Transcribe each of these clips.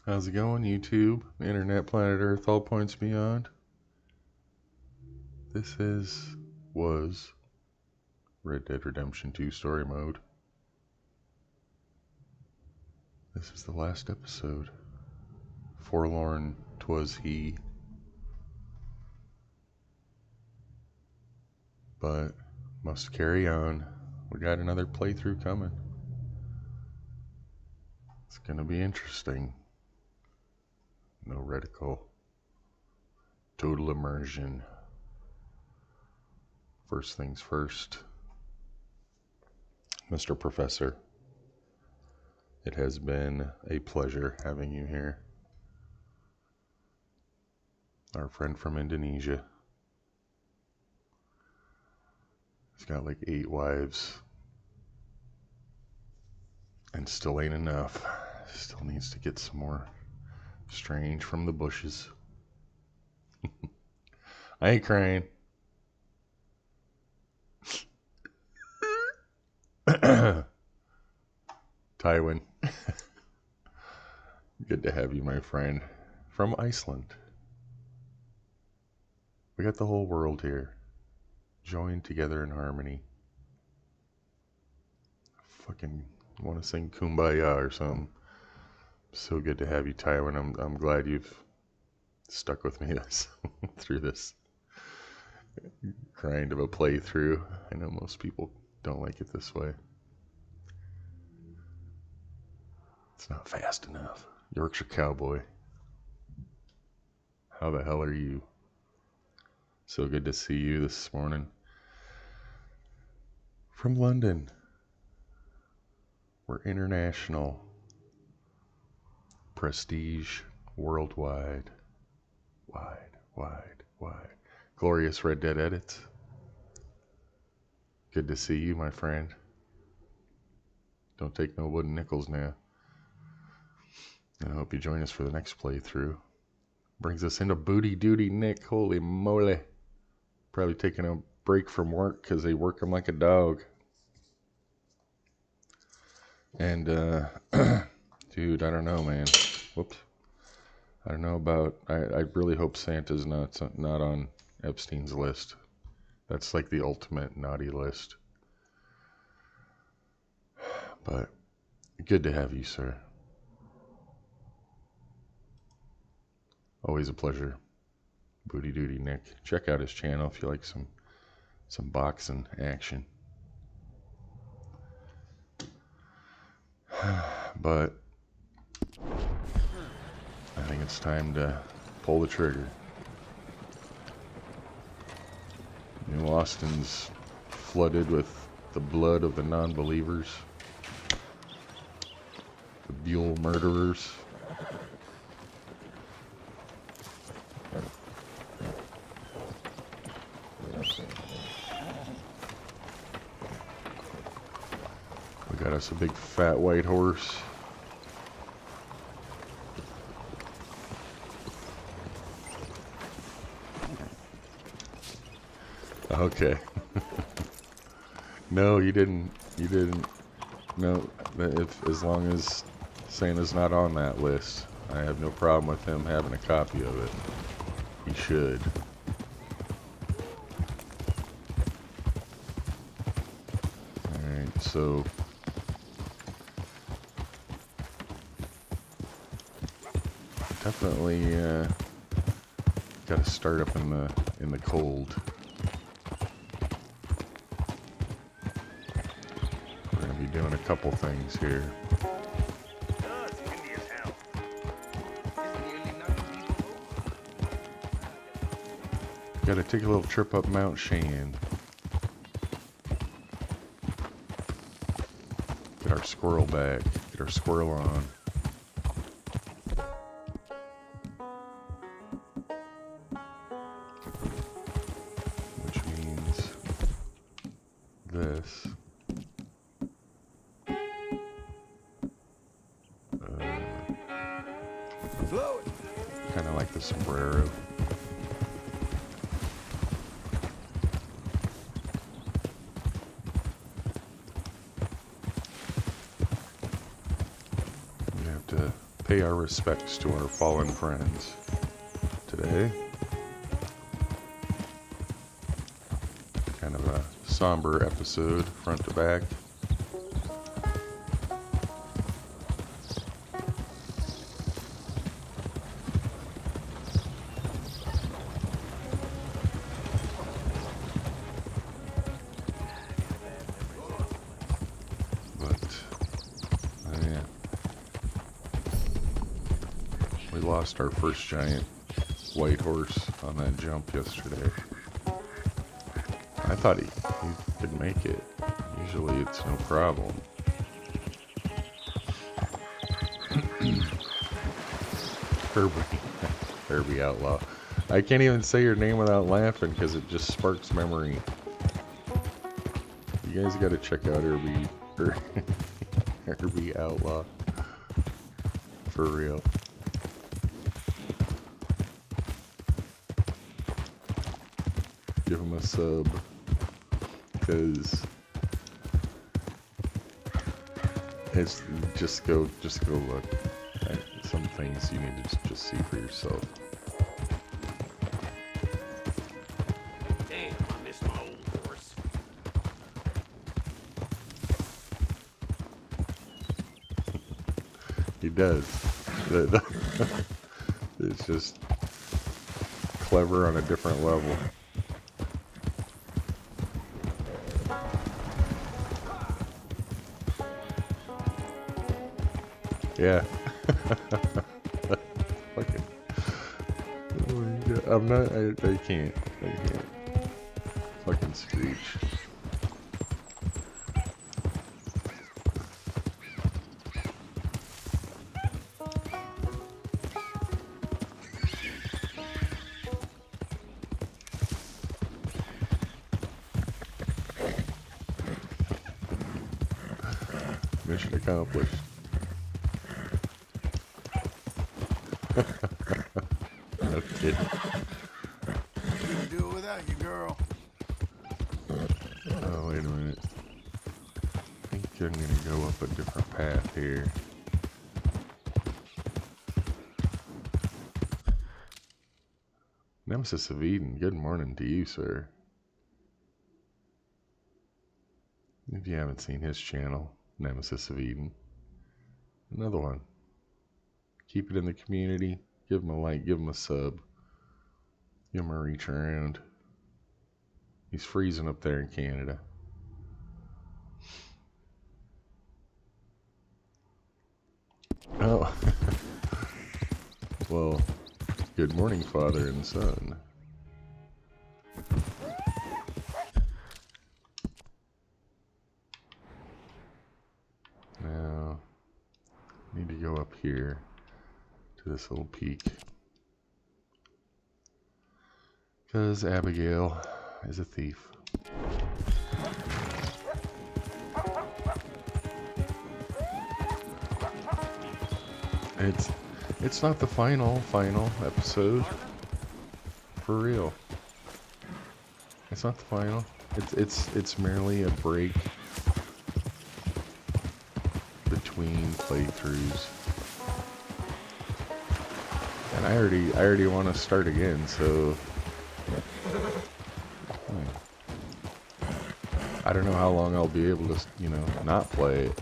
How's it going, YouTube, Internet, Planet Earth, all points beyond? This was Red Dead Redemption 2 story mode. This is the last episode. Forlorn 'twas he. But must carry on. We got another playthrough coming. It's gonna be interesting. No reticle. Total immersion. First things first. Mr. Professor, it has been a pleasure having you here. Our friend from Indonesia. He's got like 8 wives. And still ain't enough. Still needs to get some more strange from the bushes. I ain't crying. Tywin. Good to have you, my friend. From Iceland. We got the whole world here. Joined together in harmony. Fucking want to sing Kumbaya or something. So good to have you, Tywin. I'm glad you've stuck with me through this grind of a playthrough. I know most people don't like it this way. It's not fast enough. Yorkshire Cowboy. How the hell are you? So good to see you this morning. From London. We're international. Prestige worldwide. Wide. Glorious Red Dead Edits. Good to see you, my friend. Don't take no wooden nickels now. And I hope you join us for the next playthrough. Brings us into Booty Duty Nick. Holy moly. Probably taking a break from work because they work him like a dog. And, dude, I don't know, man. Whoops. I don't know about... I really hope Santa's not on Epstein's list. That's like the ultimate naughty list. But good to have you, sir. Always a pleasure. Booty Duty Nick. Check out his channel if you like some boxing action. But I think it's time to pull the trigger. New Austin's flooded with the blood of the non-believers. The Buell murderers. We got us a big fat white horse. Okay. No, you didn't. No, as long as Santa's not on that list, I have no problem with him having a copy of it. He should. Alright, so... Definitely, got to start up in the cold. We're gonna be doing a couple things here. Got to take a little trip up Mount Shann. Get our squirrel back. Get our squirrel on. This. Kind of like the sombrero. pay our respects to our fallen friends today. Kind of a somber episode, front to back. Lost our first giant white horse on that jump yesterday. I thought he could make it. Usually it's no problem. Herbie Outlaw. I can't even say your name without laughing because it just sparks memory. You guys gotta check out Herbie Outlaw. For real. Give him a sub, because it's just go look at some things you need to just see for yourself. Damn, I missed my old horse. He does. It's just clever on a different level. Yeah. Fucking. Oh my God. I'm not. I can't. Fucking screech. Mission accomplished. No kidding. Couldn't do it without you, girl. Oh, wait a minute. I think I'm gonna go up a different path here. Nemesis of Eden, good morning to you, sir. If you haven't seen his channel, Nemesis of Eden. Another one. Keep it in the community. Give him a like. Give him a sub. Give him a reach around. He's freezing up there in Canada. Oh. Well, good morning, father and son. Now, need to go up here. This little peak, because Abigail is a thief. It's not the final episode, for real. It's not the final. It's merely a break between playthroughs. And I already want to start again, so I don't know how long I'll be able to, not play it.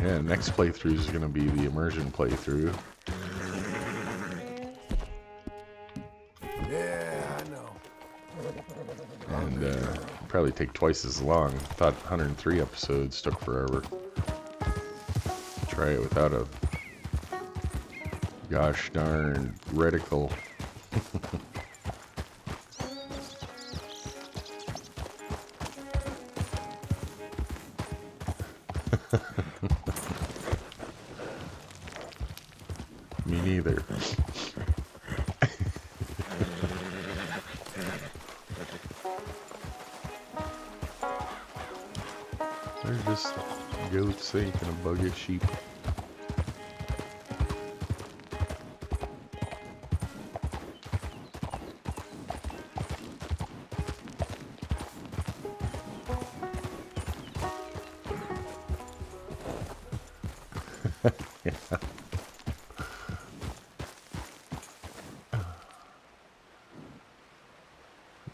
Yeah, next playthrough is going to be the immersion playthrough. And probably take twice as long. I thought 103 episodes took forever. Try it without a gosh darn reticle. Me neither. They're just goats thinking a buggy sheep. Yeah.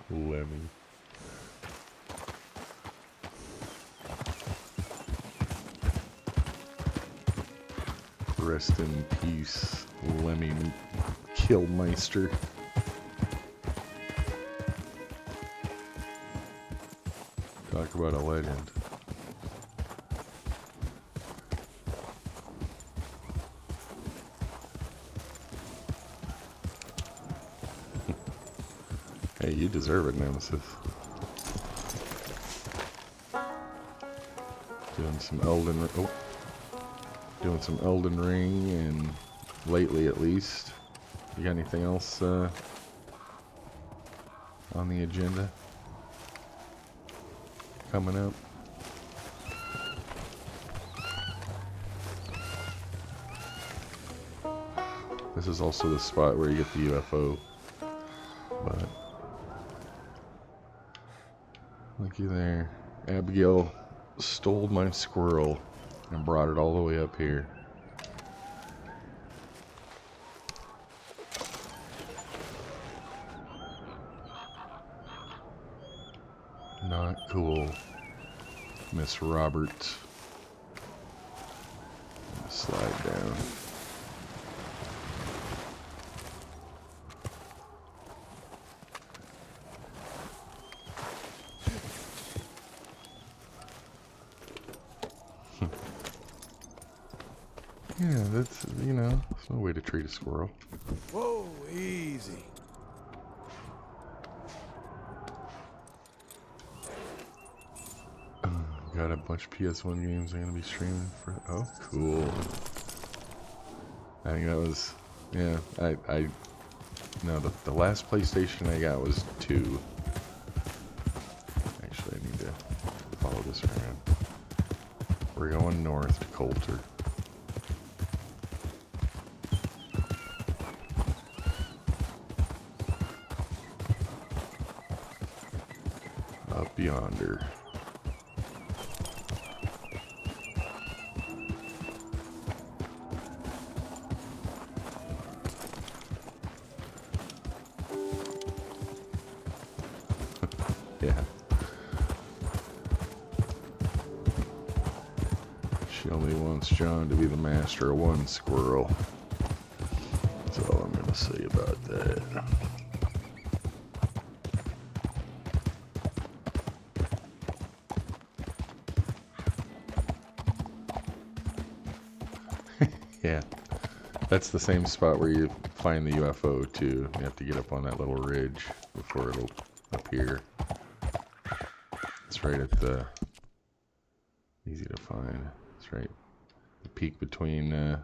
Lemmy. Rest in peace, Lemmy Killmeister. Talk about a legend. Hey, you deserve it, Nemesis. Doing some Elden Ring, and lately at least. You got anything else on the agenda coming up? This is also the spot where you get the UFO, but looky there. Abigail stole my squirrel and brought it all the way up here. Not cool, Miss Roberts. Slide down. Yeah, that's, you know, there's no way to treat a squirrel. Whoa, easy. Got a bunch of PS1 games I'm gonna be streaming for. Oh, cool. I think that was, yeah, no, the last PlayStation I got was 2. Actually, I need to follow this around. We're going north to Coulter. Up yonder. Yeah. She only wants John to be the master of one squirrel. That's all I'm gonna say about that. Yeah. That's the same spot where you find the UFO too. You have to get up on that little ridge before it'll appear. It's right at the, easy to find. It's right, the peak between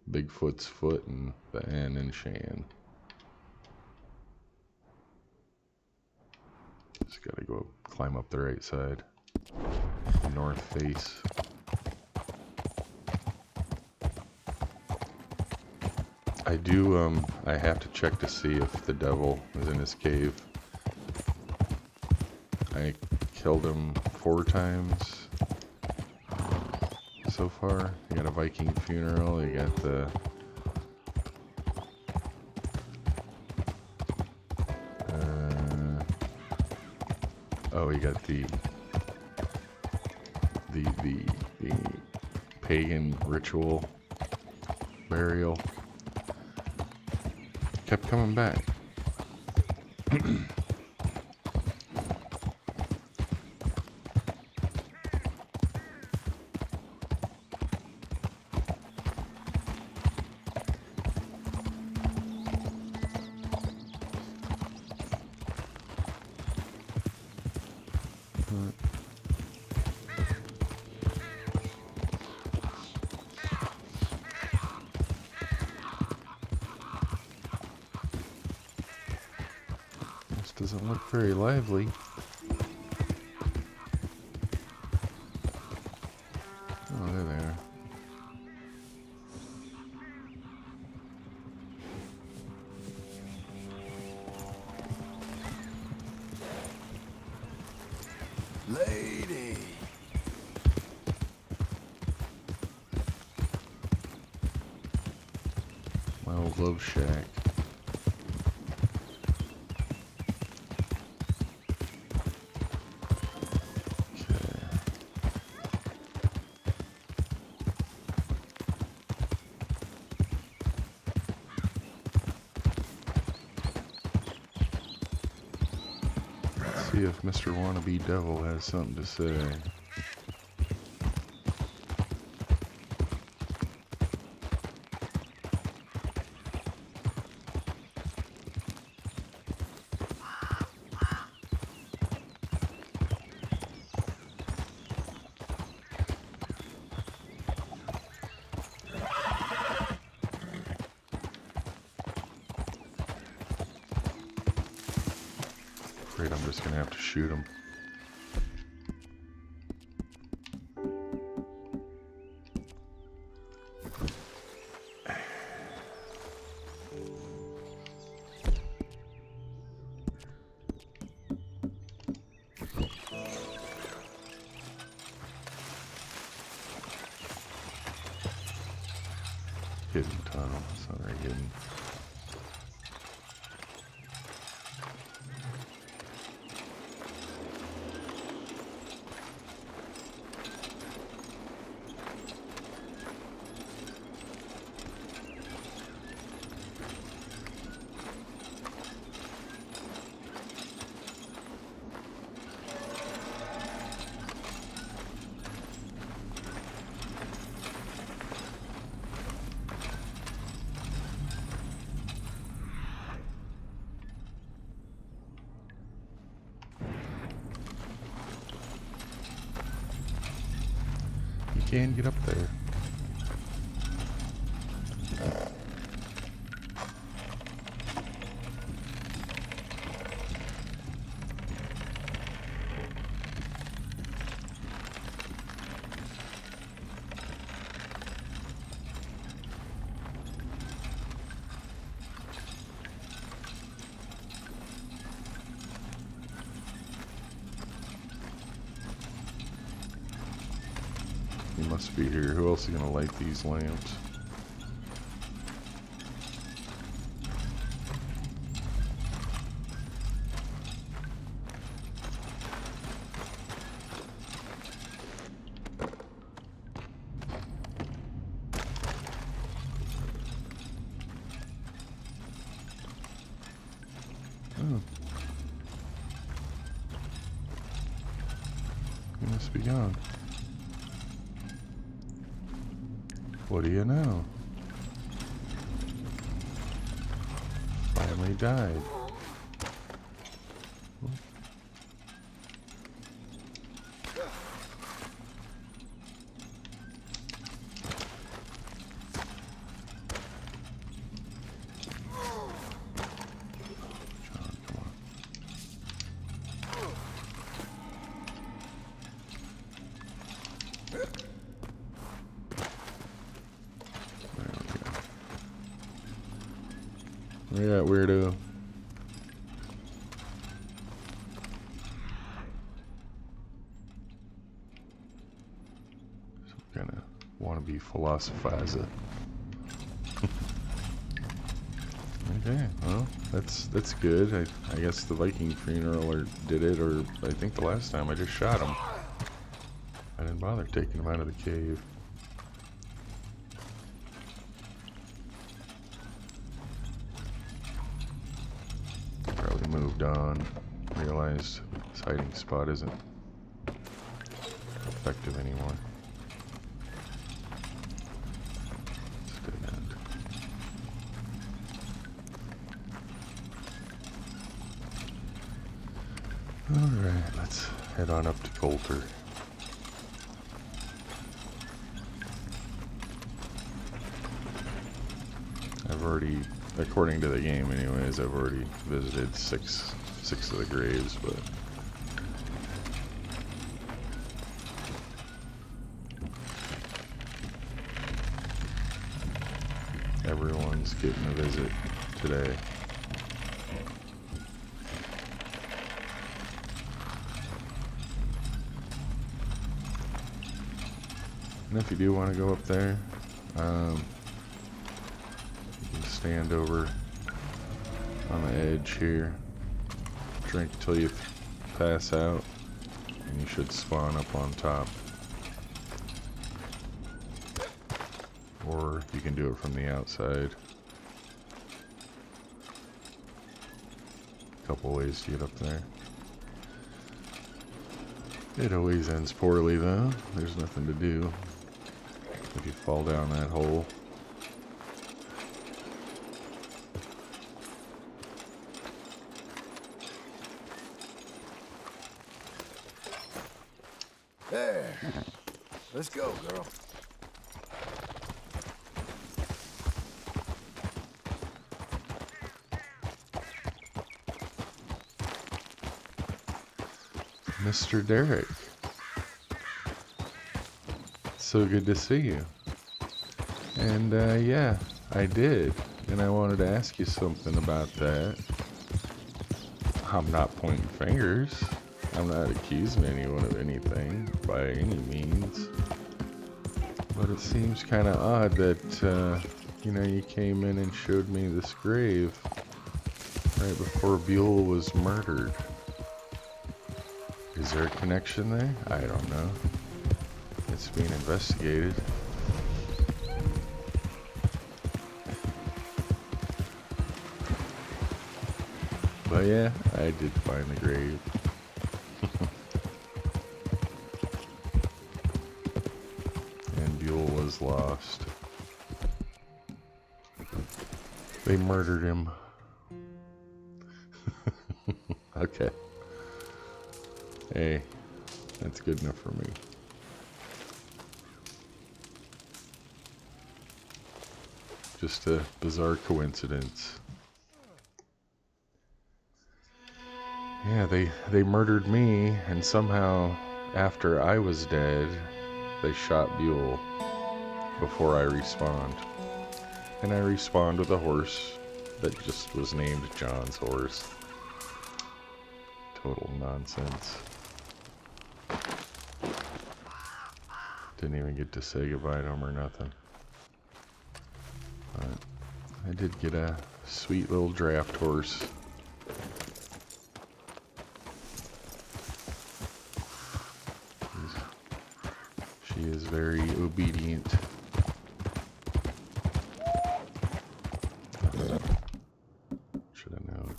Bigfoot's foot and the N in Shann. Just gotta go climb up the right side, the north face. I have to check to see if the devil is in his cave. I killed him 4 times so far. You got a Viking funeral, you got the oh, you got the pagan ritual burial. Kept coming back. Doesn't look very lively. Oh, there they are. Lady. Love Shack. See if Mr. Wannabe Devil has something to say. Afraid I'm just gonna have to shoot him. Hidden tunnel. It's not very hidden. Can get up there. He must be here. Who else is gonna light these lamps? Oh. He must be gone. What do you know? Finally died. Look at that weirdo. Some kind of wannabe philosophizer. Okay, well, that's good. I guess the Viking funeral did it, or I think the last time I just shot him. I didn't bother taking him out of the cave. Probably moved on, realized his hiding spot isn't effective anymore. It's a dead end. Alright, let's head on up to Coulter. I've already, according to the game anyways, I've already visited six of the graves, but everyone's getting a visit today. And if you do want to go up there, you can stand over on the edge here. Drink till you pass out, and you should spawn up on top. Or you can do it from the outside. Couple ways to get up there. It always ends poorly though. There's nothing to do if you fall down that hole. There. Let's go, girl. Mr. Derek. So good to see you. And yeah, I did. And I wanted to ask you something about that. I'm not pointing fingers. I'm not accusing anyone of anything by any means. But it seems kind of odd that, you know, you came in and showed me this grave right before Buell was murdered. Is there a connection there? I don't know. It's being investigated. But yeah, I did find the grave. And Buell was lost. They murdered him. Okay. Hey, that's good enough for me. Just a bizarre coincidence. Yeah, they murdered me, and somehow, after I was dead, they shot Buell before I respawned. And I respawned with a horse that just was named John's horse. Total nonsense. Didn't even get to say goodbye to him or nothing. But I did get a sweet little draft horse. She is very obedient. Should have known.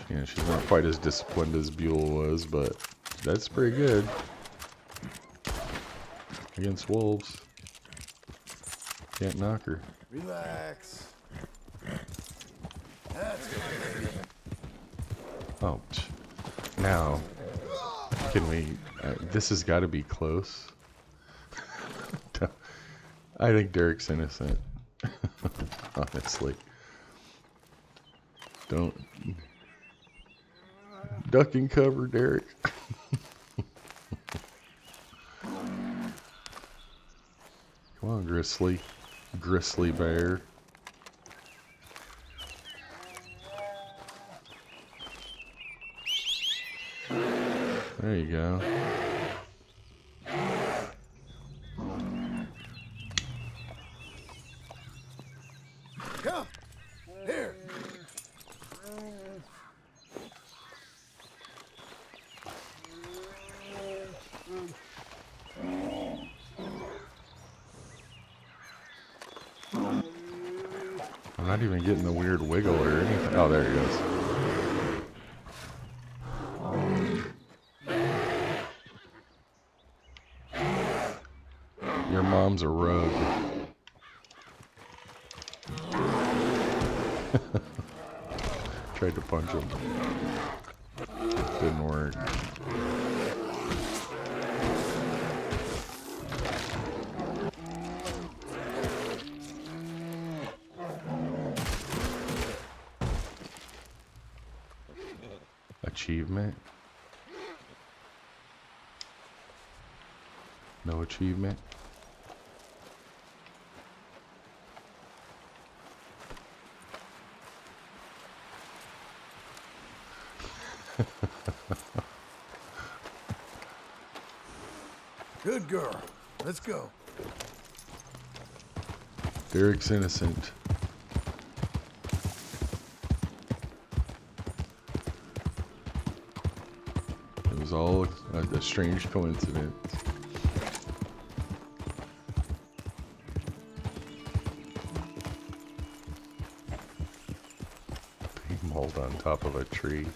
Yeah, she's not quite as disciplined as Buell was, but that's pretty good against wolves. Can't knock her. Relax. That's good. Oh, now, can we, this has got to be close. I think Derek's innocent. Honestly. Don't. Duck and cover, Derek. Come on, Grizzly. Grizzly bear. There you go. Come. Here. I'm not even getting the weird wiggle or anything. Oh, there he goes. Your mom's a rogue. Tried to punch him. Didn't work. Achievement? No achievement? Good girl. Let's go. Derek's innocent. It was all a strange coincidence. Mauled on top of a tree.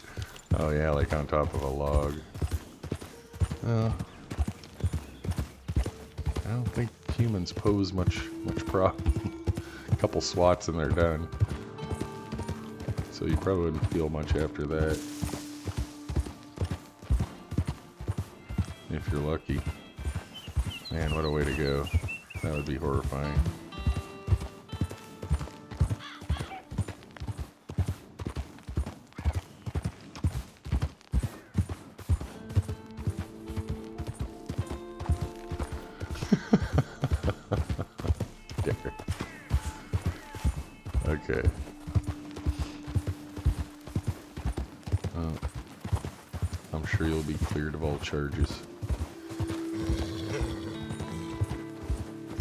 Oh yeah, like on top of a log. I don't think humans pose much problem. A couple swats and they're done. So you probably wouldn't feel much after that. If you're lucky. Man, what a way to go. That would be horrifying. Okay. I'm sure you'll be cleared of all charges.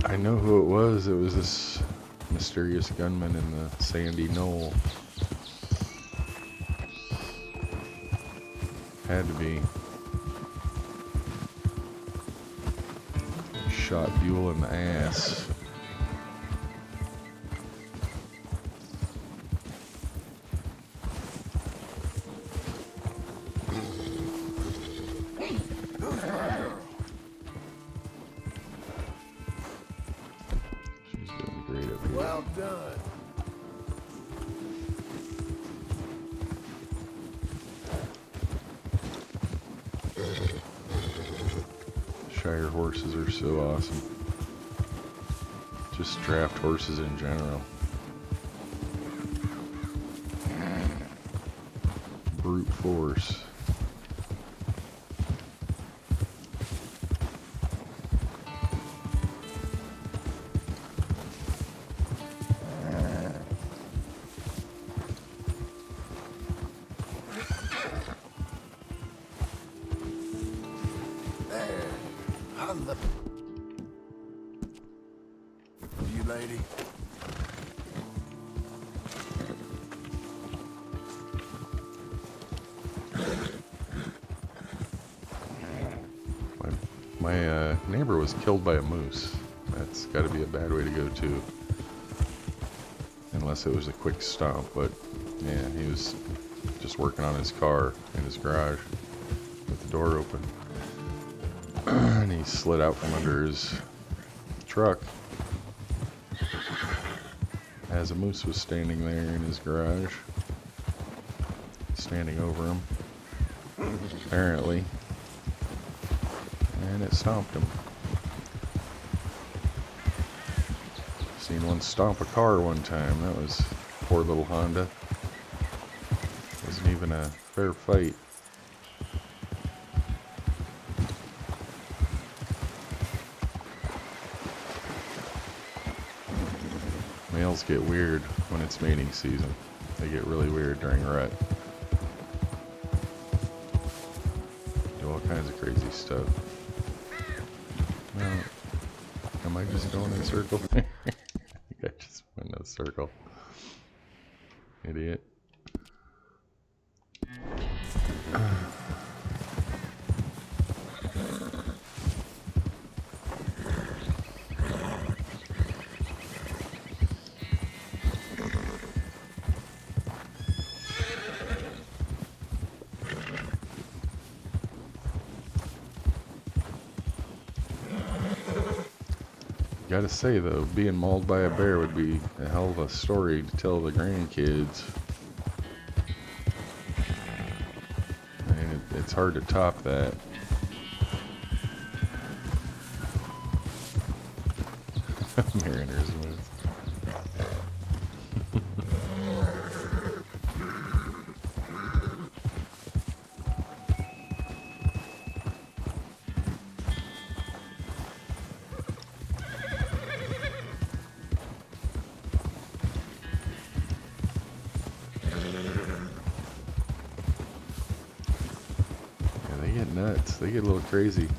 I know who it was. It was this mysterious gunman in the sandy knoll. Had to be. Shot Buell in the ass. She's doing great up here. Well done. Shire horses are so awesome. Just draft horses in general. Brute force. There. On the... You lady. My neighbor was killed by a moose. That's got to be a bad way to go too. Unless it was a quick stomp, but yeah, he was just working on his car in his garage with the door open. And he slid out from under his truck as a moose was standing there in his garage, standing over him, apparently, and it stomped him. Seen one stomp a car one time. That was poor little Honda. Wasn't even a fair fight. Males get weird when it's mating season. They get really weird during rut. Do all kinds of crazy stuff. No. Am I just going in circles? I just went in a circle. Idiot. Gotta say though, being mauled by a bear would be a hell of a story to tell the grandkids. I mean, it's hard to top that. Mariner's moose. They get nuts. They get a little crazy.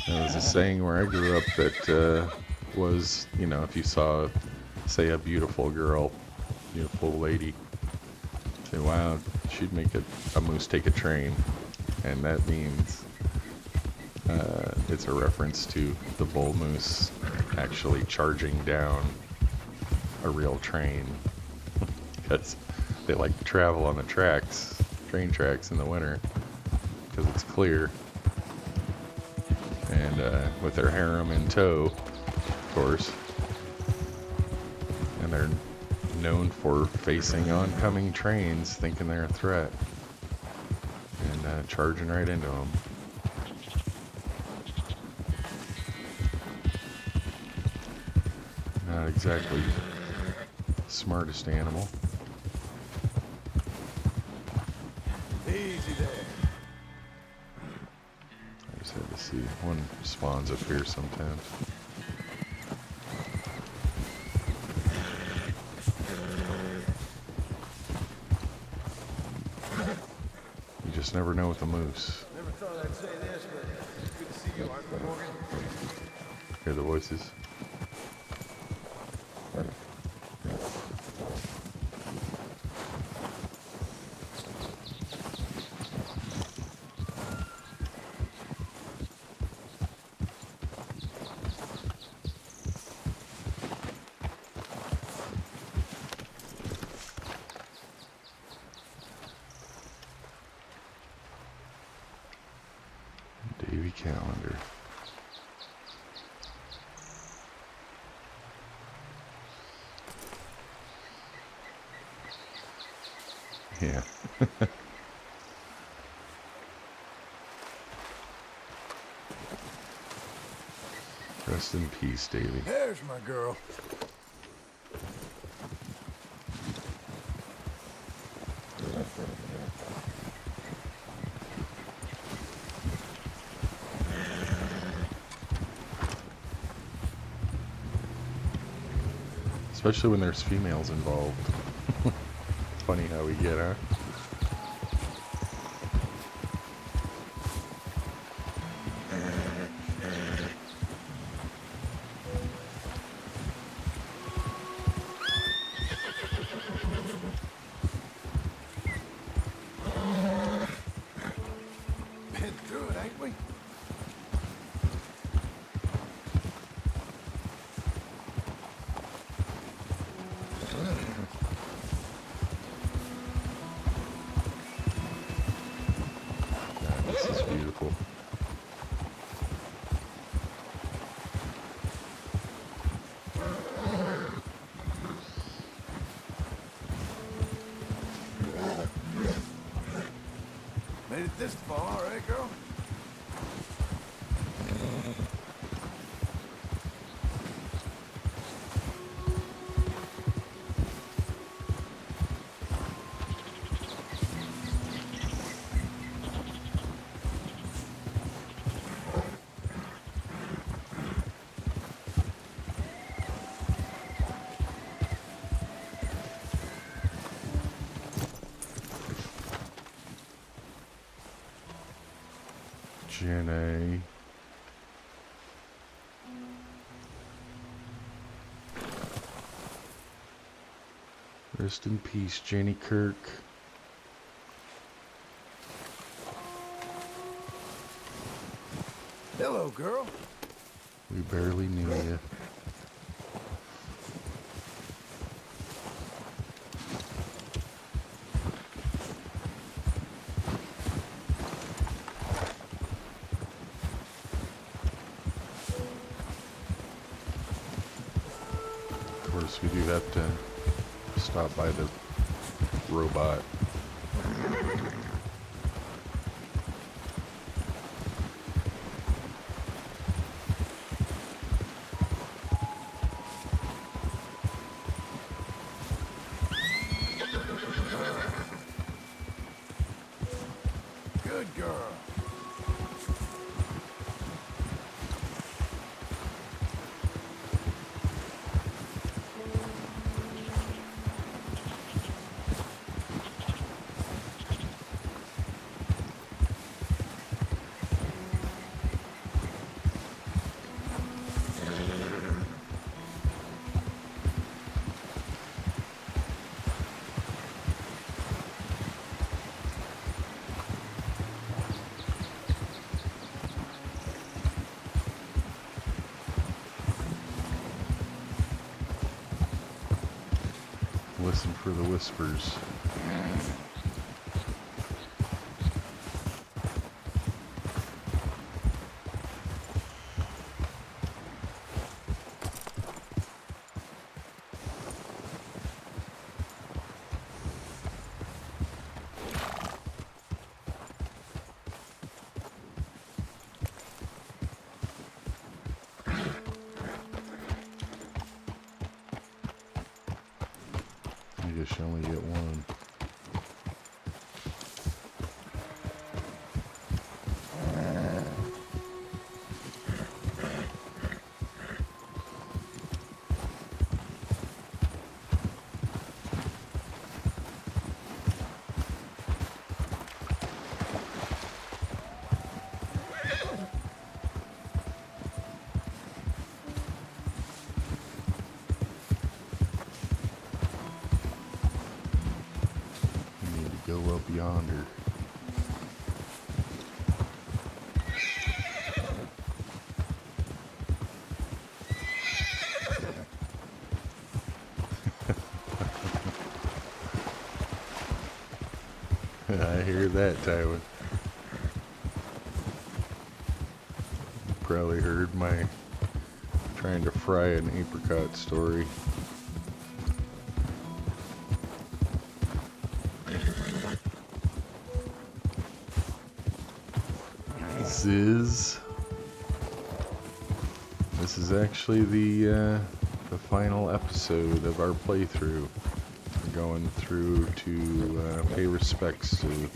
There was a saying where I grew up that was, you know, if you saw, say, a beautiful girl, beautiful lady, say, wow, she'd make a moose take a train. And that means it's a reference to the bull moose actually charging down a real train. Because they like to travel on the tracks, train tracks in the winter, because it's clear. And with their harem in tow, of course. And they're known for facing oncoming trains, thinking they're a threat, and charging right into them. Not exactly smartest animal. Easy there. I just had to see. One spawns up here sometimes. You just never know with the moose. Never thought I'd say this, but it's good to see you, Arthur Morgan. Hear the voices? Davy Calendar. Yeah. Rest in peace, Davy. There's my girl. Especially when there's females involved. Funny how we get, huh? Been through it, ain't we? God, this is beautiful. Made it this far, eh, girl? Jenny. Rest in peace, Jenny Kirk. Hello, girl. We barely knew you. Of course, we do have to stop by the robot. Good girl. Listen for the whispers. I guess you only get one. You need to go up yonder. I hear that, Tywin. Probably heard my trying to fry an apricot story. This is actually the final episode of our playthrough. We're going through to pay respects to the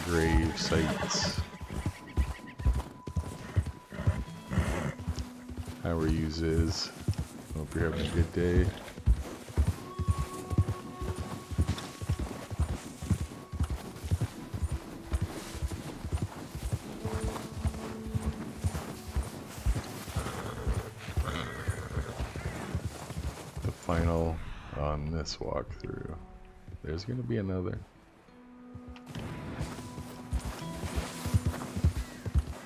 grave sites. How are you, Ziz? Hope you're having a good day. The final on this walkthrough. There's gonna be another.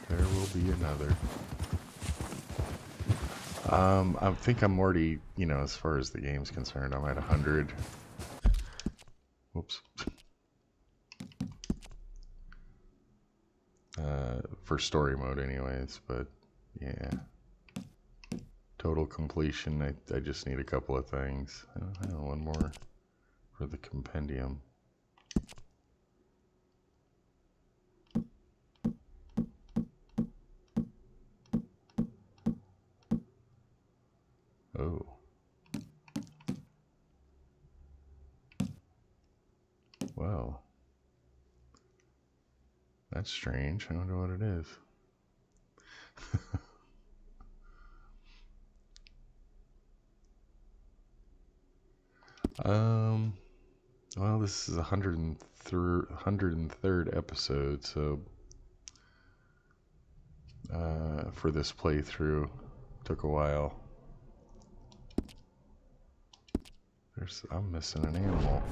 There will be another. I think I'm already, you know, as far as the game's concerned, I'm at 100. Whoops. For story mode anyways, but yeah. Total completion, I just need a couple of things. One more for the compendium. Oh. Well. That's strange. I wonder what it is. Well, this is 103rd episode, so for this playthrough, took a while. I'm missing an animal.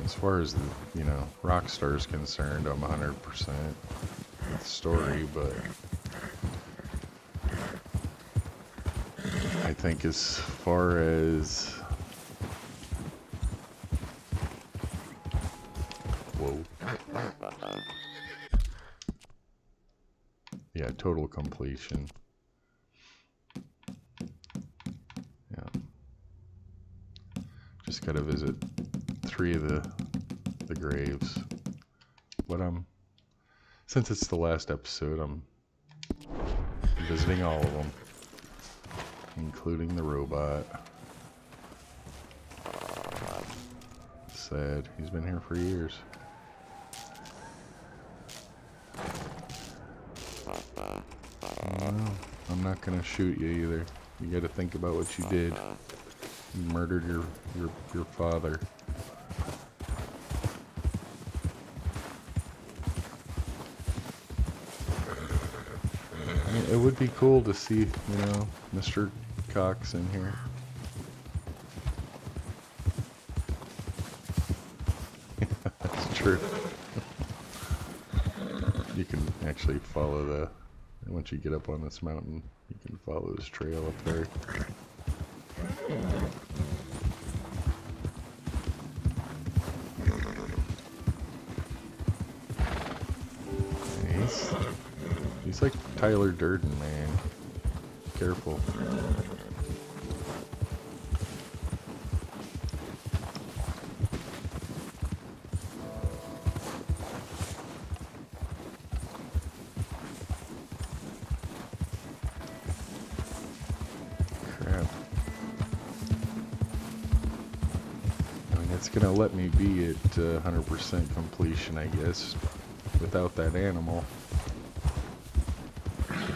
As far as the, you know, Rockstar's concerned, I'm 100% with the story, but I think as far as yeah, total completion. Yeah. Just gotta visit 3 of the graves. But since it's the last episode, I'm visiting all of them, including the robot. Sad. He's been here for years. Well, I'm not gonna shoot you either. You gotta think about what you did. You murdered your father. I mean, it would be cool to see, you know, Mr. Cox in here. true. You can actually follow the... Once you get up on this mountain, you can follow this trail up there. He's like Tyler Durden, man. Careful. Crap. I mean, it's gonna let me be at 100% completion, I guess, without that animal.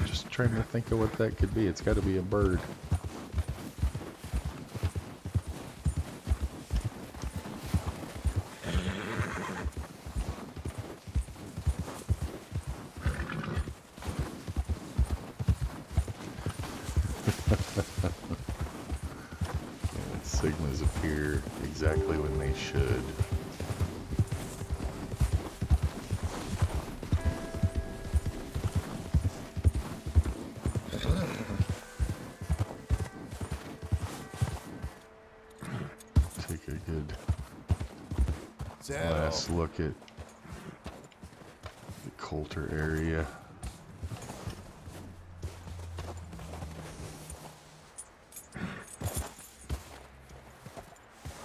Just trying to think of what that could be. It's got to be a bird. And sigmas appear exactly when they should. Take a good last look at the Coulter area.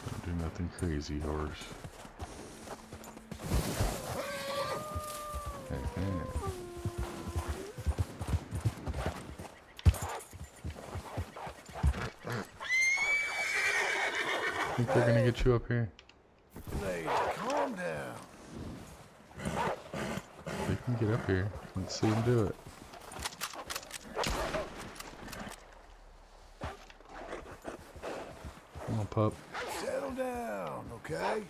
Don't do nothing crazy, horse. Think they're gonna get you up here? Lady, calm down. They can get up here. Let's see them do it. Come on, pup. Settle down, okay?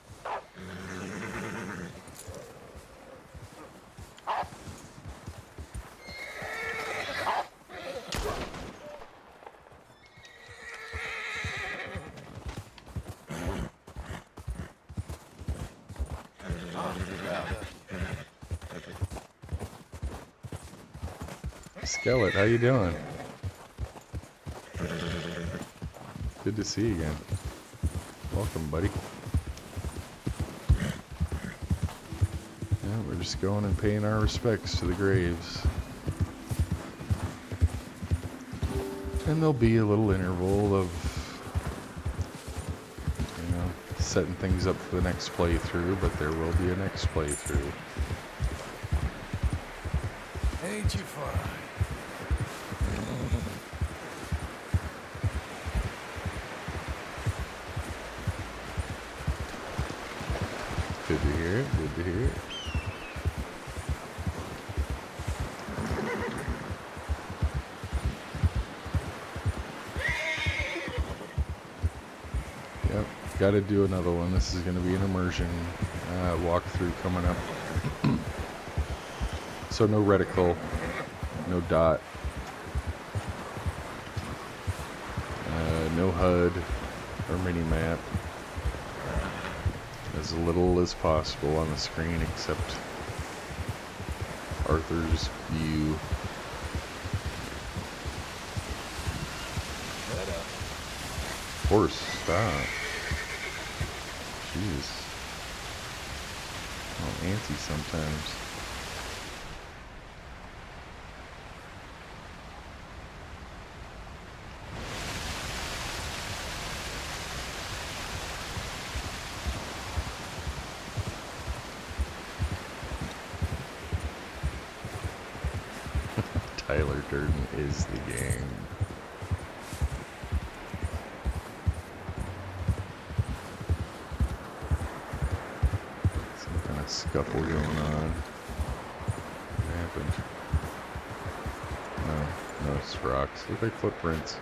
Skillet, how you doing? Good to see you again. Welcome, buddy. Yeah, we're just going and paying our respects to the graves. And there'll be a little interval of, you know, setting things up for the next playthrough, but there will be a next playthrough. Ain't you fine? Good to hear it, good to hear it. Yep, gotta do another one. This is gonna be an immersion walkthrough coming up. So no reticle, no dot, no HUD or mini-map. As little as possible on the screen except Arthur's view. Horse, stop. Jeez. Oh, antsy sometimes. Tyler Durden is the game. Some kind of scuffle going on. What happened? No, it's rocks. Look like footprints.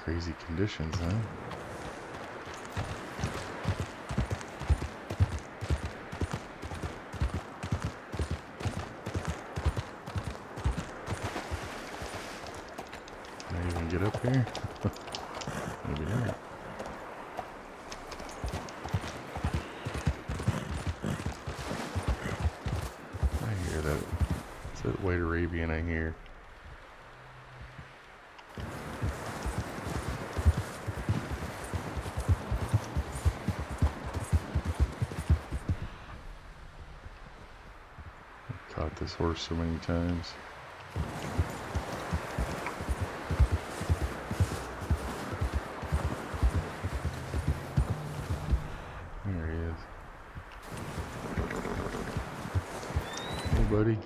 Crazy conditions, huh? Can I even get up here? Maybe not. I hear that. It's that white Arabian I hear. Caught this horse so many times. There he is. Hey, buddy.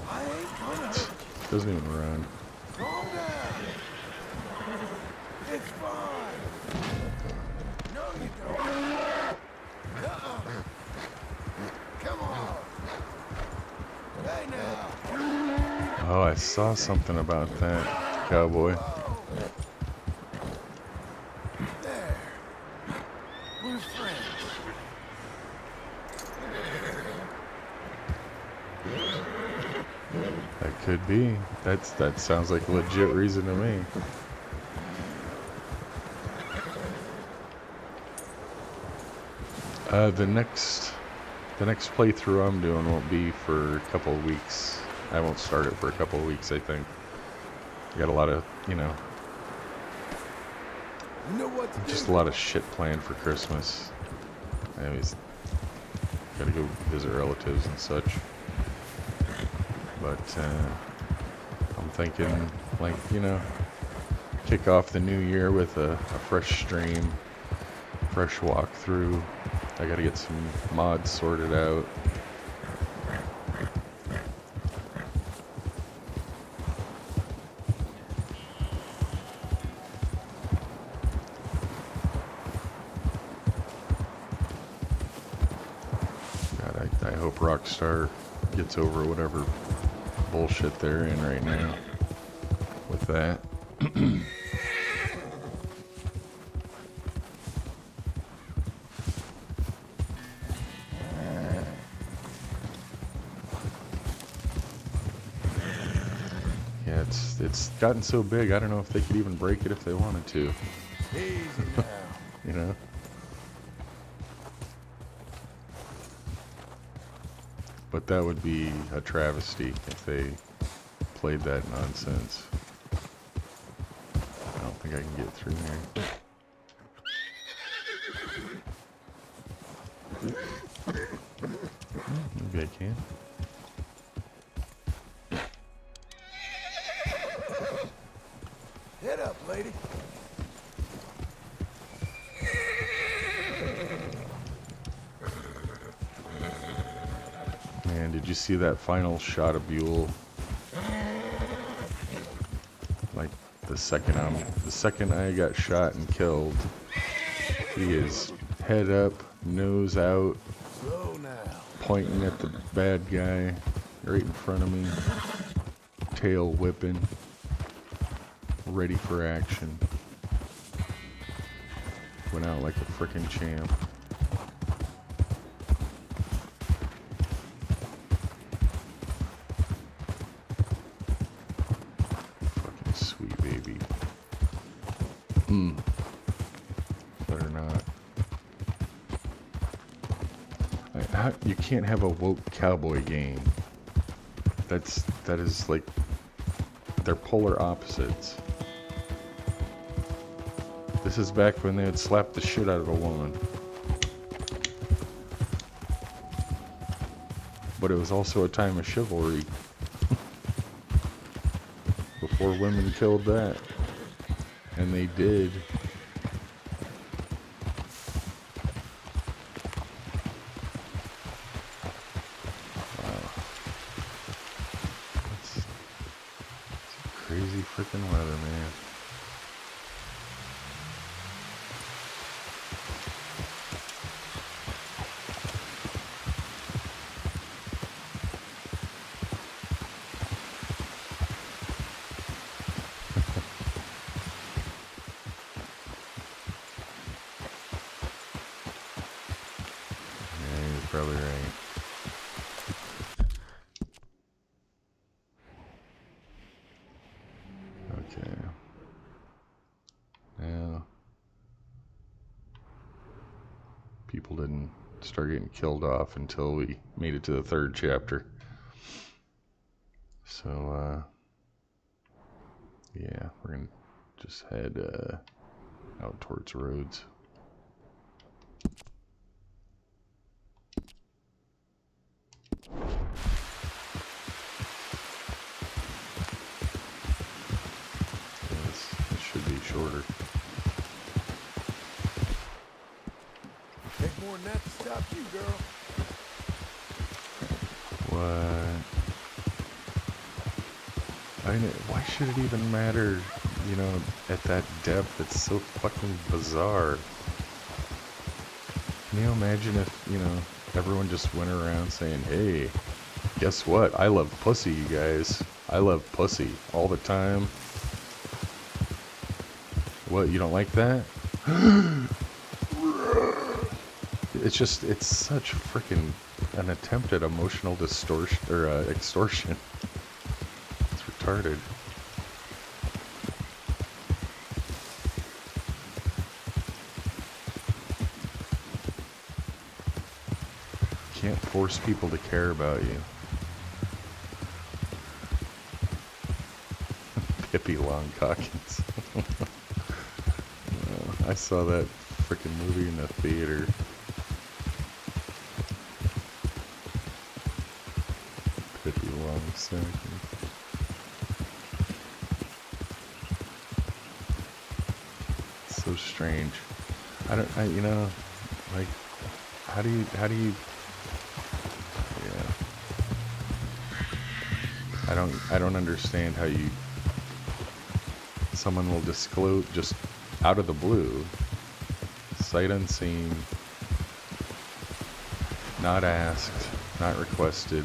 I ain't gonna. Doesn't even run. Calm down. It's fine. No, you don't. Come on. Hey now. Oh, I saw something about that, cowboy. There. We're friends. That could be. That sounds like a legit reason to me. The next playthrough I'm doing won't be for a couple of weeks. I won't start it for a couple of weeks, I think. I got a lot of, You know what to just do. a lot of shit planned for Christmas. I always gotta go visit relatives and such. But I'm thinking, like, kick off the new year with a fresh stream, fresh walkthrough. I gotta get some mods sorted out. God, I hope Rockstar gets over whatever bullshit they're in right now with that. Yeah, it's gotten so big, I don't know if they could even break it if they wanted to, Easy now. you know? But that would be a travesty if they played that nonsense. I don't think I can get through here. Maybe I can. Head up, lady. Man, did you see that final shot of Buell? Like the second I got shot and killed, he is head up, nose out, Slow now. pointing at the bad guy right in front of me, tail whipping, ready for action. Went out like a frickin' champ. Fucking sweet baby. Better not. You can't have a woke cowboy game. That is like, they're polar opposites. This is back when they would slap the shit out of a woman. But it was also a time of chivalry. Before women killed that. And they did. It's crazy freaking weather, man. probably right. Okay. Now, people didn't start getting killed off until we made it to the 3rd chapter. So, yeah, we're gonna just head out towards Rhodes. This should be shorter. Take more than that to stop you, girl. What? I mean, why should it even matter, you know, at that depth? It's so fucking bizarre. Can you imagine if, you know, everyone just went around saying, hey, guess what? I love pussy, you guys. I love pussy all the time. What, you don't like that? It's just, it's such freaking an attempt at emotional distortion, or extortion. It's retarded. Can't force people to care about you. Pippi Longcockins. I saw that freaking movie in the theater. Pippi Longcockins. So strange. You know, like, how do you, yeah. I don't understand how someone will disclose just out of the blue, sight unseen, not asked, not requested.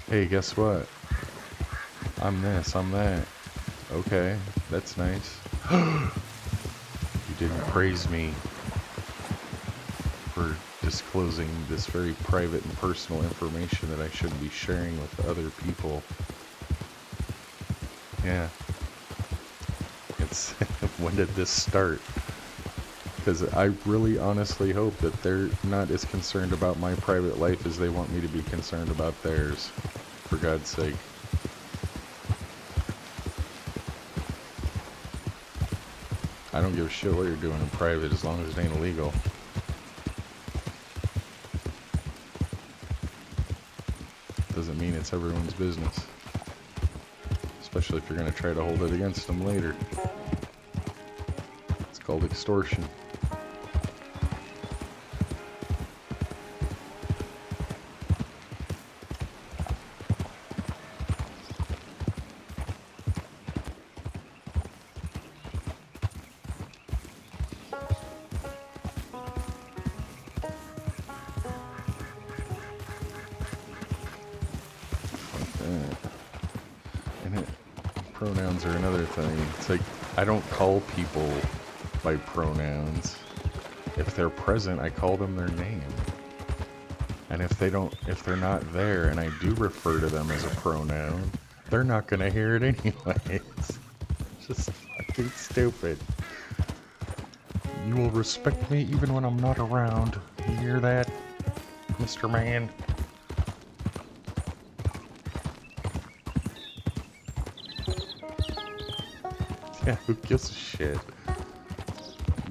Hey, guess what? I'm this, I'm that. Okay, that's nice. You didn't praise me for disclosing this very private and personal information that I shouldn't be sharing with other people. Yeah. It's when did this start? Because I really honestly hope that they're not as concerned about my private life as they want me to be concerned about theirs. For God's sake. I don't give a shit what you're doing in private as long as it ain't illegal. Doesn't mean it's everyone's business. Especially if you're going to try to hold it against them later. It's called extortion. Pronouns are another thing. It's like, I don't call people by pronouns. If they're present, I call them their name. And if they're not there and I do refer to them as a pronoun, they're not gonna hear it anyways. It's just fucking stupid. You will respect me even when I'm not around. You hear that, Mr. Man? Yeah, who gives a shit?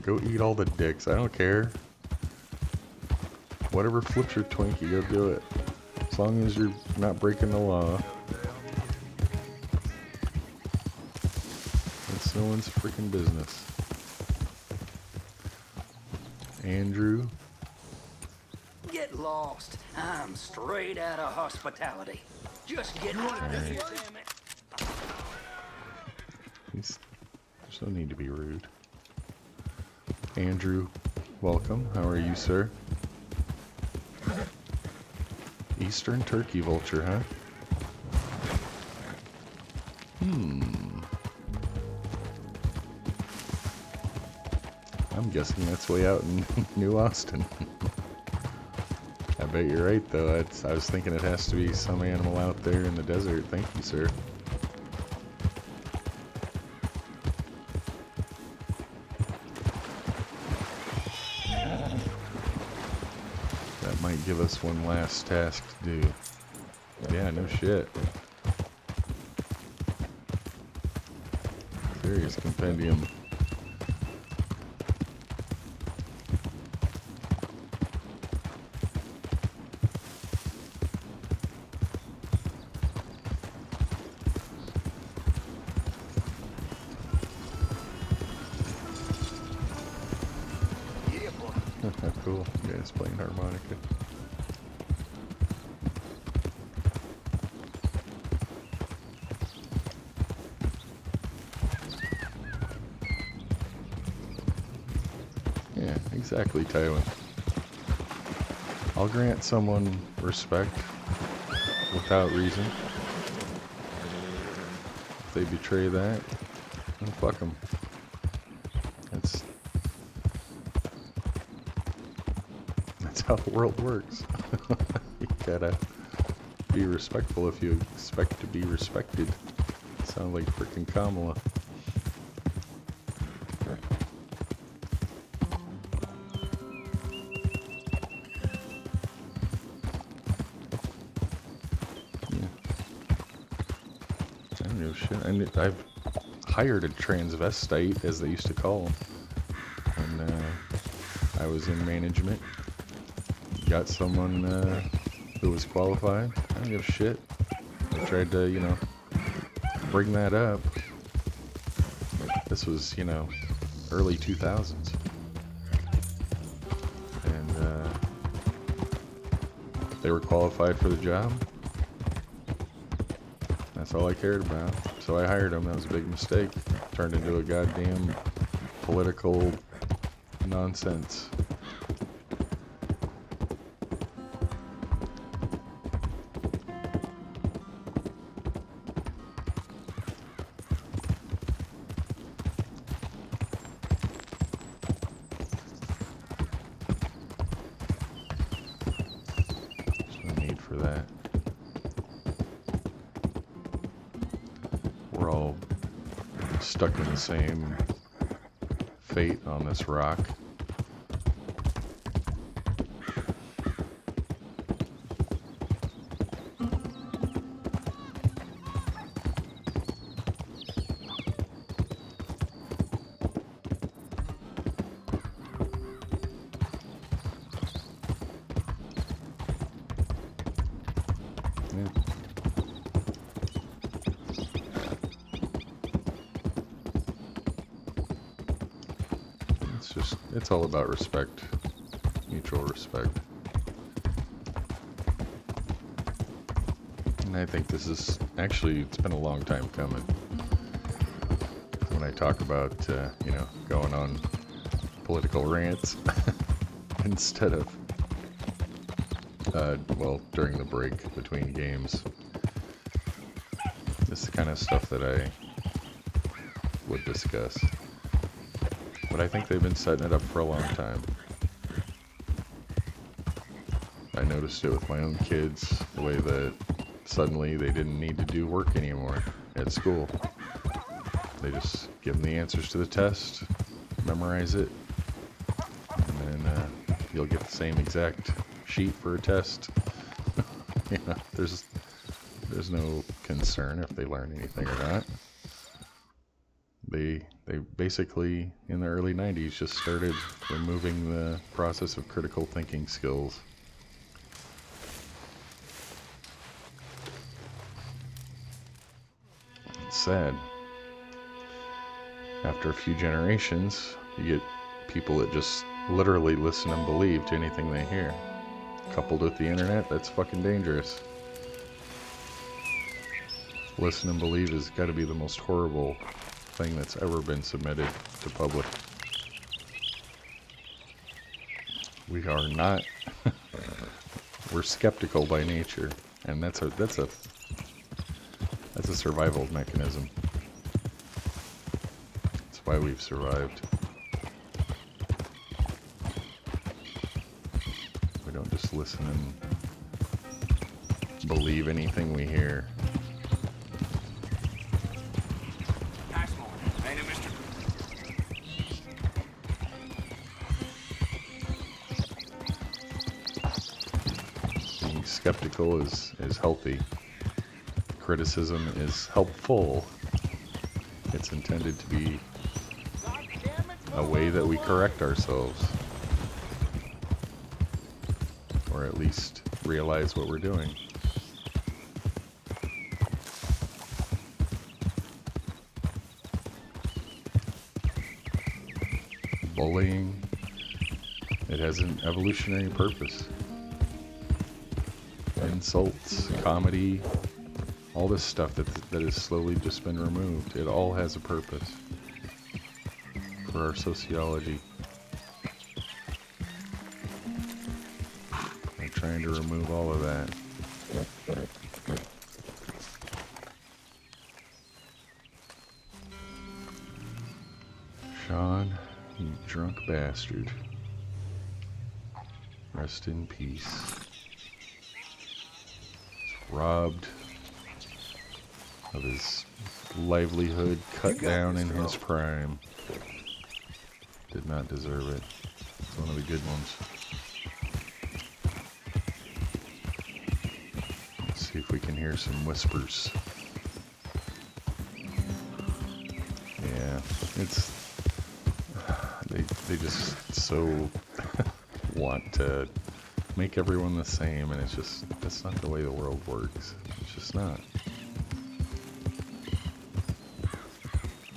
Go eat all the dicks, I don't care. Whatever flips your Twinkie, go do it. As long as you're not breaking the law. It's no one's freaking business. Andrew? Get lost. I'm straight out of hospitality. Just get out of here, damn it. There's no need to be rude. Andrew, welcome. How are you, sir? Eastern turkey vulture, huh? I'm guessing that's way out in New Austin. bet you're right, though. I was thinking it has to be some animal out there in the desert. Thank you, sir. That might give us one last task to do. Yeah, no shit. Serious compendium. Cool. You guys playing harmonica. Yeah, exactly, Tywin. I'll grant someone respect without reason. If they betray that, then fuck them. That's how the world works. You gotta be respectful if you expect to be respected. Sound like frickin' Kamala. Yeah. I don't know shit. I've hired a transvestite, as they used to call them, when I was in management. Got someone who was qualified. I don't give a shit. I tried to, you know, bring that up. This was, you know, early 2000s. And they were qualified for the job. That's all I cared about. So I hired them. That was a big mistake. Turned into a goddamn political nonsense. For that. We're all stuck in the same fate on this rock. It's all about respect, mutual respect. And I think this is, actually, it's been a long time coming. When I talk about, you know, going on political rants instead of, well, during the break between games. This is the kind of stuff that I would discuss. But I think they've been setting it up for a long time. I noticed it with my own kids, the way that suddenly they didn't need to do work anymore at school. They just give them the answers to the test, memorize it, and then you'll get the same exact sheet for a test. You know, there's no concern if they learn anything or not. They basically, in the early 90s, just started removing the process of critical thinking skills. It's sad. After a few generations, you get people that just literally listen and believe to anything they hear. Coupled with the internet, that's fucking dangerous. Listen and believe has got to be the most horrible thing that's ever been submitted to public. We are not we're skeptical by nature, and that's a survival mechanism. That's why we've survived. We don't just listen and believe anything we hear. Nice morning. Ain't it, mister? Being skeptical is healthy. Criticism is helpful. It's intended to be a way that we correct ourselves. Or at least realize what we're doing. Bullying, it has an evolutionary purpose. Insults, comedy, all this stuff that has slowly just been removed, it all has a purpose for our sociology. We're trying to remove all of that. Shann, you drunk bastard. Rest in peace. He's robbed of his livelihood, cut down in his prime. Did not deserve it. It's one of the good ones. Let's see if we can hear some whispers. Yeah, it's... They just so want to make everyone the same, and it's just, that's not the way the world works. It's just not.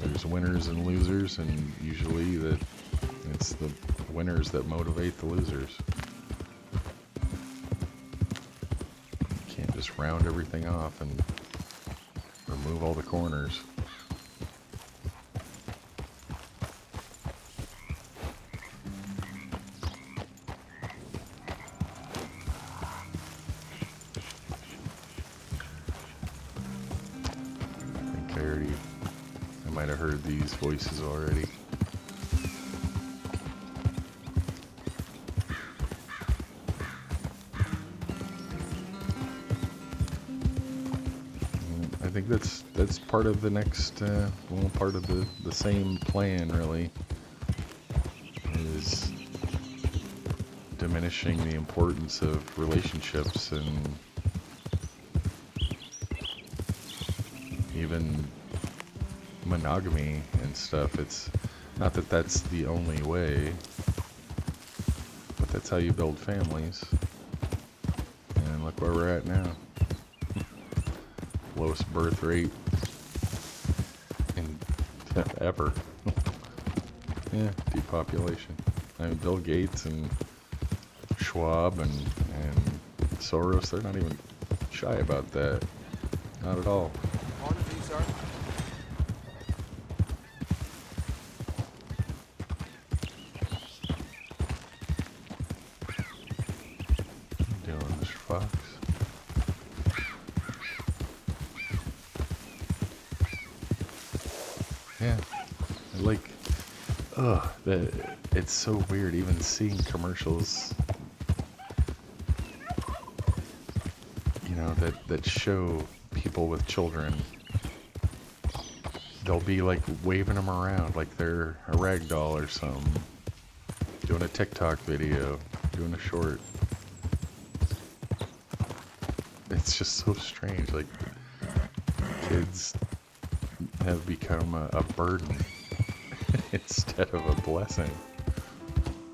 There's winners and losers, and usually it's the winners that motivate the losers. You can't just round everything off and remove all the corners. I might have heard these voices already. I think that's part of the next, well, part of the same plan, really, is diminishing the importance of relationships and even monogamy and stuff. It's not that that's the only way, but that's how you build families. And look where we're at now. Lowest birth rate in ever. Yeah, depopulation. I mean, Bill Gates and Schwab and Soros, they're not even shy about that. Not at all. Morning to you, sir. Fox. Yeah, like, it's so weird even seeing commercials, you know, that show people with children. They'll be like waving them around like they're a rag doll or something, doing a TikTok video, doing a short. It's just so strange. Like, kids have become a burden instead of a blessing.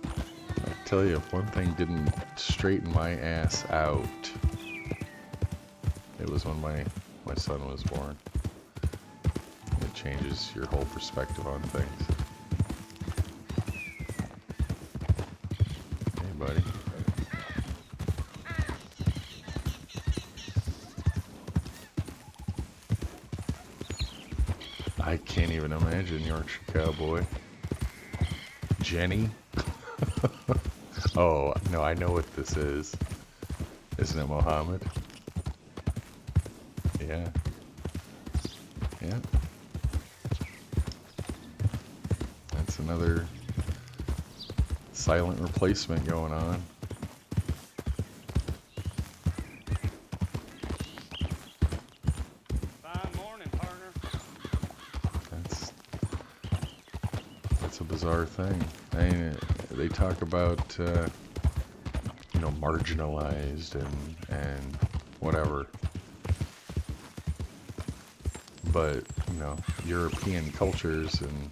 I tell you, if one thing didn't straighten my ass out, it was when my son was born. It changes your whole perspective on things. Hey, buddy. I can't even imagine Yorkshire Cowboy. Jenny? Oh, no, I know what this is. Isn't it Mohammed? Yeah. Yeah. That's another silent replacement going on. It's a bizarre thing. I mean, they talk about, you know, marginalized and whatever. But, you know, European cultures and,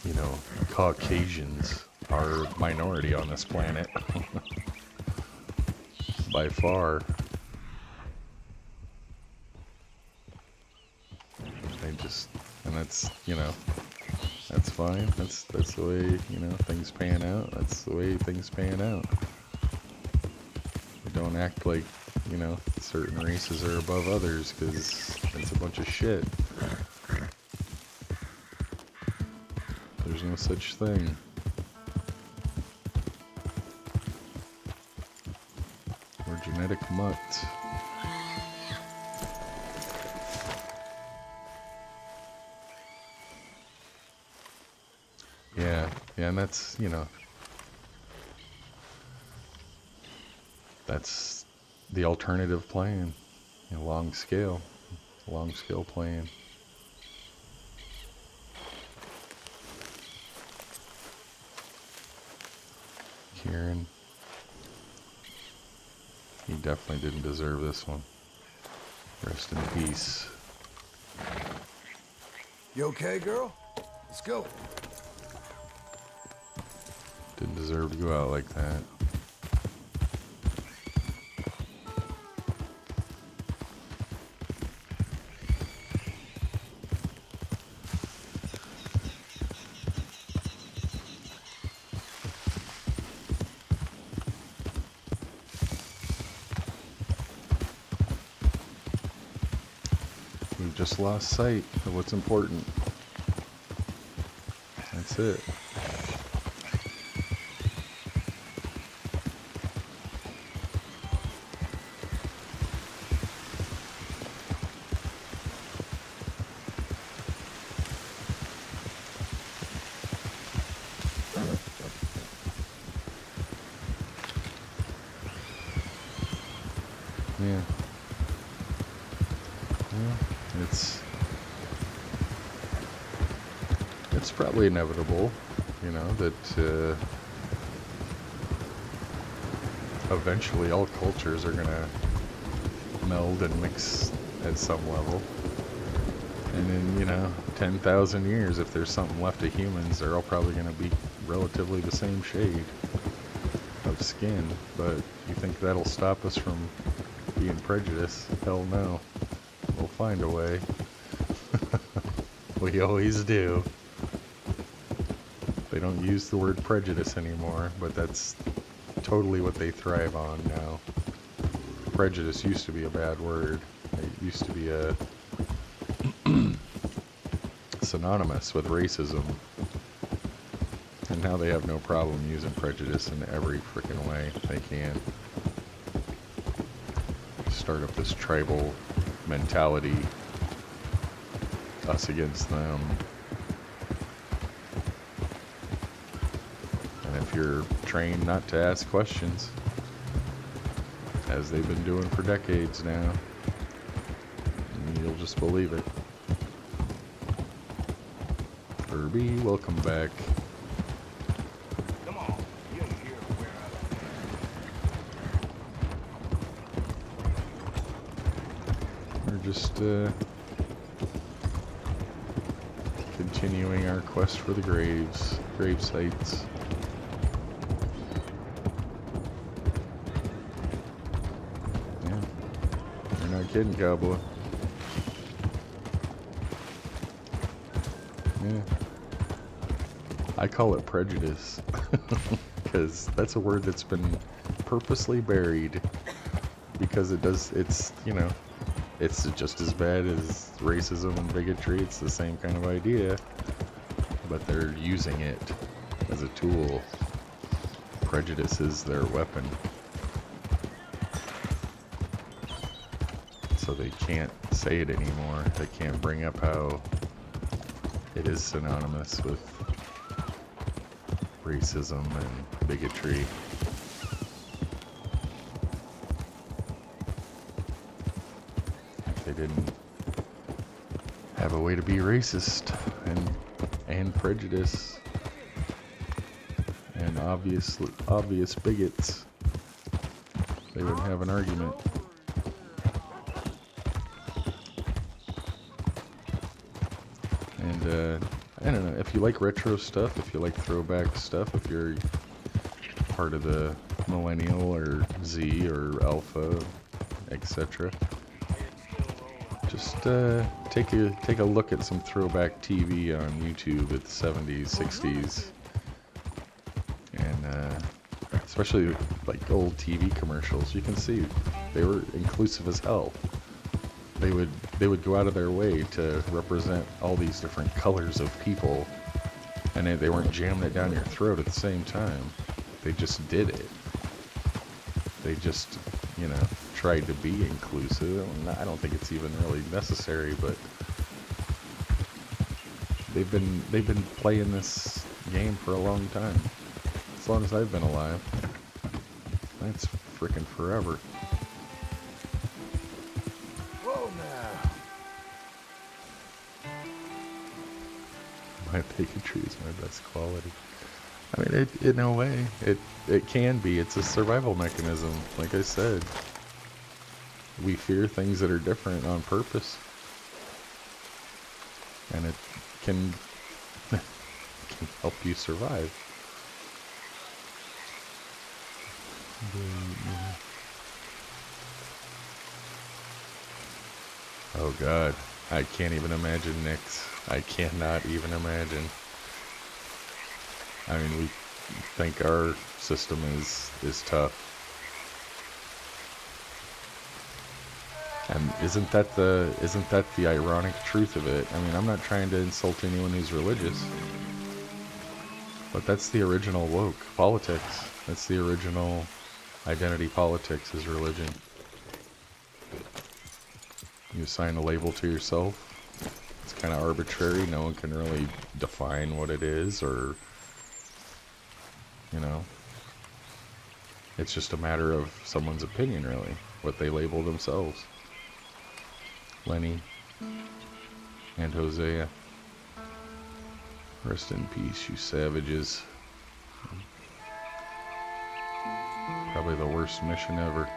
you know, Caucasians are minority on this planet. By far. They just, and that's, you know, that's fine. That's the way, you know, things pan out. That's the way things pan out. We don't act like, you know, certain races are above others, because it's a bunch of shit. There's no such thing. We're genetic mutts. Yeah, and that's, you know, that's the alternative plan. You know, long scale plan. Kieran, he definitely didn't deserve this one. Rest in peace. You okay, girl? Let's go. Didn't deserve to go out like that. We've just lost sight of what's important. That's it. Yeah. Well, it's probably inevitable, you know, that eventually all cultures are gonna meld and mix at some level. And in, you know, 10,000 years, if there's something left of humans, they're all probably gonna be relatively the same shade of skin. But you think that'll stop us from being prejudiced? Hell no. We'll find a way. We always do. They don't use the word prejudice anymore, but that's totally what they thrive on now. Prejudice used to be a bad word. It used to be a synonymous with racism. And now they have no problem using prejudice in every freaking way they can. Start up this tribal mentality, us against them. And if you're trained not to ask questions, as they've been doing for decades now, you'll just believe it. Herbie, welcome back. Come on. You ain't here to wear out. We're just continuing our quest for the grave sites. Yeah, you're not kidding, cowboy. Yeah, I call it prejudice because that's a word that's been purposely buried because it's, you know, it's just as bad as racism and bigotry. It's the same kind of idea, but they're using it as a tool. Prejudice is their weapon. So they can't say it anymore. They can't bring up how it is synonymous with racism and bigotry. They didn't have a way to be racist and and prejudice and obvious bigots, they would have an argument. And I don't know, if you like retro stuff, if you like throwback stuff, if you're part of the millennial or Z or alpha, etc., just take a look at some throwback TV on YouTube at the 70s, 60s, and especially like old TV commercials. You can see they were inclusive as hell. They would go out of their way to represent all these different colors of people, and they weren't jamming it down your throat at the same time. They just did it. They just, you know, tried to be inclusive. I don't think it's even really necessary, but they've been playing this game for a long time. As long as I've been alive. That's frickin' forever. Whoa now. My bigotry is my best quality. I mean, in a way, it can be. It's a survival mechanism. Like I said, we fear things that are different on purpose, and it can help you survive. Oh God, I can't even imagine Nick's. I cannot even imagine. I mean, we think our system is tough. And isn't that the ironic truth of it? I mean, I'm not trying to insult anyone who's religious, but that's the original woke politics. That's the original identity politics, is religion. You assign a label to yourself. It's kind of arbitrary. No one can really define what it is, or, you know, it's just a matter of someone's opinion, really, what they label themselves. Lenny and Hosea, rest in peace, you savages. Probably the worst mission ever.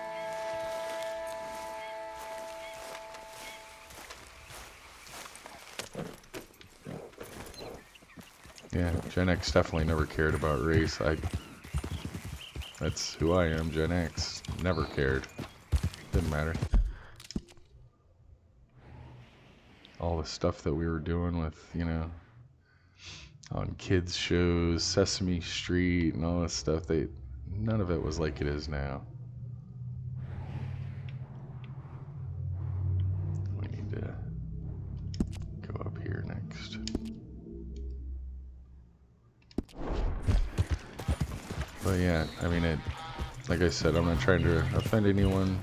Yeah, Gen X definitely never cared about race. That's who I am, Gen X. Never cared. Didn't matter. All the stuff that we were doing with, you know, on kids shows, Sesame Street and all this stuff, none of it was like it is now. We need to go up here next. But yeah, I mean, like I said, I'm not trying to offend anyone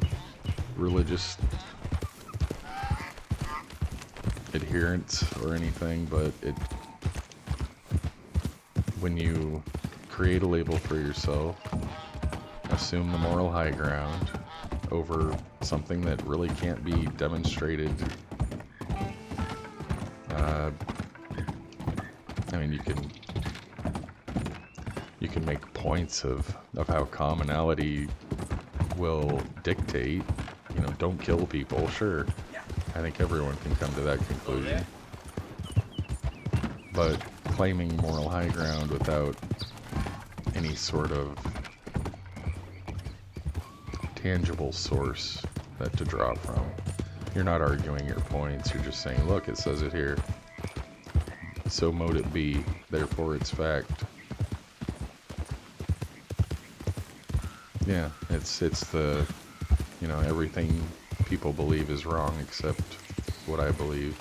religious adherents or anything, but when you create a label for yourself, assume the moral high ground over something that really can't be demonstrated. I mean, you can make points of how commonality will dictate, you know, don't kill people, sure. I think everyone can come to that conclusion. But claiming moral high ground without any sort of tangible source to draw from, you're not arguing your points, you're just saying, look, it says it here, so mote it be, therefore it's fact. Yeah, it's the, you know, everything people believe is wrong except what I believe.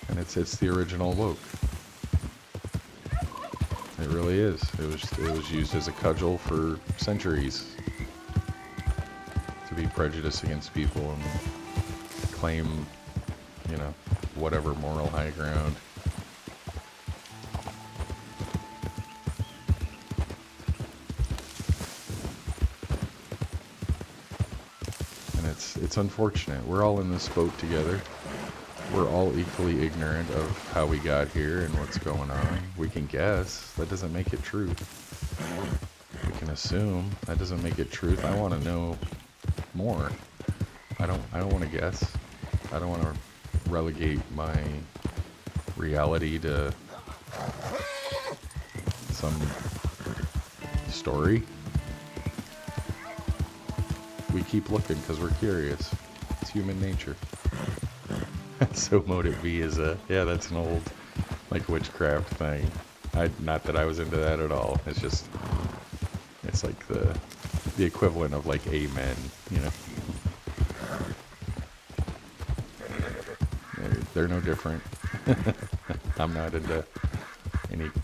And it's the original woke. It really is. It was used as a cudgel for centuries to be prejudiced against people and claim, you know, whatever moral high ground. And it's unfortunate. We're all in this boat together. we're all equally ignorant of how we got here and what's going on. We can guess. That doesn't make it true. We can assume. That doesn't make it truth. I want to know more. I don't want to guess. I don't want to relegate my reality to some story. We keep looking because we're curious. It's human nature. So Motive V is yeah, that's an old, like, witchcraft thing. Not that I was into that at all. It's just, it's like the equivalent of, like, amen, you know? They're no different. I'm not into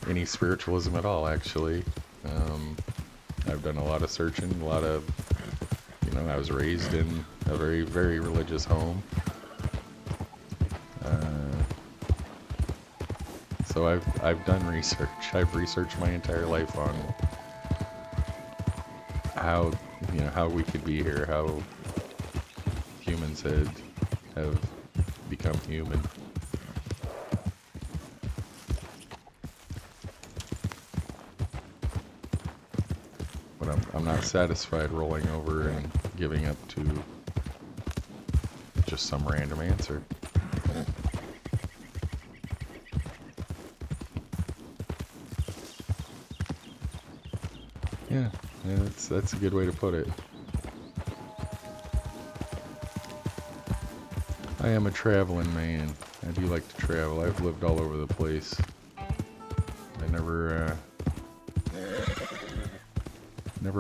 any spiritualism at all, actually. I've done a lot of searching, a lot of, you know, I was raised in a very, very religious home. So I've done research. I've researched my entire life on how, you know, how we could be here, how humans have become human. But I'm not satisfied rolling over and giving up to just some random answer. Yeah, that's a good way to put it. I am a traveling man. I do like to travel. I've lived all over the place. I never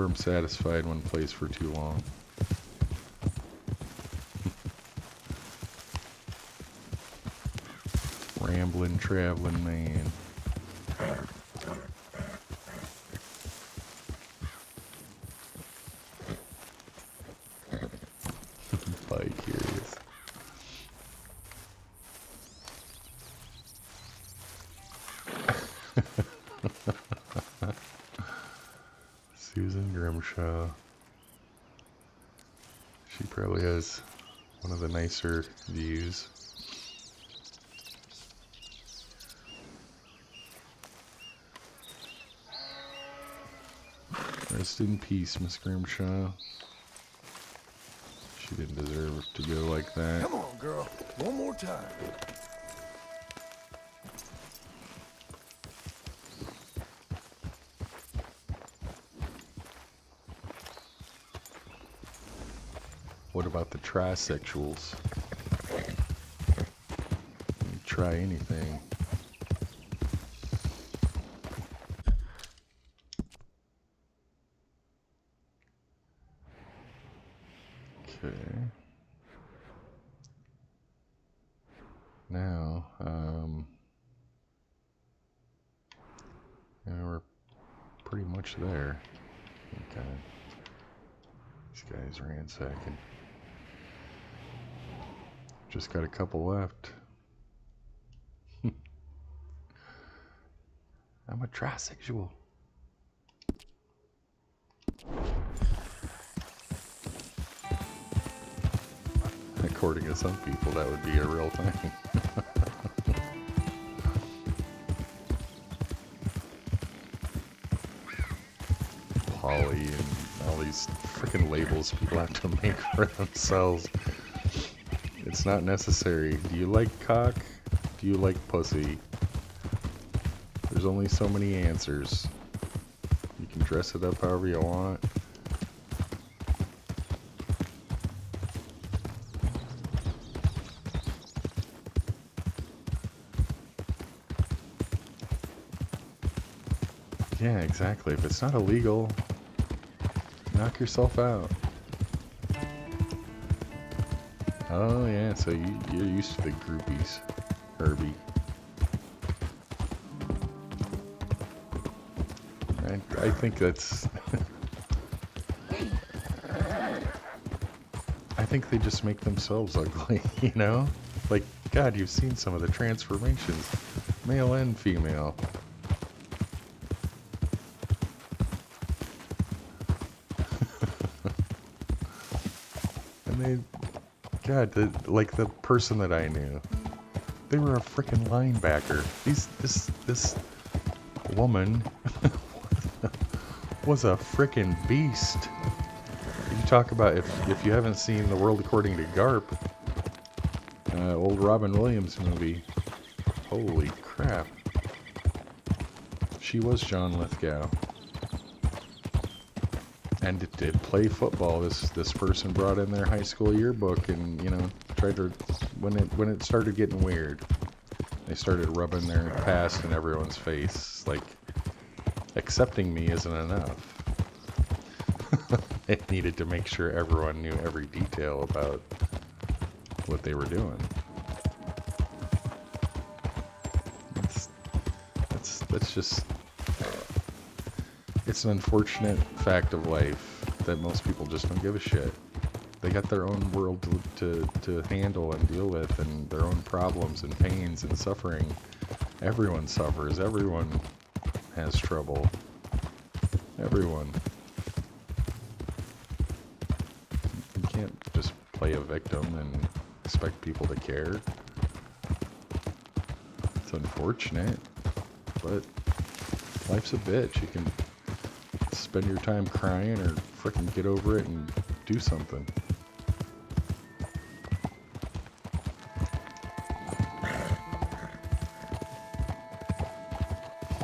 am satisfied in one place for too long. Rambling, traveling man. Bi-curious. Susan Grimshaw. She probably has one of the nicer views. Rest in peace, Miss Grimshaw. She didn't deserve to go like that. Come on, girl. One more time. What about the trisexuals? Try anything. Okay. Now, yeah, we're pretty much there. Okay. These guys ransacking. Just got a couple left. I'm a trisexual. According to some people, that would be a real thing. Poly and all these freaking labels people have to make for themselves. It's not necessary. Do you like cock? Do you like pussy? There's only so many answers. You can dress it up however you want. Yeah, exactly. If it's not illegal, knock yourself out. Oh yeah, so you're used to the groupies, Herbie. I think that's... I think they just make themselves ugly, you know? Like, God, you've seen some of the transformations. Male and female. And they... God, like the person that I knew. they were a freaking linebacker. This woman was a freaking beast. You talk about if you haven't seen The World According to Garp, old Robin Williams movie. Holy crap. She was John Lithgow. And to play football, this person brought in their high school yearbook and, you know, tried to, when it started getting weird, they started rubbing their past in everyone's face. Like, accepting me isn't enough. It needed to make sure everyone knew every detail about what they were doing. That's just, it's an unfortunate fact of life that most people just don't give a shit. They got their own world to handle and deal with, and their own problems and pains and suffering. Everyone suffers. Everyone has trouble. Everyone. You can't just play a victim and expect people to care. It's unfortunate, but life's a bitch. You can spend your time crying or frickin' get over it and do something.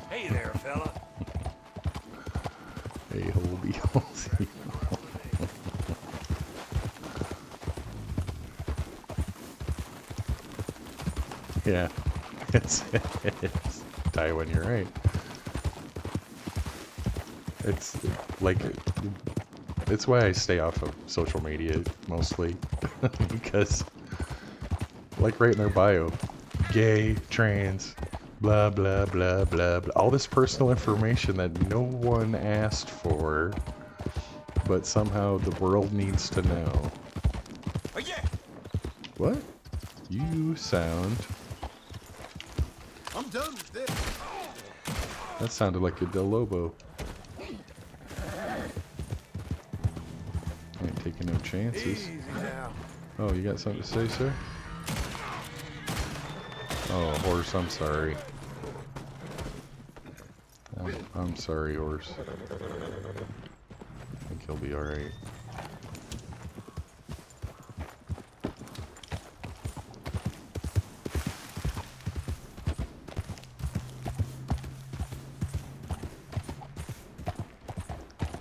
Hey there, fella. Hey, holy holsy. Yeah, it's Taiwan, you're right. It's like, it's why I stay off of social media mostly. Because, like right in their bio, gay, trans, blah, blah, blah, blah, blah. All this personal information that no one asked for, but somehow the world needs to know. Oh, yeah. What? You sound... I'm done with this. That sounded like a Del Lobo. Ain't taking no chances. Easy now. Oh, you got something to say, sir? Oh, horse, I'm sorry. I'm sorry, horse. I think he'll be alright.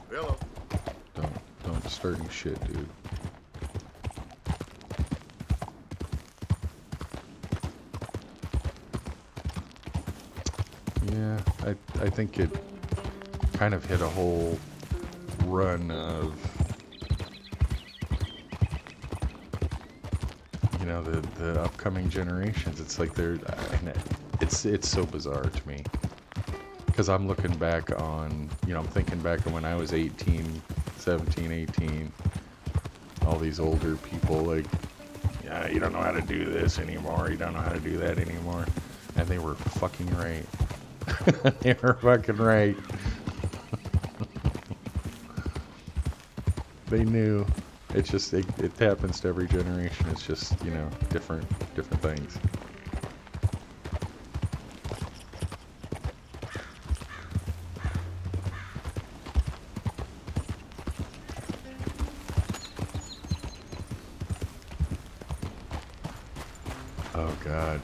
Hello. Don't start any shit, dude. Yeah, I think it kind of hit a whole run of, you know, the upcoming generations. It's like it's so bizarre to me. Because I'm looking back on, you know, I'm thinking back on when I was 18, 17, 18. All these older people, like, yeah, you don't know how to do this anymore. You don't know how to do that anymore. And they were fucking right. They were fucking right. They knew. It's just, it happens to every generation. It's just, you know, different things. Oh God,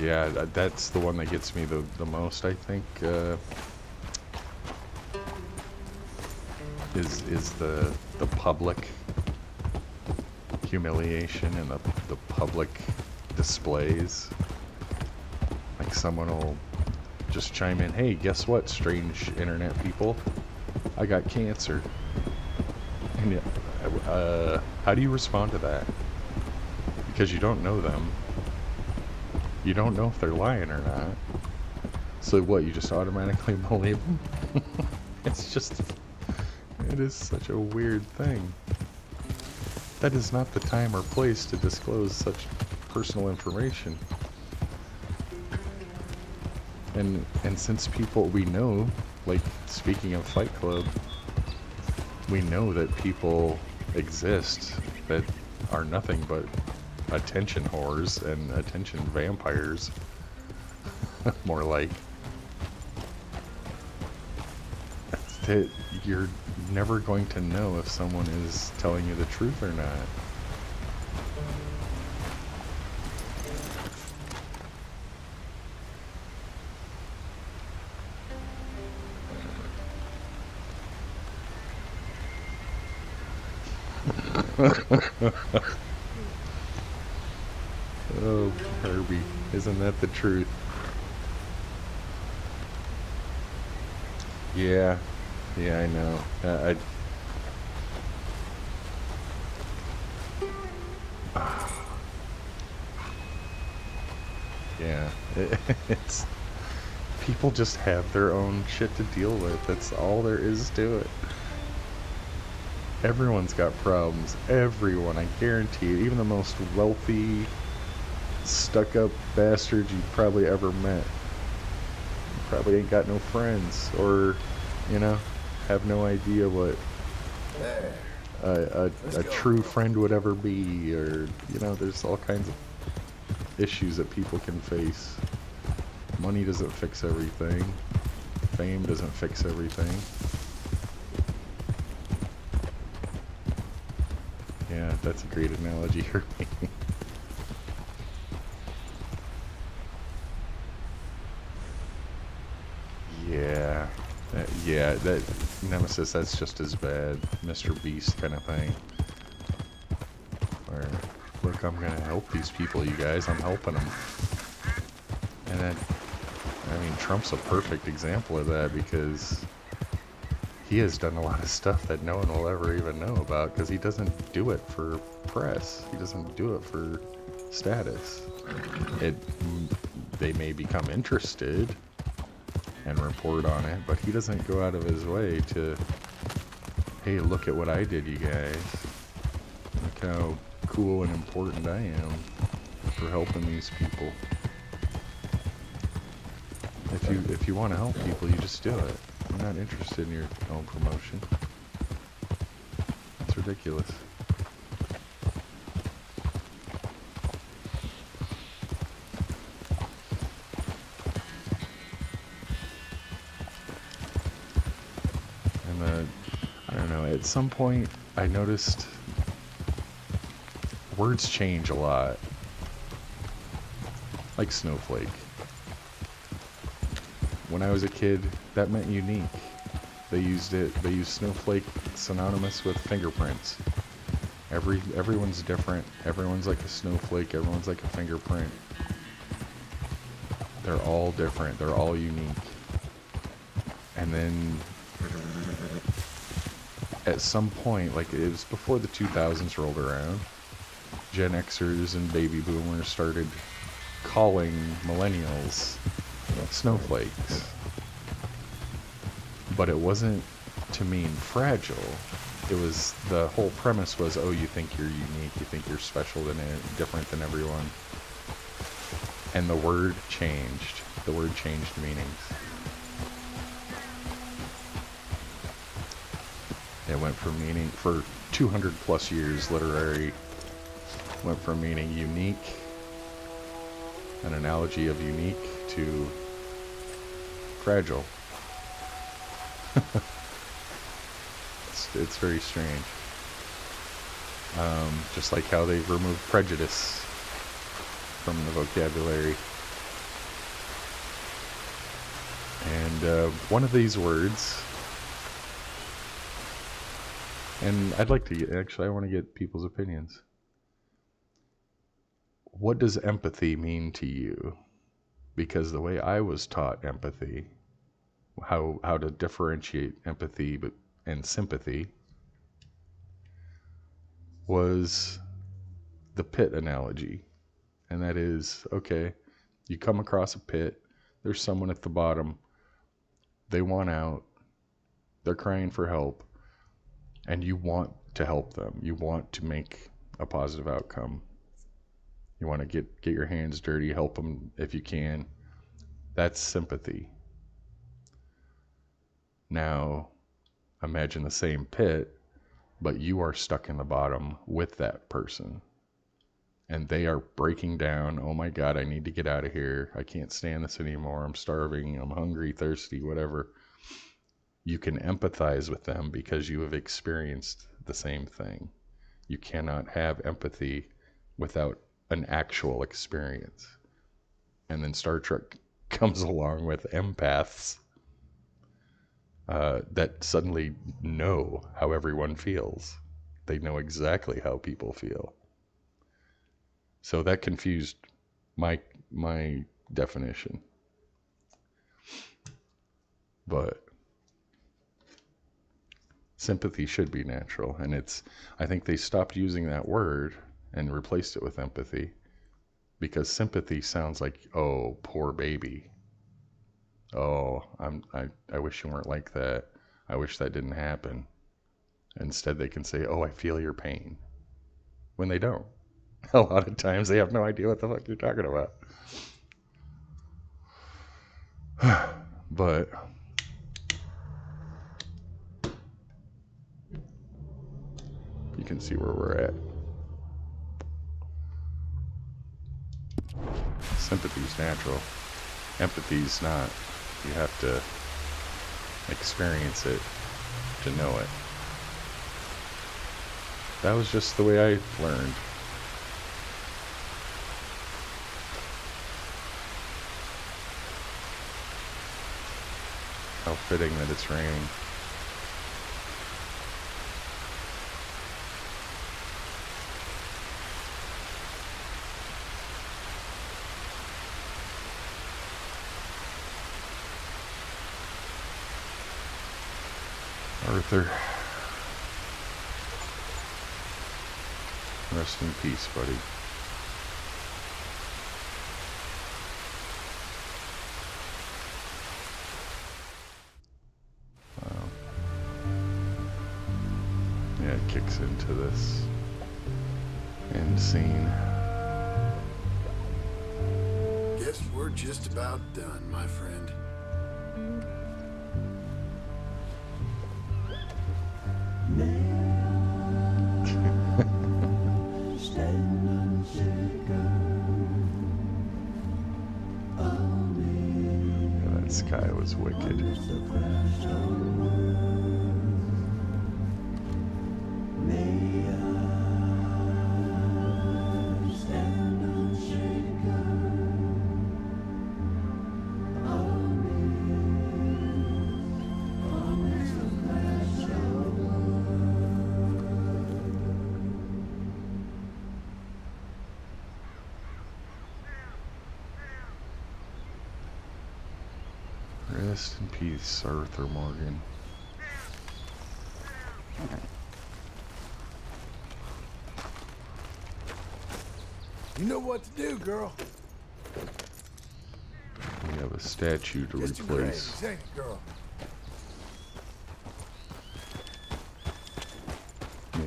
yeah, that's the one that gets me the most. I think is the public humiliation and the public displays. Like someone will just chime in, "Hey, guess what, strange internet people? I got cancer." And how do you respond to that? Because you don't know them. You don't know if they're lying or not. So what, you just automatically believe them? It's just, it is such a weird thing. That is not the time or place to disclose such personal information. And since we know, like speaking of Fight Club, we know that people exist that are nothing but attention whores and attention vampires. More like. That you're never going to know if someone is telling you the truth or not. Oh, Herbie, isn't that the truth? Yeah, I know. Yeah, it's people just have their own shit to deal with. That's all there is to it. Everyone's got problems. Everyone, I guarantee it. Even the most wealthy, stuck-up bastard you've probably ever met. You probably ain't got no friends, or, you know, have no idea what a true friend would ever be, or, you know, there's all kinds of issues that people can face. Money doesn't fix everything. Fame doesn't fix everything. Yeah, that's a great analogy, Herbie. Yeah, that Nemesis, that's just as bad. Mr. Beast kind of thing. Where, look, I'm gonna help these people, you guys. I'm helping them. And that, I mean, Trump's a perfect example of that, because he has done a lot of stuff that no one will ever even know about, because he doesn't do it for press. He doesn't do it for status. They may become interested and report on it, but he doesn't go out of his way to, hey, look at what I did, you guys. Look how cool and important I am for helping these people. If you want to help people, you just do it. I'm not interested in your own promotion. It's ridiculous. I don't know, at some point I noticed words change a lot. Like snowflake. When I was a kid, that meant unique. They used snowflake synonymous with fingerprints. Everyone's different. Everyone's like a snowflake. Everyone's like a fingerprint. They're all different. They're all unique. And then at some point, like it was before the 2000s rolled around, Gen Xers and baby boomers started calling millennials snowflakes. But it wasn't to mean fragile. It was, the whole premise was, oh, you think you're unique, you think you're special and different than everyone. And the word changed. The word changed meanings. It went from meaning, for 200 plus years, literary, went from meaning unique, an analogy of unique, to fragile. It's very strange. Just like how they've removed prejudice from the vocabulary. And one of these words, and I'd like to actually, I want to get people's opinions. What does empathy mean to you? Because the way I was taught empathy, how to differentiate empathy and sympathy, was the pit analogy. And that is, okay, you come across a pit, there's someone at the bottom, they want out, they're crying for help, and you want to help them. You want to make a positive outcome. You want to get your hands dirty, help them if you can. That's sympathy. Now, imagine the same pit, but you are stuck in the bottom with that person. and they are breaking down. Oh my God, I need to get out of here. I can't stand this anymore. I'm starving. I'm hungry, thirsty, whatever. You can empathize with them because you have experienced the same thing. You cannot have empathy without an actual experience. And then Star Trek comes along with empaths that suddenly know how everyone feels. They know exactly how people feel. So that confused my definition. But sympathy should be natural, and I think they stopped using that word and replaced it with empathy, because sympathy sounds like, oh, poor baby. Oh, I wish you weren't like that. I wish that didn't happen. Instead, they can say, oh, I feel your pain, when they don't. A lot of times they have no idea what the fuck you're talking about. But you can see where we're at. Sympathy's natural. Empathy's not. You have to experience it to know it. That was just the way I learned. How fitting that it's raining. Arthur. Rest in peace, buddy. Wow. Yeah, it kicks into this end scene. Guess we're just about done, my friend. Yeah, that sky was wicked. Rest in peace, Arthur Morgan. You know what to do, girl. We have a statue to Just replace. Thank you, girl.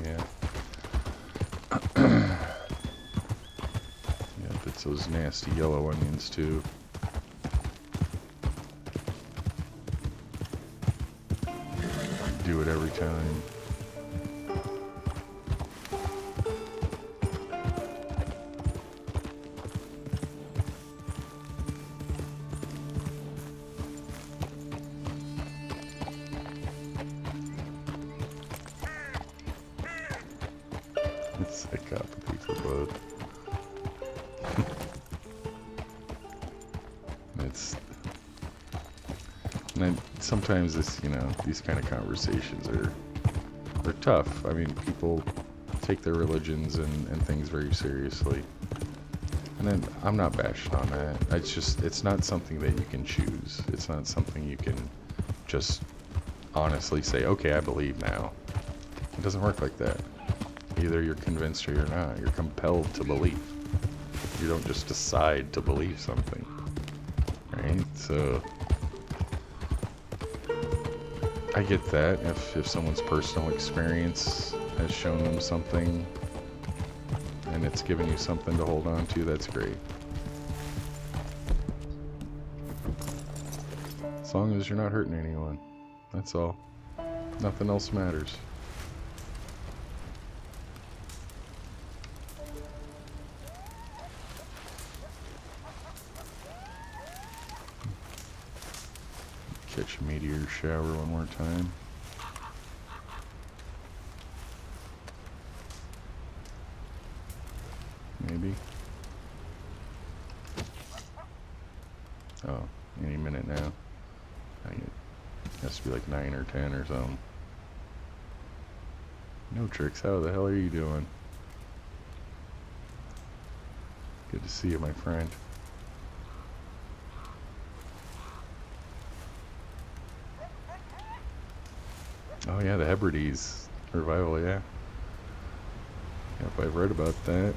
Yeah. Yep, it's those nasty yellow onions too. Do it every time. It's psychopathy for both. It's, and sometimes this, these kind of conversations are tough. I mean, people take their religions and things very seriously. And then I'm not bashing on that. It's not something that you can choose. It's not something you can just honestly say, okay, I believe now. It doesn't work like that. Either you're convinced or you're not. You're compelled to believe. You don't just decide to believe something. Right? So I get that. If someone's personal experience has shown them something and it's given you something to hold on to, that's great. As long as you're not hurting anyone. That's all. Nothing else matters. Catch a meteor shower one more time. Maybe. Oh, any minute now. It has to be like 9 or 10 or something. No tricks, how the hell are you doing? Good to see you, my friend. Oh yeah, the Hebrides revival, yeah. Yep, I've read about that.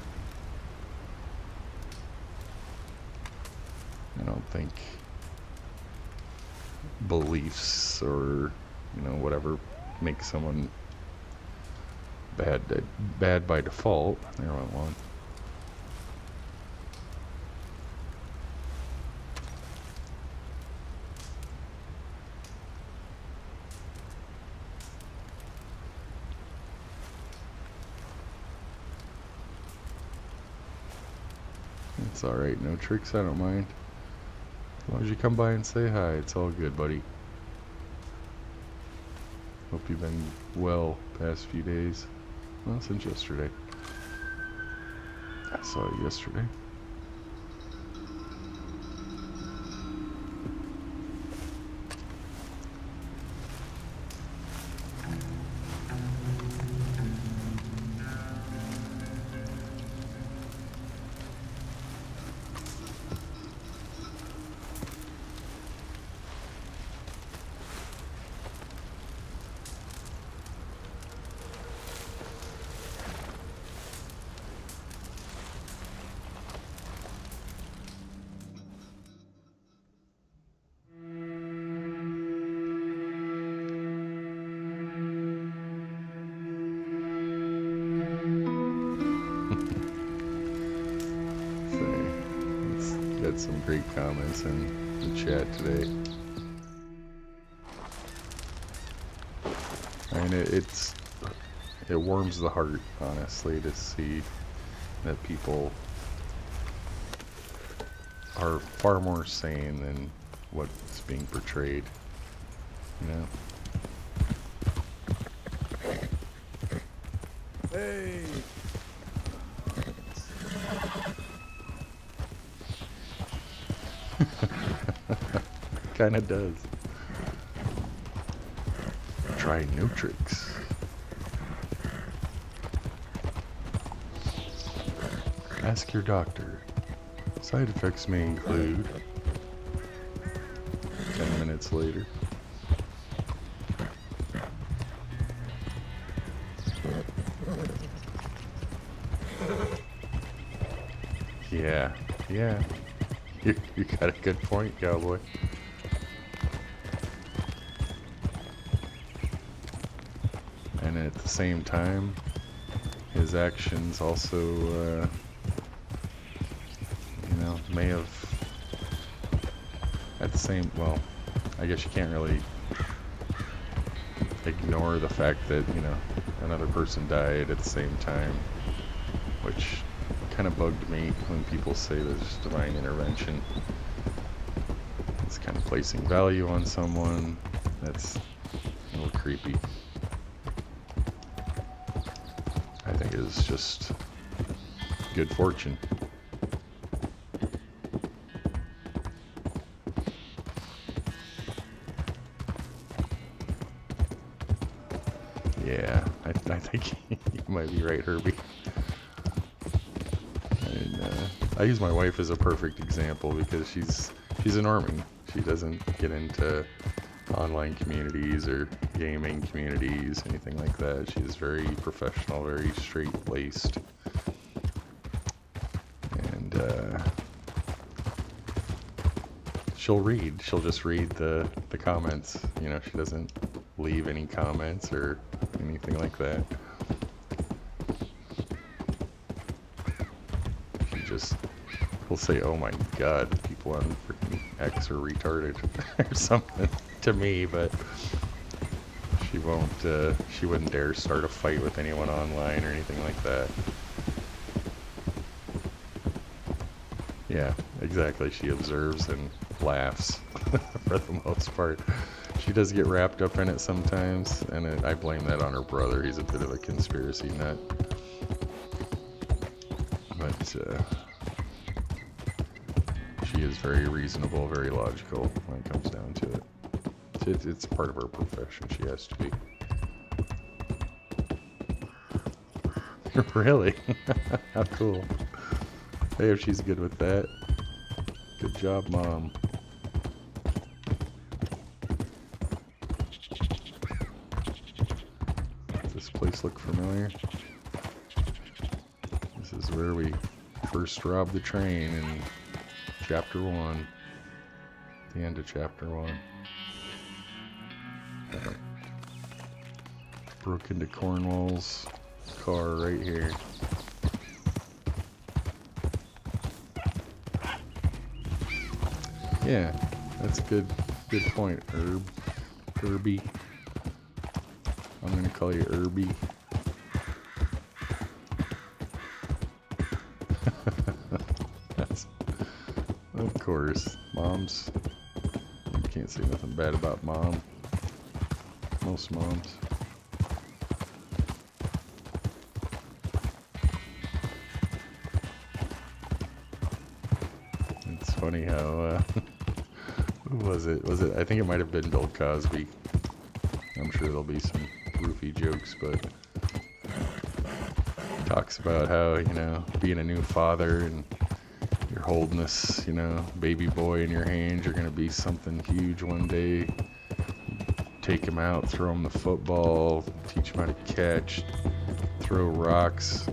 I don't think beliefs or, you know, whatever makes someone bad by default. There went one. It's alright, no tricks, I don't mind. As long as you come by and say hi, it's all good, buddy. Hope you've been well past few days. Well, since yesterday. I saw you yesterday. Got some great comments in the chat today. And it warms the heart, honestly, to see that people are far more sane than what's being portrayed, you know? Hey! Kinda does. Try no tricks. Ask your doctor. Side effects may include 10 minutes later. Yeah, yeah. You got a good point, cowboy. And at the same time, his actions also, you know, may have, at the same, well, I guess you can't really ignore the fact that, you know, another person died at the same time, which kind of bugged me when people say there's divine intervention. It's kind of placing value on someone. That's a little creepy. I think it's just good fortune. Yeah, I think you might be right, Herbie. And I use my wife as a perfect example because she's an normie. She doesn't get into online communities or gaming communities, anything like that. She's very professional, very straight-laced. And she'll just read the comments. You know, she doesn't leave any comments or anything like that. Will say, "Oh my God, people on freaking X are retarded," or something to me, but she won't. She wouldn't dare start a fight with anyone online or anything like that. Yeah, exactly. She observes and laughs for the most part. She does get wrapped up in it sometimes, and I blame that on her brother. He's a bit of a conspiracy nut. But she is very reasonable, very logical when it comes down to it. It's part of her profession. She has to be. Really? How cool. Hey, if she's good with that. Good job, Mom. Does this place look familiar? This is where we first robbed the train in Chapter 1. The end of Chapter 1. Broke into Cornwall's car right here. Yeah, that's a good point, Herbie. I'm gonna call you Herbie. That's, of course, moms. You can't say nothing bad about mom. Most moms. It's funny how, who was it? I think it might have been Bill Cosby. I'm sure there'll be some roofie jokes, but talks about how, being a new father and you're holding this, baby boy in your hands, you're going to be something huge one day. Take him out, throw him the football, teach him how to catch, throw rocks,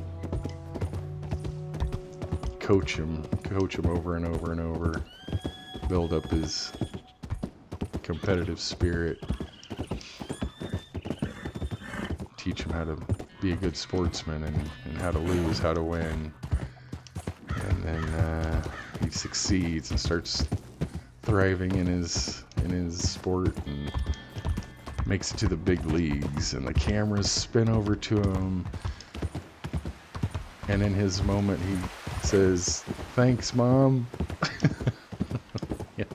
coach him over and over and over, build up his competitive spirit, teach him how to be a good sportsman and how to lose, how to win. And then he succeeds and starts thriving in his sport and makes it to the big leagues, and the cameras spin over to him, and in his moment he says, "Thanks, Mom." Yeah,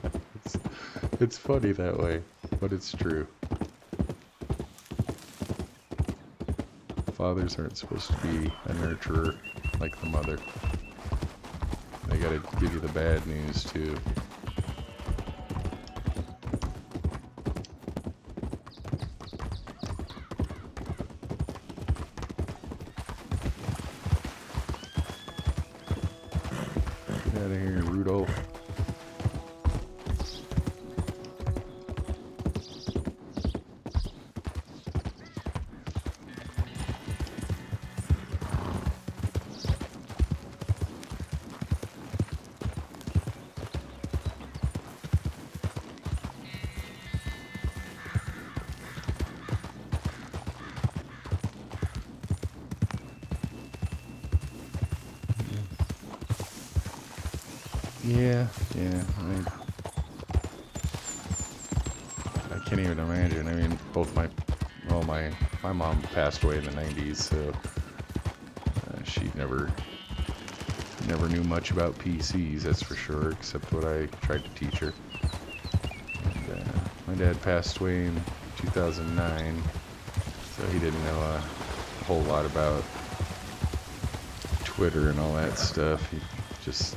it's funny that way, but it's true. Fathers aren't supposed to be a nurturer like the mother. They gotta give you the bad news too. Get out of here, Rudolph. Yeah. I can't even imagine. I mean, my mom passed away in the 90s, so she never knew much about PCs, that's for sure, except what I tried to teach her. And, my dad passed away in 2009, so he didn't know a whole lot about Twitter and all that stuff. He just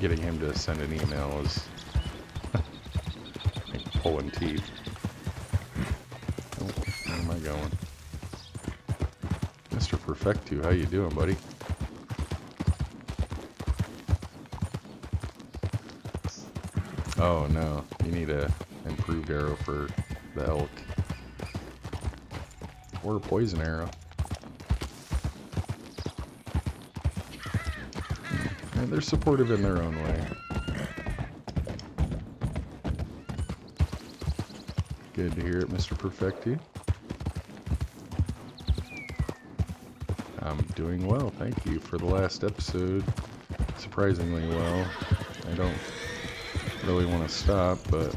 getting him to send an email was like pulling teeth. Oh, where am I going? Mr. Perfectu, how you doing, buddy? Oh no, you need a improved arrow for the elk. Or a poison arrow. And they're supportive in their own way. Good to hear it, Mr. Perfecti. I'm doing well, thank you. For the last episode, surprisingly well. I don't really want to stop, but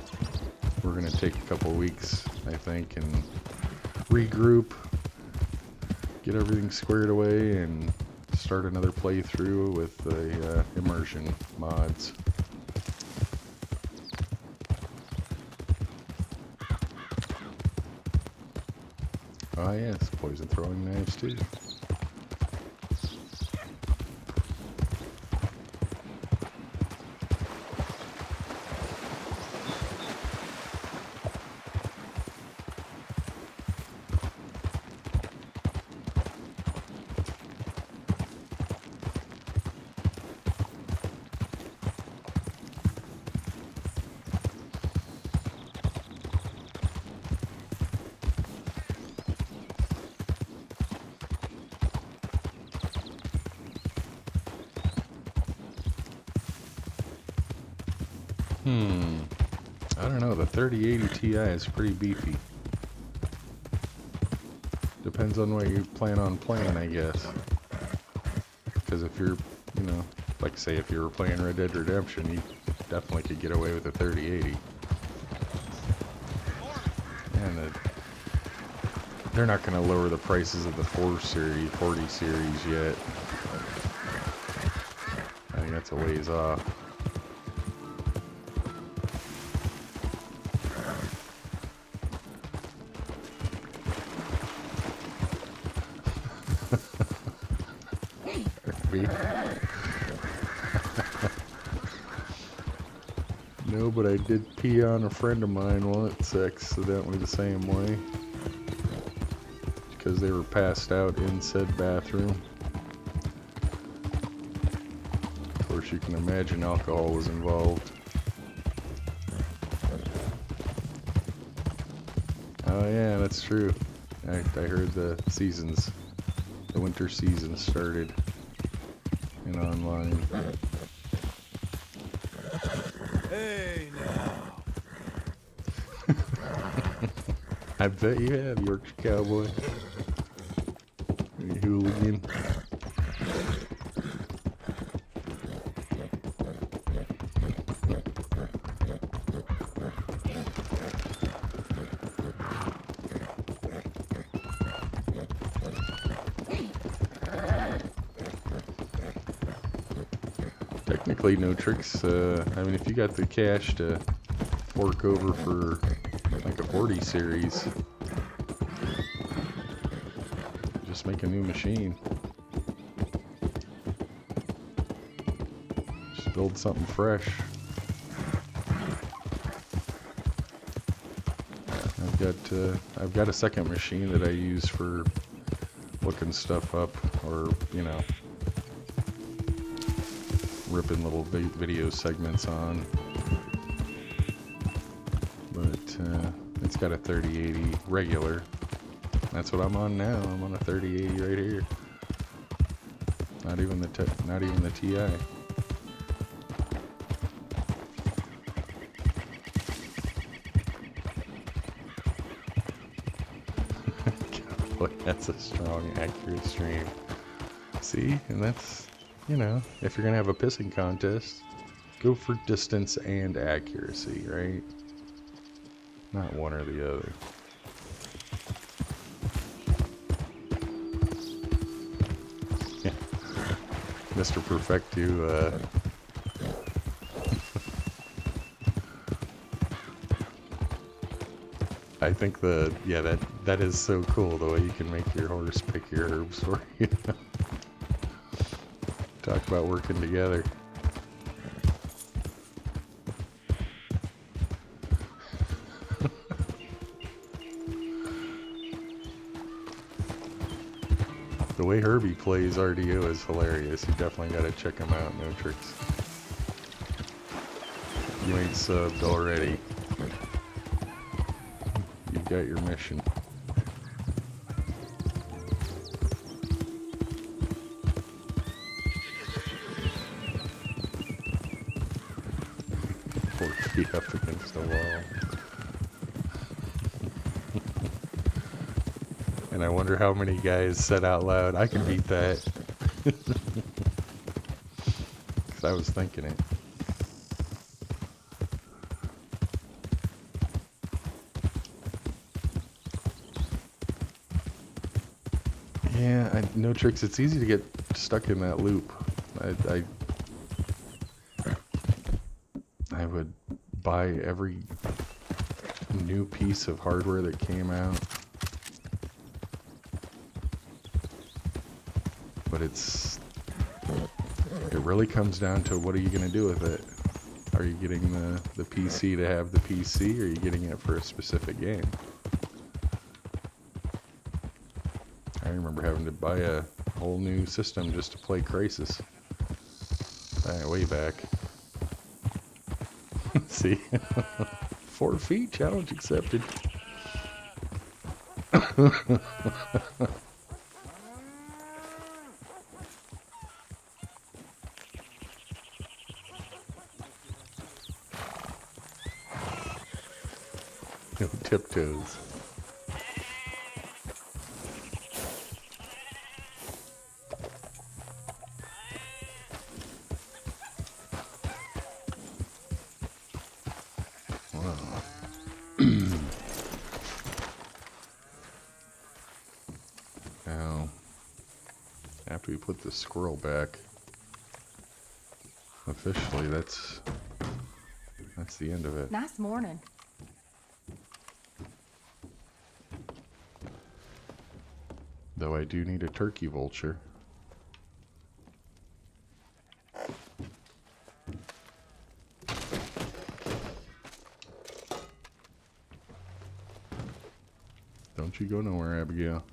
we're going to take a couple weeks, I think, and regroup, get everything squared away, and start another playthrough with the immersion mods. Oh yes, poison throwing knives too. I don't know, the 3080 Ti is pretty beefy. Depends on what you plan on playing, I guess. Because if you're, you know, like say if you were playing Red Dead Redemption, you definitely could get away with a 3080. And they're not going to lower the prices of the 40 series yet. I think that's a ways off. No, but I did pee on a friend of mine once, accidentally the same way. Because they were passed out in said bathroom. Of course, you can imagine alcohol was involved. Oh yeah, that's true. I heard the winter season started in online. Hey now. I bet you have, Yorkshire Cowboy. You hooligan. Technically, no tricks. I mean, if you got the cash to fork over for like a 40 series, just make a new machine. Just build something fresh. I've got a second machine that I use for looking stuff up, or you know, ripping little video segments on. But it's got a 3080 regular. That's what I'm on now. I'm on a 3080 right here. Not even the TI. Boy, that's a strong, accurate stream. See, and that's, you know, if you're gonna have a pissing contest, go for distance and accuracy, right? Not one or the other. Yeah. Mr. Perfectu, I think that is so cool, the way you can make your horse pick your herbs for you. Talk about working together. The way Herbie plays RDO is hilarious. You definitely gotta check him out, No Tricks. You ain't subbed already. You've got your mission. Feet up against the wall. And I wonder how many guys said out loud, I can beat that. Because I was thinking it. Yeah, No tricks. It's easy to get stuck in that loop. I would buy every new piece of hardware that came out. But it really comes down to what are you going to do with it? Are you getting the PC to have the PC, or are you getting it for a specific game? I remember having to buy a whole new system just to play Crysis. Way back. See? 4 feet, challenge accepted. No tiptoes. Now, after we put the squirrel back, officially, that's the end of it. Nice morning. Though I do need a turkey vulture. Don't you go nowhere, Abigail.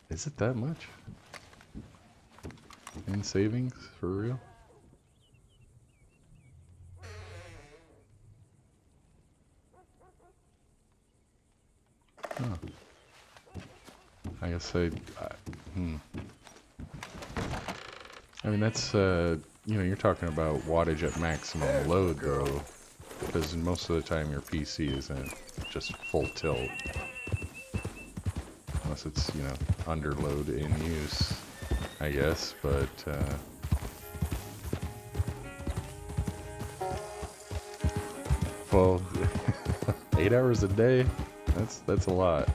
Is it that much? In savings, for real? Huh. I guess I mean, that's, you know, you're talking about wattage at maximum load, though, because most of the time your PC isn't just full tilt. Unless it's, you know, under load in use, I guess, but, well, 8 hours a day, that's a lot.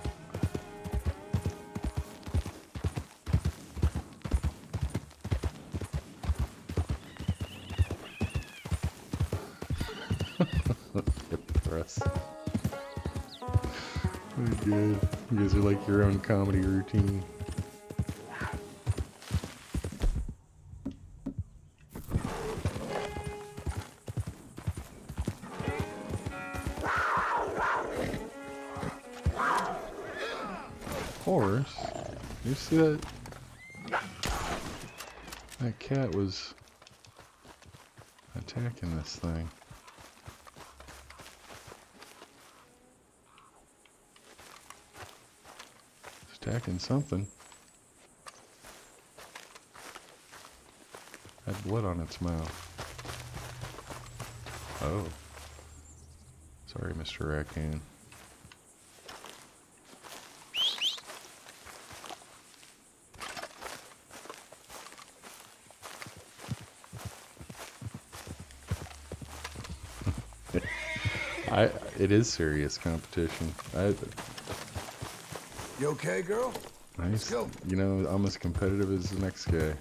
Hip thrust. Oh, good. You guys are like your own comedy routine. Horse? You see that? That cat was attacking this thing. Attacking something. Had blood on its mouth. Oh. Sorry, Mr. Raccoon. It is serious competition. You okay, girl? Nice. Let's go. You know, I'm as competitive as the next guy.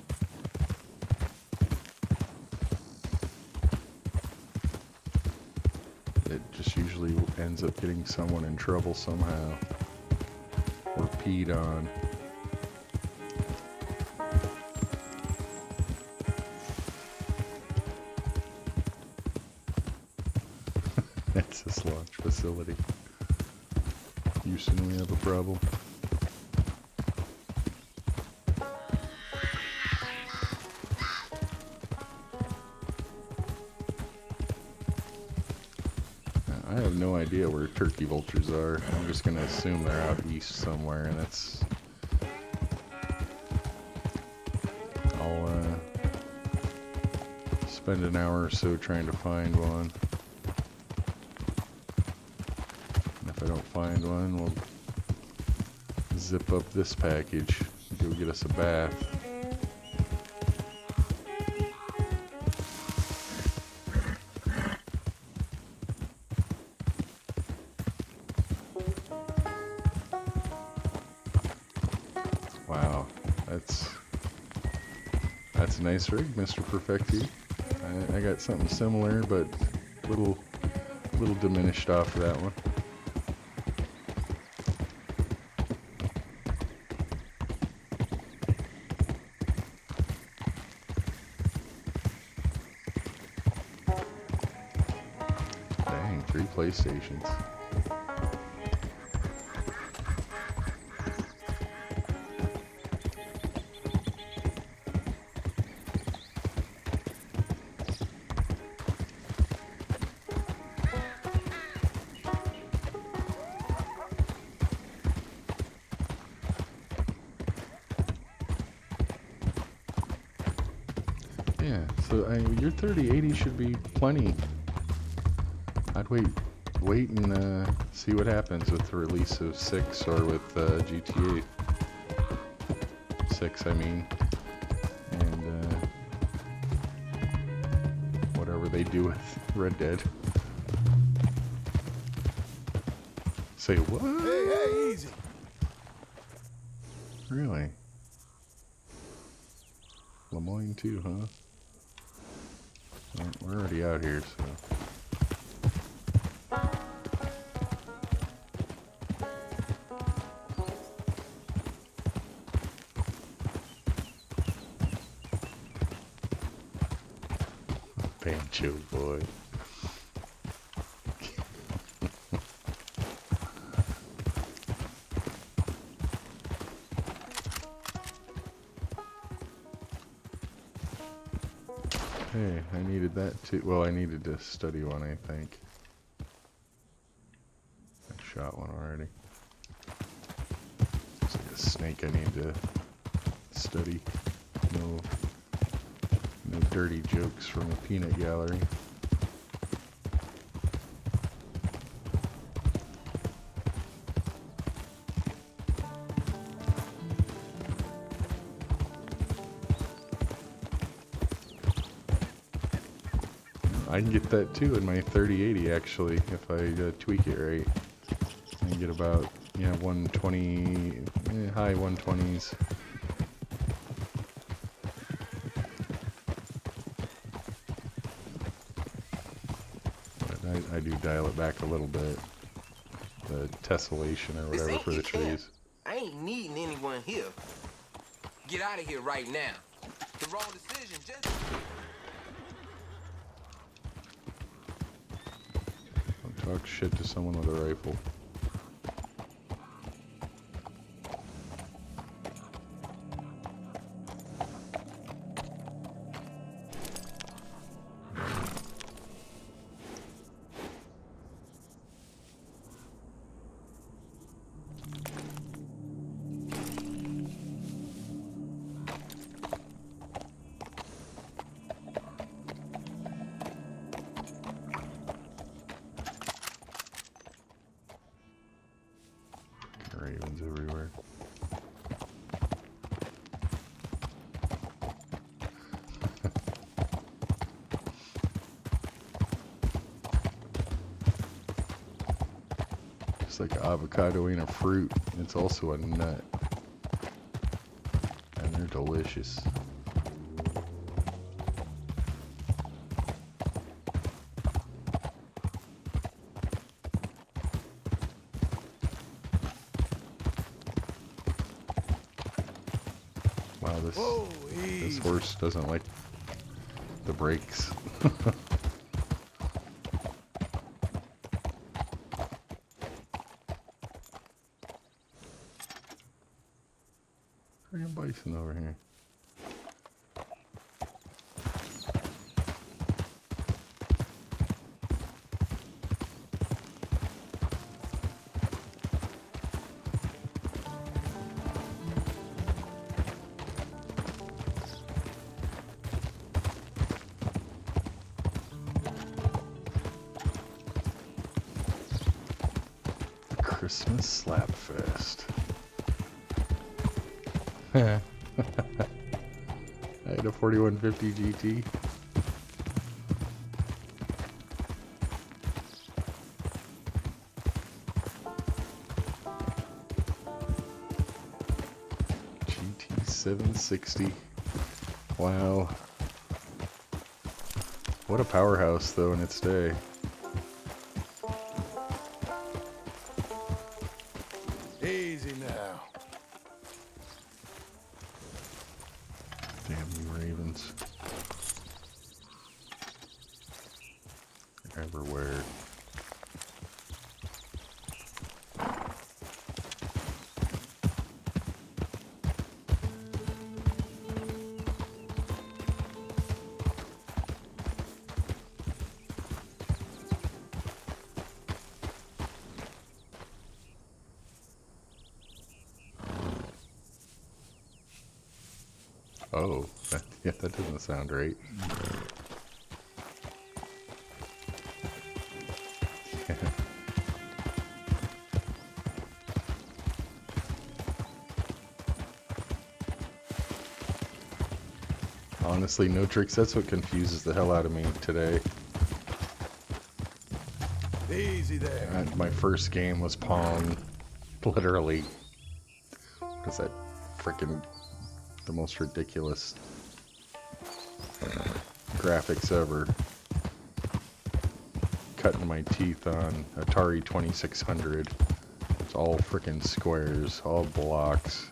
It just usually ends up getting someone in trouble somehow. Or peed on. Texas launch facility. Houston, we have a problem. I have no idea where turkey vultures are. I'm just gonna assume they're out east somewhere, and that's... I'll spend an hour or so trying to find one. And if I don't find one, we'll zip up this package, go get us a bath. That's a nice rig, Mr. Perfecti. I got something similar, but little diminished off of that one. Dang, 3 PlayStations. Yeah, so your 3080 should be plenty. I'd wait and see what happens with the release of 6 or with GTA 6, I mean, and whatever they do with Red Dead. Say what? Hey, easy. Really? Lemoyne too, huh? Well, we're already out here, so. Banjo boy. Hey, I needed that too. Well, I needed to study one, I think. I shot one already. It's like a snake I need to study. No dirty jokes from the peanut gallery. I can get that too in my 3080 actually, if I tweak it right. I can get about, 120, high 120s. I do dial it back a little bit. The tessellation or whatever for the trees. I ain't needing anyone here. Get out of here right now. The wrong decision, just... Don't talk shit to someone with a rifle. Ravens everywhere. Just like avocado ain't a fruit, it's also a nut. And they're delicious. Wow, this horse doesn't like the brakes. Freaking bison over here. Christmas Slapfest. I had a 4150 GT. GT 760. Wow. What a powerhouse, though, in its day. Easy now. Damn you ravens. They're everywhere. Oh, yeah, that doesn't sound right. Honestly, no tricks. That's what confuses the hell out of me today. Easy there. My first game was Pong. Literally. What is that? Freaking the most ridiculous graphics ever. Cutting my teeth on Atari 2600. It's all freaking squares, all blocks.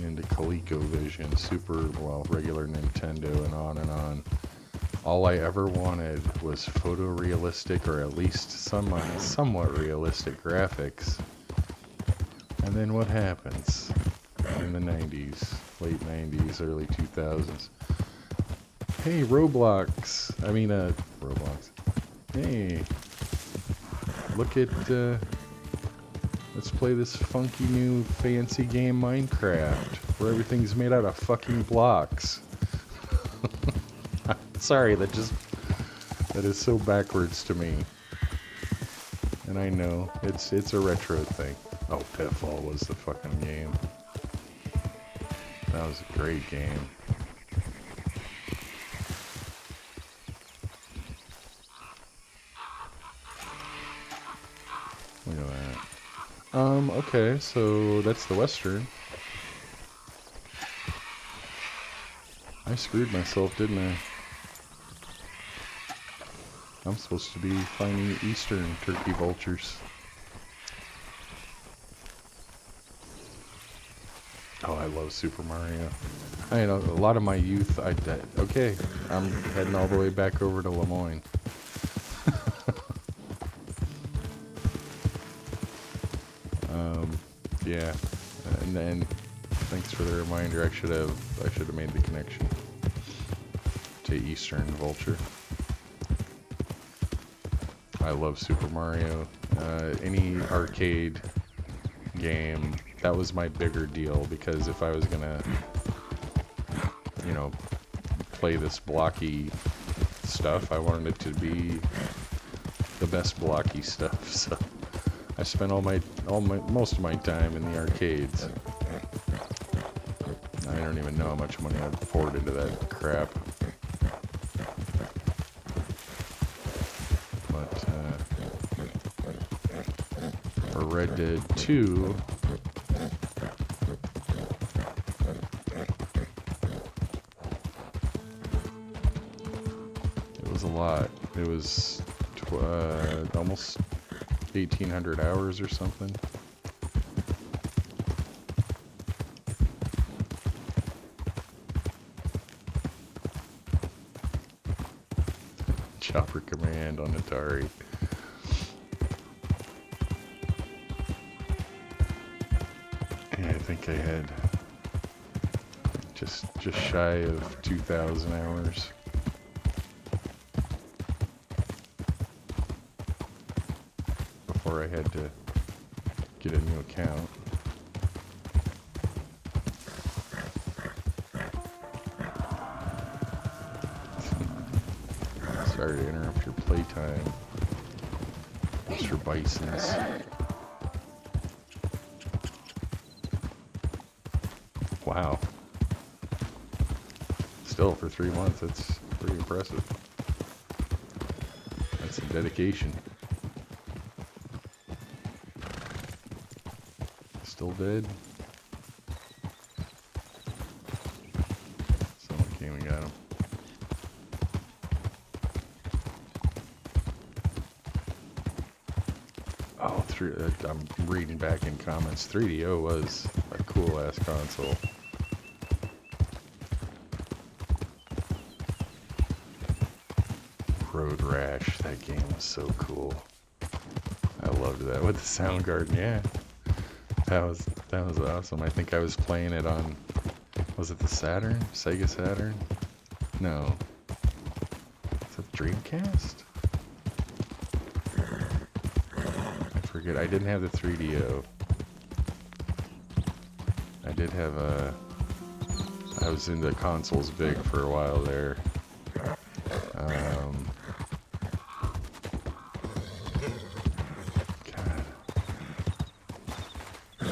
Into ColecoVision, regular Nintendo, and on and on. All I ever wanted was photorealistic, or at least somewhat realistic graphics. And then what happens in the 90s, late 90s, early 2000s? Hey, Roblox. Hey, look at, let's play this funky new fancy game Minecraft, where everything's made out of fucking blocks. Sorry, that is so backwards to me. And I know, it's a retro thing. Oh, Pitfall was the fucking game. That was a great game. Look at that. Okay, so that's the Western. I screwed myself, didn't I? I'm supposed to be finding Eastern turkey vultures. Oh, I love Super Mario. I know, a lot of my youth, okay, I'm heading all the way back over to Lemoyne. Yeah, and then thanks for the reminder. I should have made the connection to Eastern Vulture. I love Super Mario. Any arcade game, that was my bigger deal, because if I was gonna, play this blocky stuff, I wanted it to be the best blocky stuff. So I spent most of my time in the arcades. I don't even know how much money I poured into that crap. But for Red Dead 2, it was a lot. It was almost 1,800 hours or something. Chopper Command on Atari. Yeah, I think I had just shy of 2,000 hours. Before I had to get a new account. Sorry to interrupt your playtime, Mr. Bisons. Wow. Still, for 3 months, that's pretty impressive. That's some dedication. Still dead? got him. Oh, I'm reading back in comments. 3DO was a cool ass console. Road Rash, that game was so cool. I loved that with the sound garden. Yeah, that was awesome. I think I was playing it on, was it the Saturn? Sega Saturn? No. Is it Dreamcast? I forget. I didn't have the 3DO. I did have I was into consoles big for a while there. God.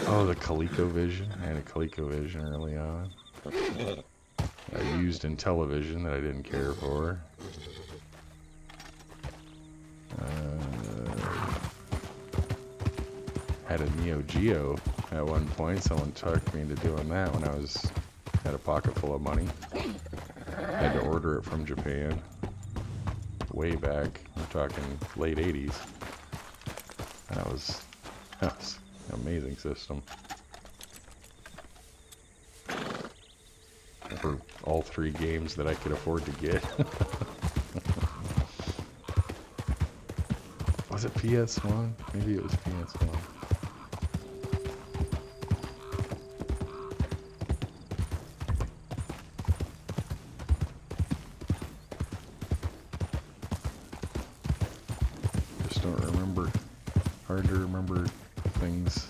Oh, the ColecoVision. I had a ColecoVision early on. I used in television that I didn't care for. Had a Neo Geo at one point. Someone talked me into doing that when I had a pocket full of money. Had to order it from Japan. Way back. I'm talking late 80s. That was an amazing system. For all 3 games that I could afford to get. Was it PS1? Maybe it was PS1. Just don't remember. Hard to remember things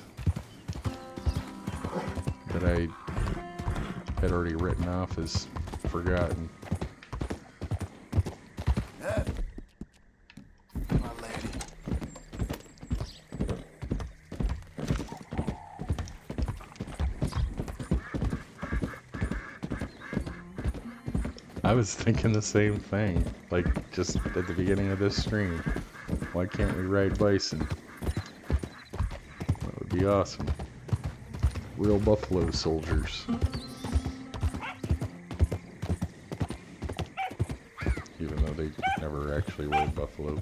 that I had already written off as forgotten. My lady. I was thinking the same thing, like just at the beginning of this stream. Why can't we ride bison? That would be awesome. Real buffalo soldiers. Even though they never actually rode buffalo.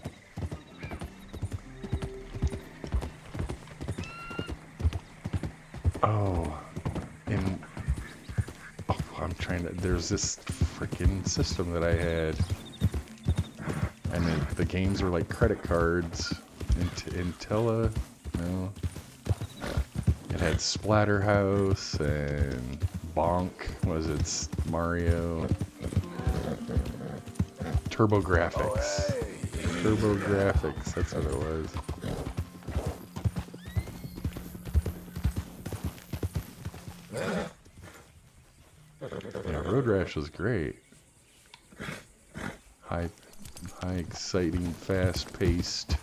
Oh, and I'm trying to. There's this freaking system that I had, and the games were like credit cards. Intella, no. It had Splatterhouse and Bonk. Was it Mario? TurboGrafx. TurboGrafx. That's what it was. Yeah, Road Rash was great. High exciting, fast-paced.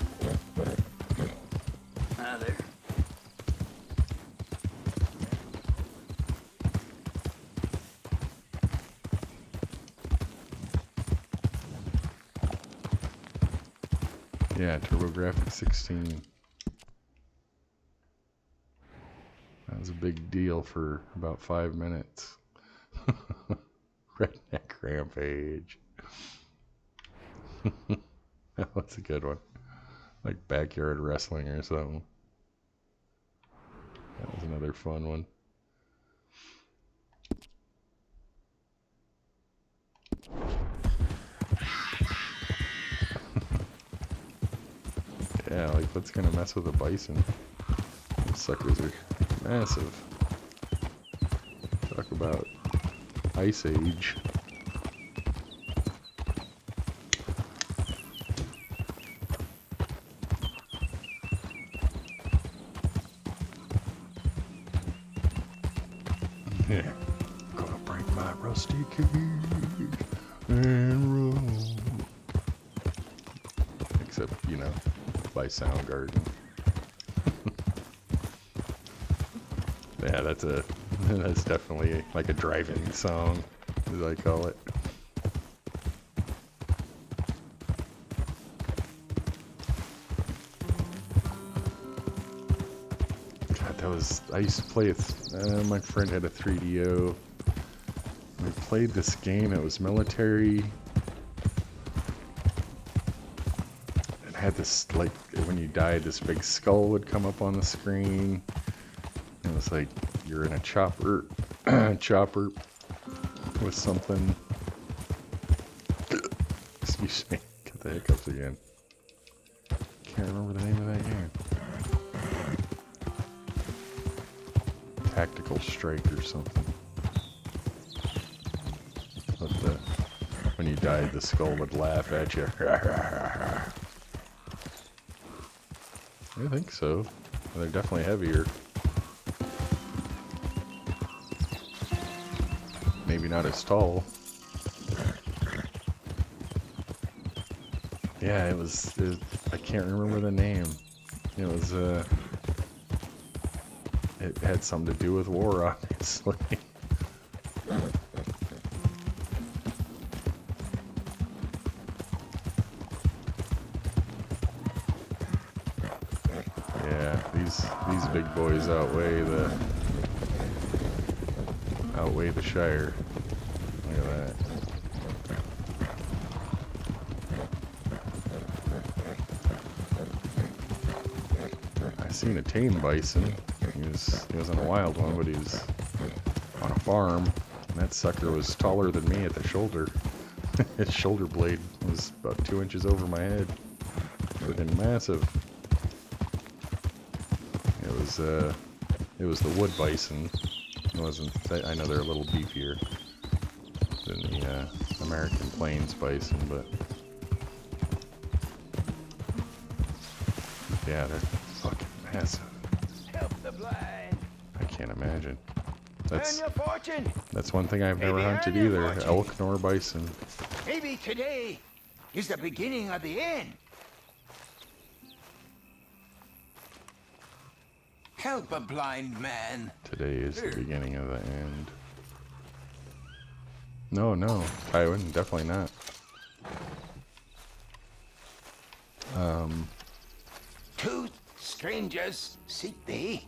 Hi there. Yeah, TurboGrafx 16. That was a big deal for about 5 minutes. Redneck Rampage. That's a good one. Like Backyard Wrestling or something. That was another fun one. Yeah, like what's gonna mess with a bison? Those suckers are massive. Talk about Ice Age. Yeah. Gonna break my rusty cage and roll. Except, you know, by Soundgarden. Yeah, that's definitely like a drive-in song, as I call it. God, I used to play with, my friend had a 3DO, We played this game. It was military. It had this, like, when you died, this big skull would come up on the screen. It was like you're in a chopper, chopper with something. Excuse me, get the hiccups again. Can't remember the name of that game. Tactical Strike or something. But when you died, the skull would laugh at you. I think so. They're definitely heavier. Maybe not as tall. Yeah, it was I can't remember the name. It was, it had something to do with war, obviously. Yeah, these big boys outweigh the Shire. Look at that. I seen a tame bison. He wasn't a wild one, but he was on a farm. And that sucker was taller than me at the shoulder. His shoulder blade was about 2 inches over my head. Freaking massive. It was the wood bison. It wasn't. I know they're a little beefier than the American Plains bison, but yeah, they're fucking massive. Help the blind. I can't imagine. Earn your fortune. That's one thing I've never Maybe hunted earn your either. fortune. Elk nor bison. Maybe today is the beginning of the end. Help a blind man. Today is the beginning of the end. No, Tywin, definitely not. Two strangers seek thee.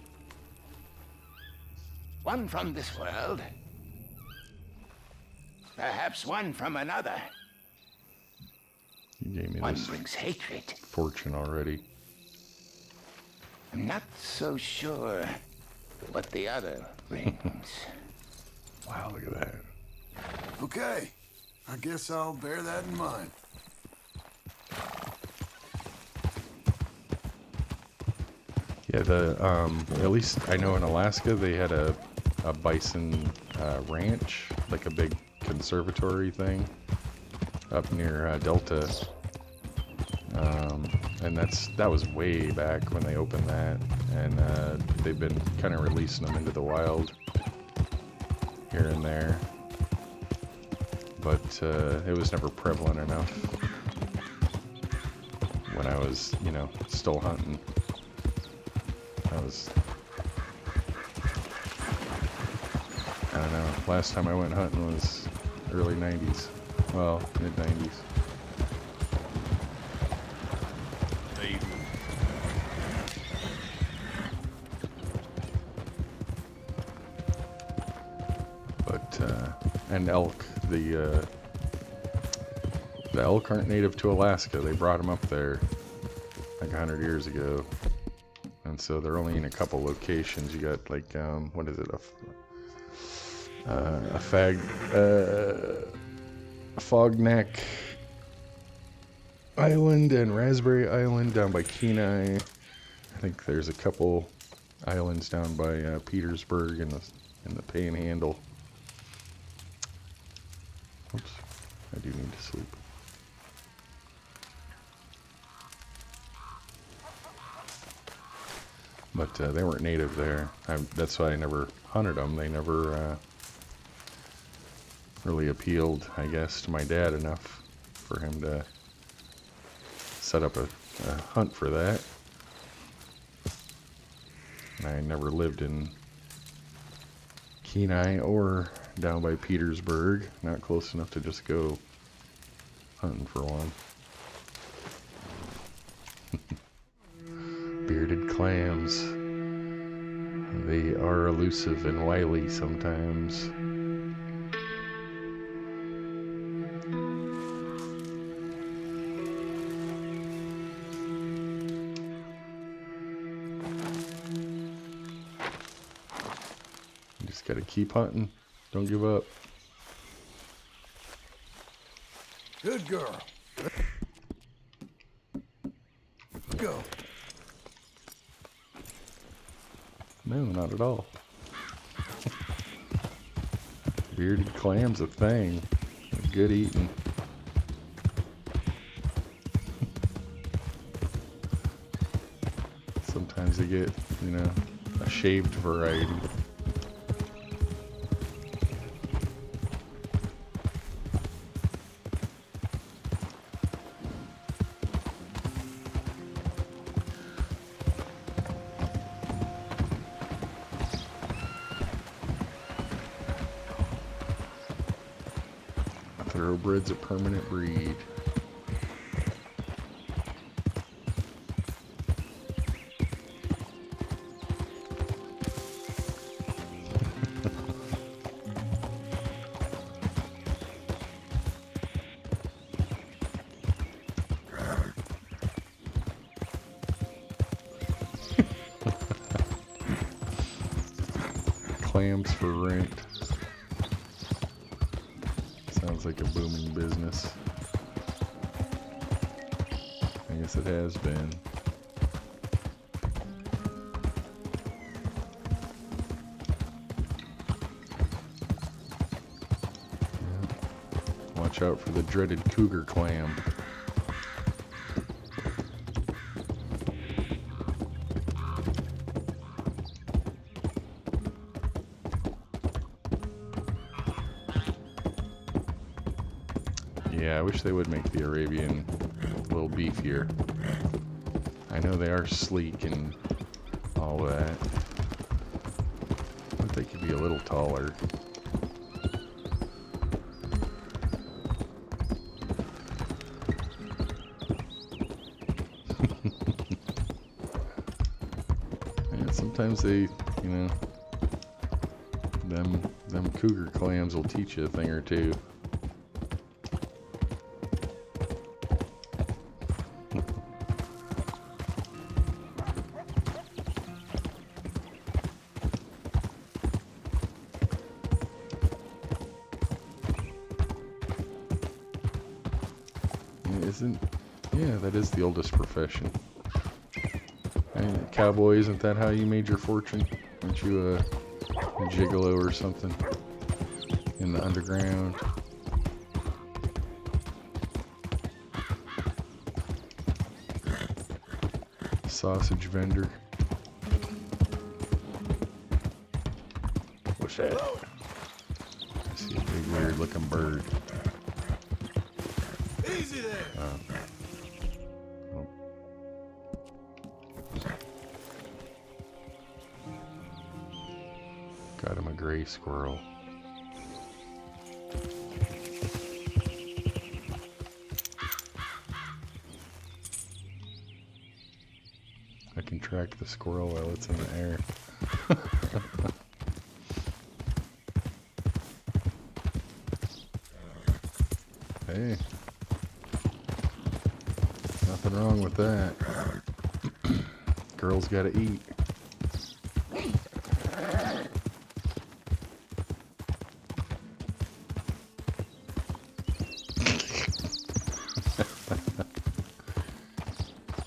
One from this world. Perhaps one from another. You gave me One this brings hatred. fortune already. I'm not so sure what the other brings. Wow, look at that. Okay, I guess I'll bear that in mind. Yeah, at least I know in Alaska they had a bison ranch, like a big conservatory thing up near Delta. And that was way back when they opened that, and they've been kind of releasing them into the wild here and there, but it was never prevalent enough when I was, still hunting. I don't know, last time I went hunting was early 90s, well, mid 90s. And elk, the elk aren't native to Alaska. They brought them up there like 100 years ago, and so they're only in a couple locations. You got like what is it, a Fogneck Island and Raspberry Island down by Kenai. I think there's a couple islands down by Petersburg in the Panhandle. Oops, I do need to sleep. But they weren't native there. That's why I never hunted them. They never really appealed, I guess, to my dad enough for him to set up a hunt for that. And I never lived in Kenai or down by Petersburg, not close enough to just go hunting for one. Bearded clams. They are elusive and wily sometimes. Just gotta keep hunting. Don't give up. Good girl. Go. No, not at all. Bearded clam's a thing. Good eating. Sometimes they get, you know, a shaved variety. Thoroughbred's a permanent breed. Clams for rent. Sounds like a booming business. I guess it has been. Yeah. Watch out for the dreaded cougar clam. Yeah, I wish they would make the Arabian a little beefier. I know they are sleek and all that, but they could be a little taller. And sometimes they, you know, them cougar clams will teach you a thing or two. Yeah, that is the oldest profession. And cowboy, isn't that how you made your fortune? Weren't you a gigolo or something in the underground? Sausage vendor. What's that? I see a big weird looking bird. Easy there. Got him a gray squirrel. I can track the squirrel while it's in the air. Hey. Nothing wrong with that. Girls gotta eat.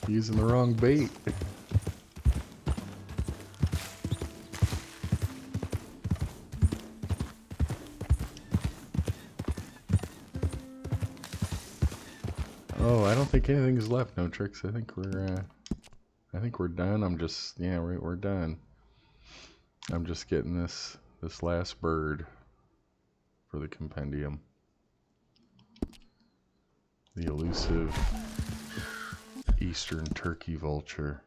Using the wrong bait. Oh, I don't think anything's left. No tricks. I think we're done. I'm just, yeah, we're done. I'm just getting this last bird for the compendium. The elusive eastern turkey vulture.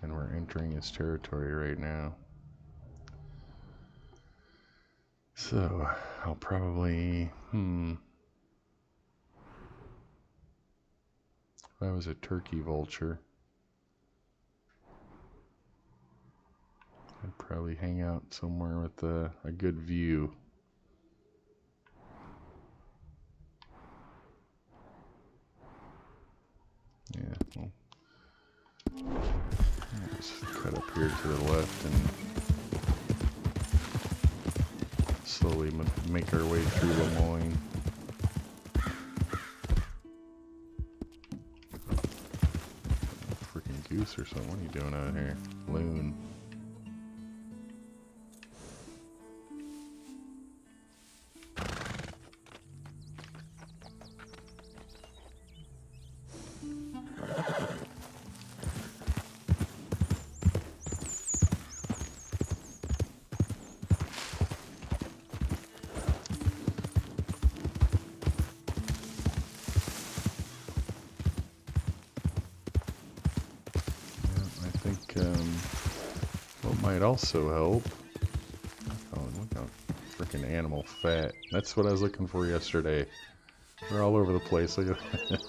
And we're entering its territory right now. So, I'll probably, if I was a turkey vulture, I'd probably hang out somewhere with a good view. Yeah, well, there's a Cut up here to the left and slowly make our way through Lemoyne. Freaking goose or something. What are you doing out here? Loon. What might also help. Oh, look how freaking animal fat. That's what I was looking for yesterday. They're all over the place. Look at that.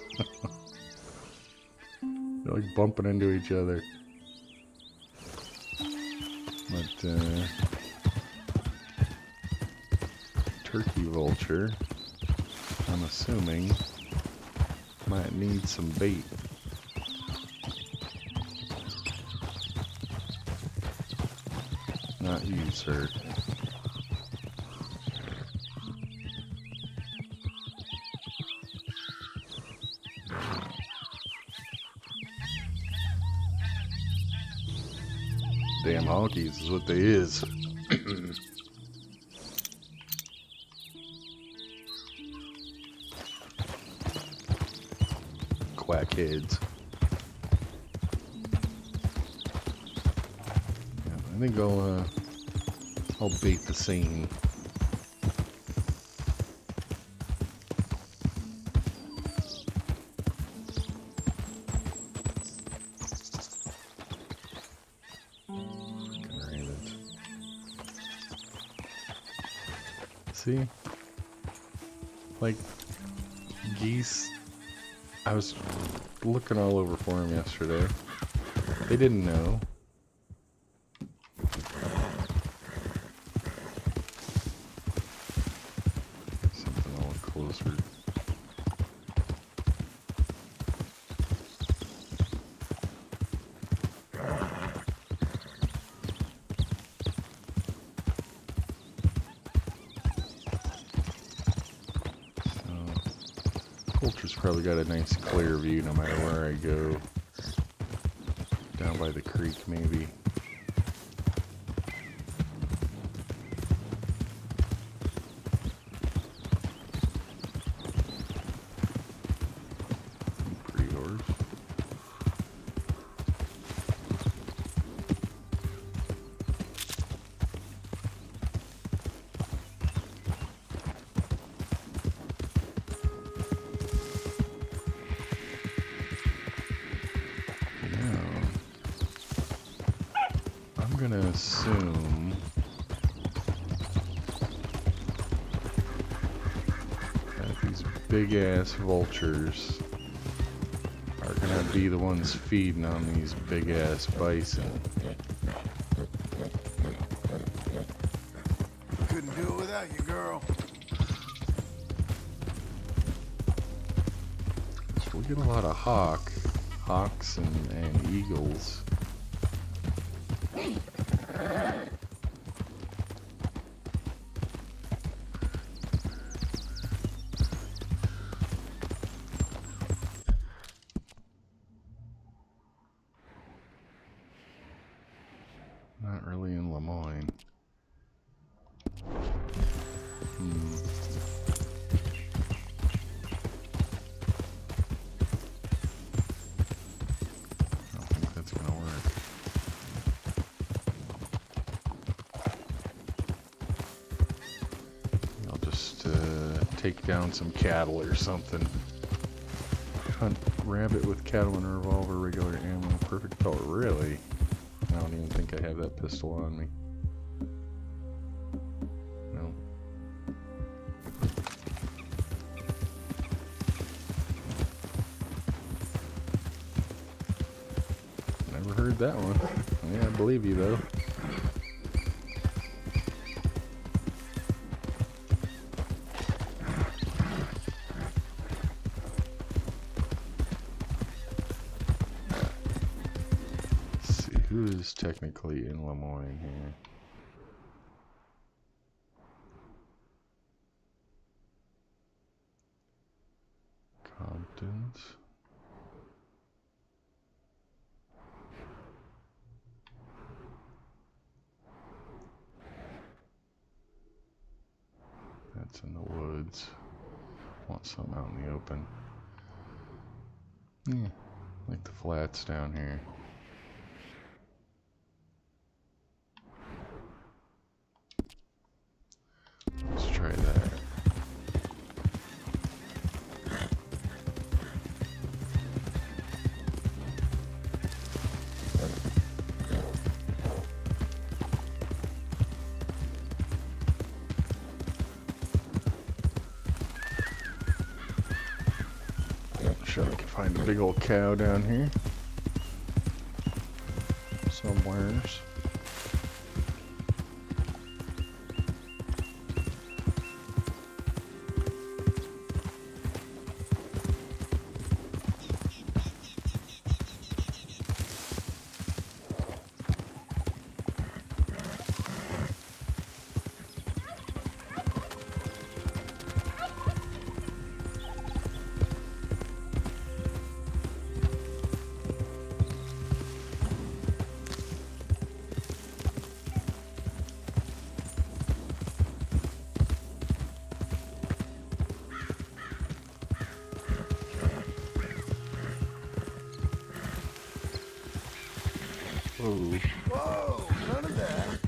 They're like bumping into each other. But, turkey vulture, I'm assuming, might need some bait. Not you, sir. Damn honkies is what they is. Quackheads. Yeah, I think I'll bait the scene. See? Like, geese, I was looking all over for them yesterday. They didn't know. Something a little closer. Vulture's probably got a nice clear view no matter where I go. Down by the creek, maybe. Pretty horse. I'm gonna assume that these big ass vultures are gonna be the ones feeding on these big ass bison. Couldn't do it without you, girl. So we get a lot of hawks and eagles. Not really in Lemoyne. I don't think that's gonna work. I'll just take down some cattle or something. Hunt rabbit with cattle and a revolver, regular ammo, perfect. Oh, really? I don't even think I have that pistol on me. No. Never heard that one. Yeah, I believe you though. Let's see. who is technically in Lemoyne here? Compton's. That's in the woods. Want some out in the open. Yeah, like the flats down here. Let's try that. Sure, I can find a big old cow down here somewheres. Whoa. Whoa, none of that.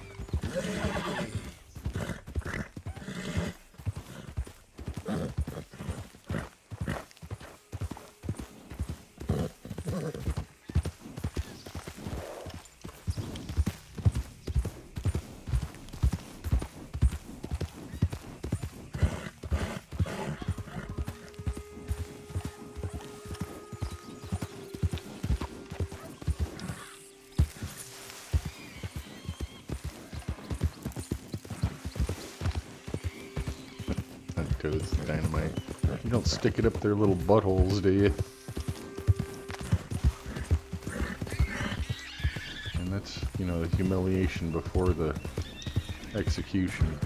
That goes dynamite. You don't stick it up their little buttholes, do you? And that's, you know, the humiliation before the execution.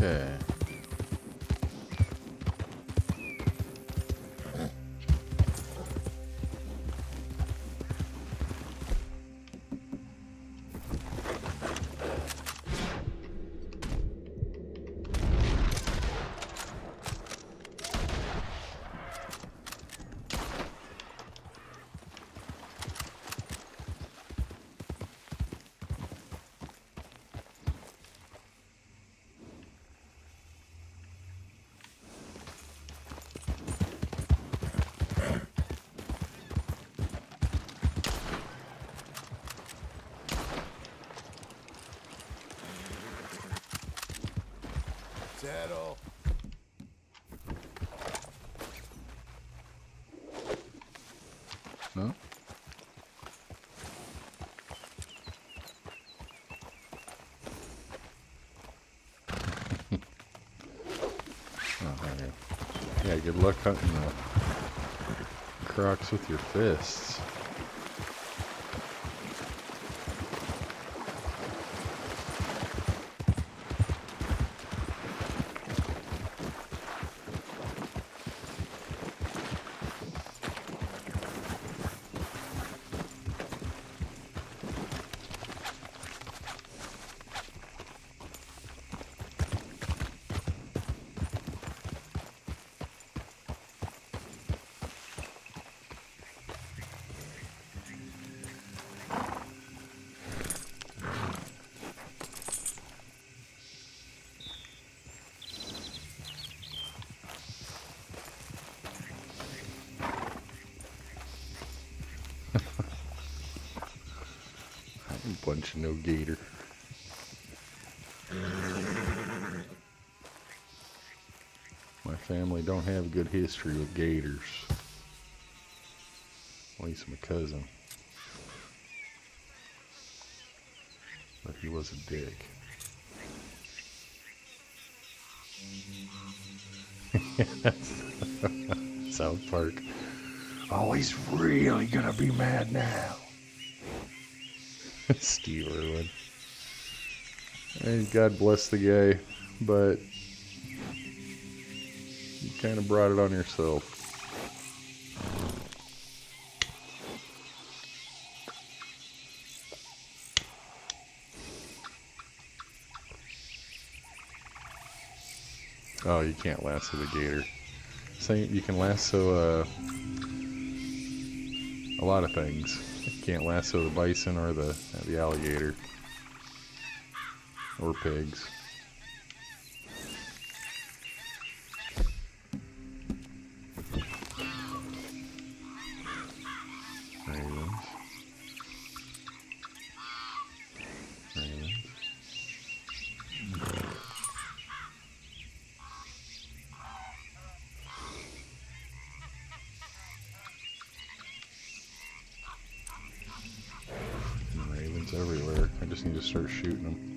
Okay. Settle. No? Okay. Yeah, good luck hunting the crocs with your fists. punching no gator. My family don't have a good history with gators. At least my cousin. But he was a dick. South Park. Oh, he's really gonna be mad now. Steve Irwin. And God bless the guy, but you kind of brought it on yourself. Oh, you can't lasso the gator. Same, you can lasso a lot of things. You can't lasso the bison or the alligator. Or pigs. Ravens. Ravens. Ravens everywhere. I just need to start shooting them.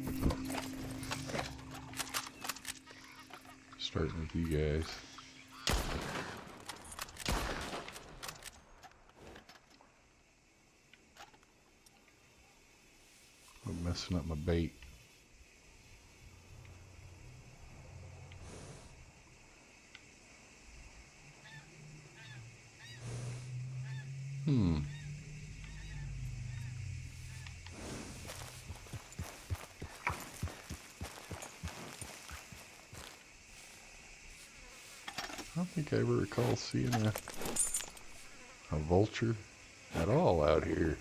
Starting with you guys. I'm messing up my bait. I don't think I ever recall seeing a vulture at all out here.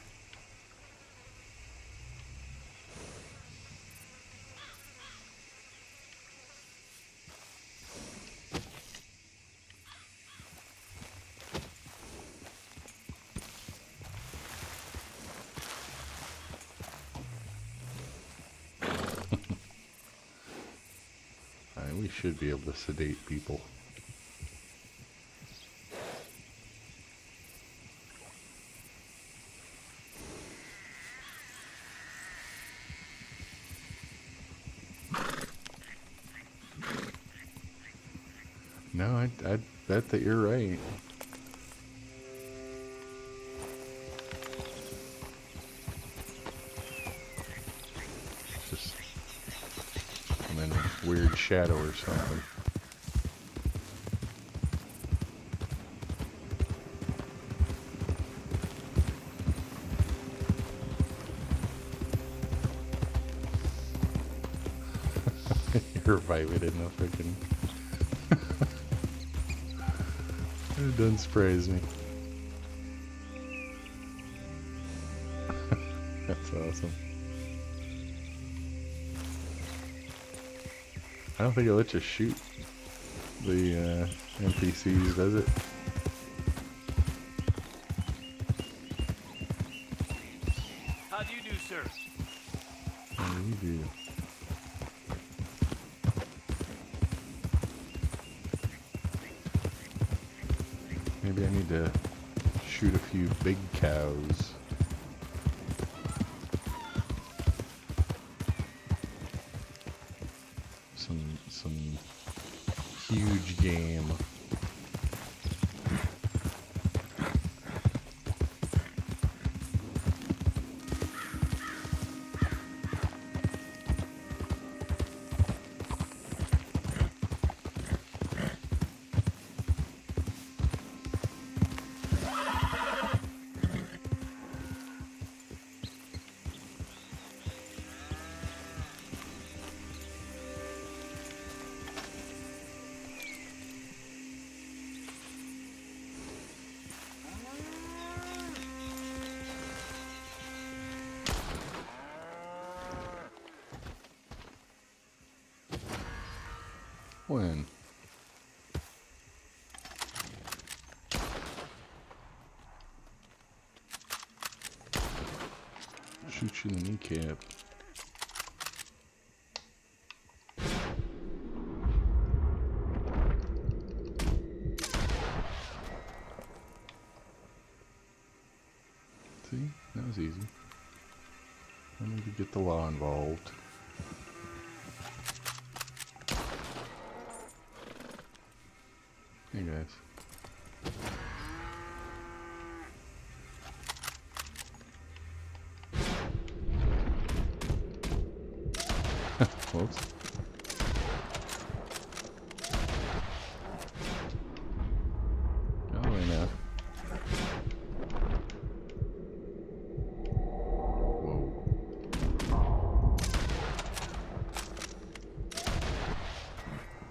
We should be able to sedate people. No, I'd bet that you're right. Just I'm in a weird shadow or something. You're reviving it in a freaking... It doesn't surprise me. That's awesome. I don't think it lets you shoot the NPCs, does it? How do you do, sir? How do you do? Maybe I need to shoot a few big cows. Some huge game. When? shoot you in the kneecap. See? That was easy. I need to get the law involved. Hey guys. Whoops. Oh, wait now. Whoa.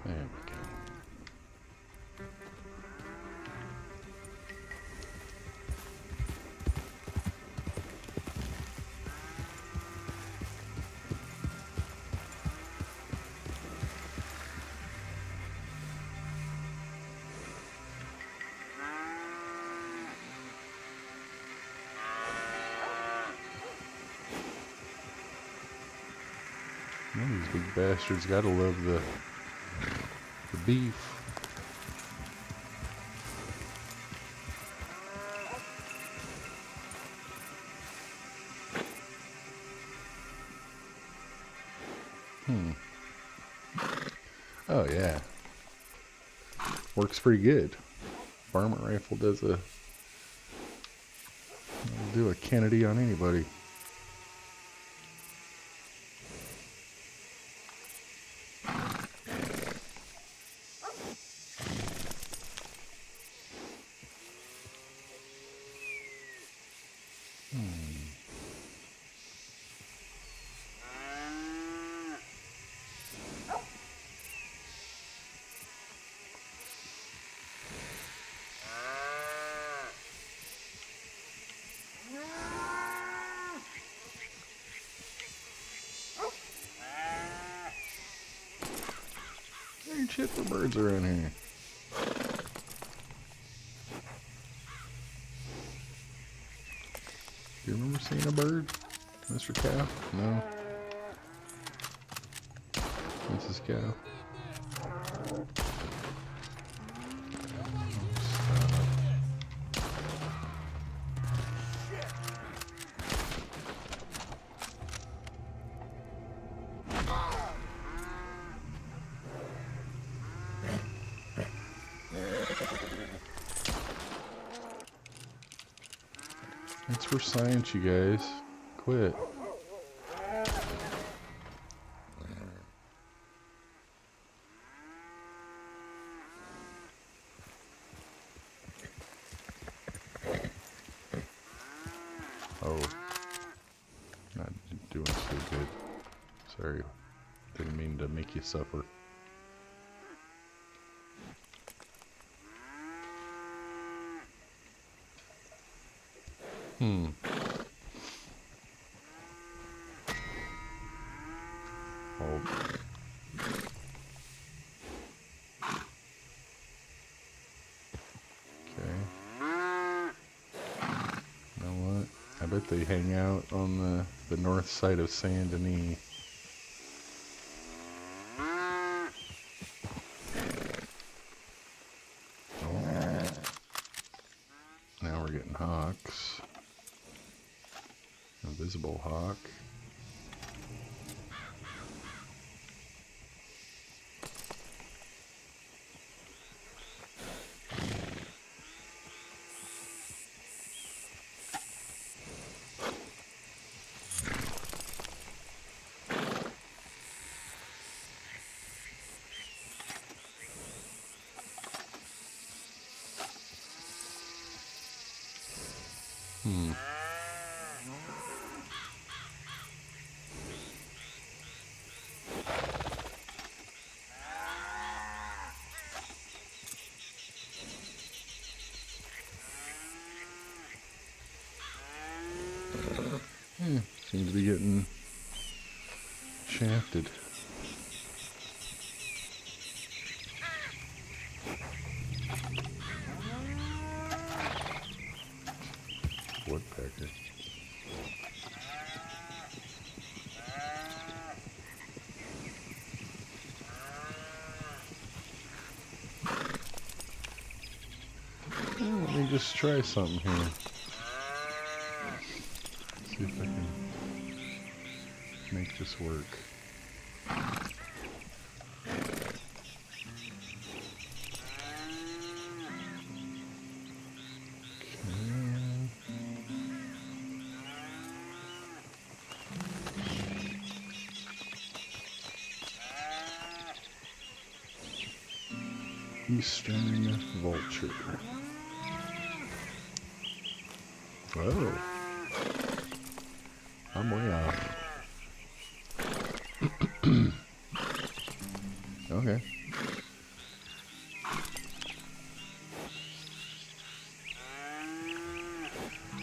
There we go. Well, these big bastards gotta love the beef. Oh yeah. Works pretty good. Varmint rifle does a it'll do a Kennedy on anybody. Ain't shit for birds around here. Do you remember seeing a bird, Mr. Cow? No. Mrs. Cow. It's for science, you guys. Quit. Oh. Not doing so good. Sorry. Didn't mean to make you suffer. Oh. Okay. You know what? I bet they hang out on the north side of Saint Denis. Now we're getting hawks. Invisible hawk. Seems to be getting shafted. Woodpecker. try something here. See if I can make this work. Eastern Vulture. Whoa. I'm way off. Okay.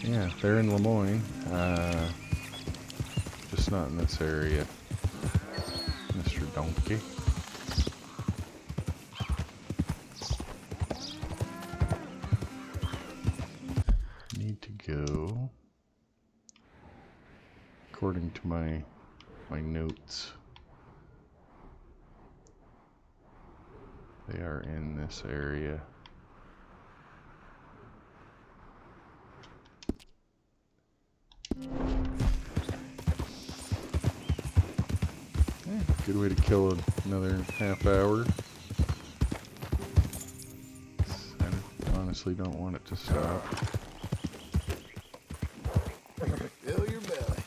Yeah, they're in Lemoyne. Just not in this area. Mr. Donkey. Go according to my notes. They are in this area. Good way to kill another half hour. I honestly don't want it to stop. Fill your belly.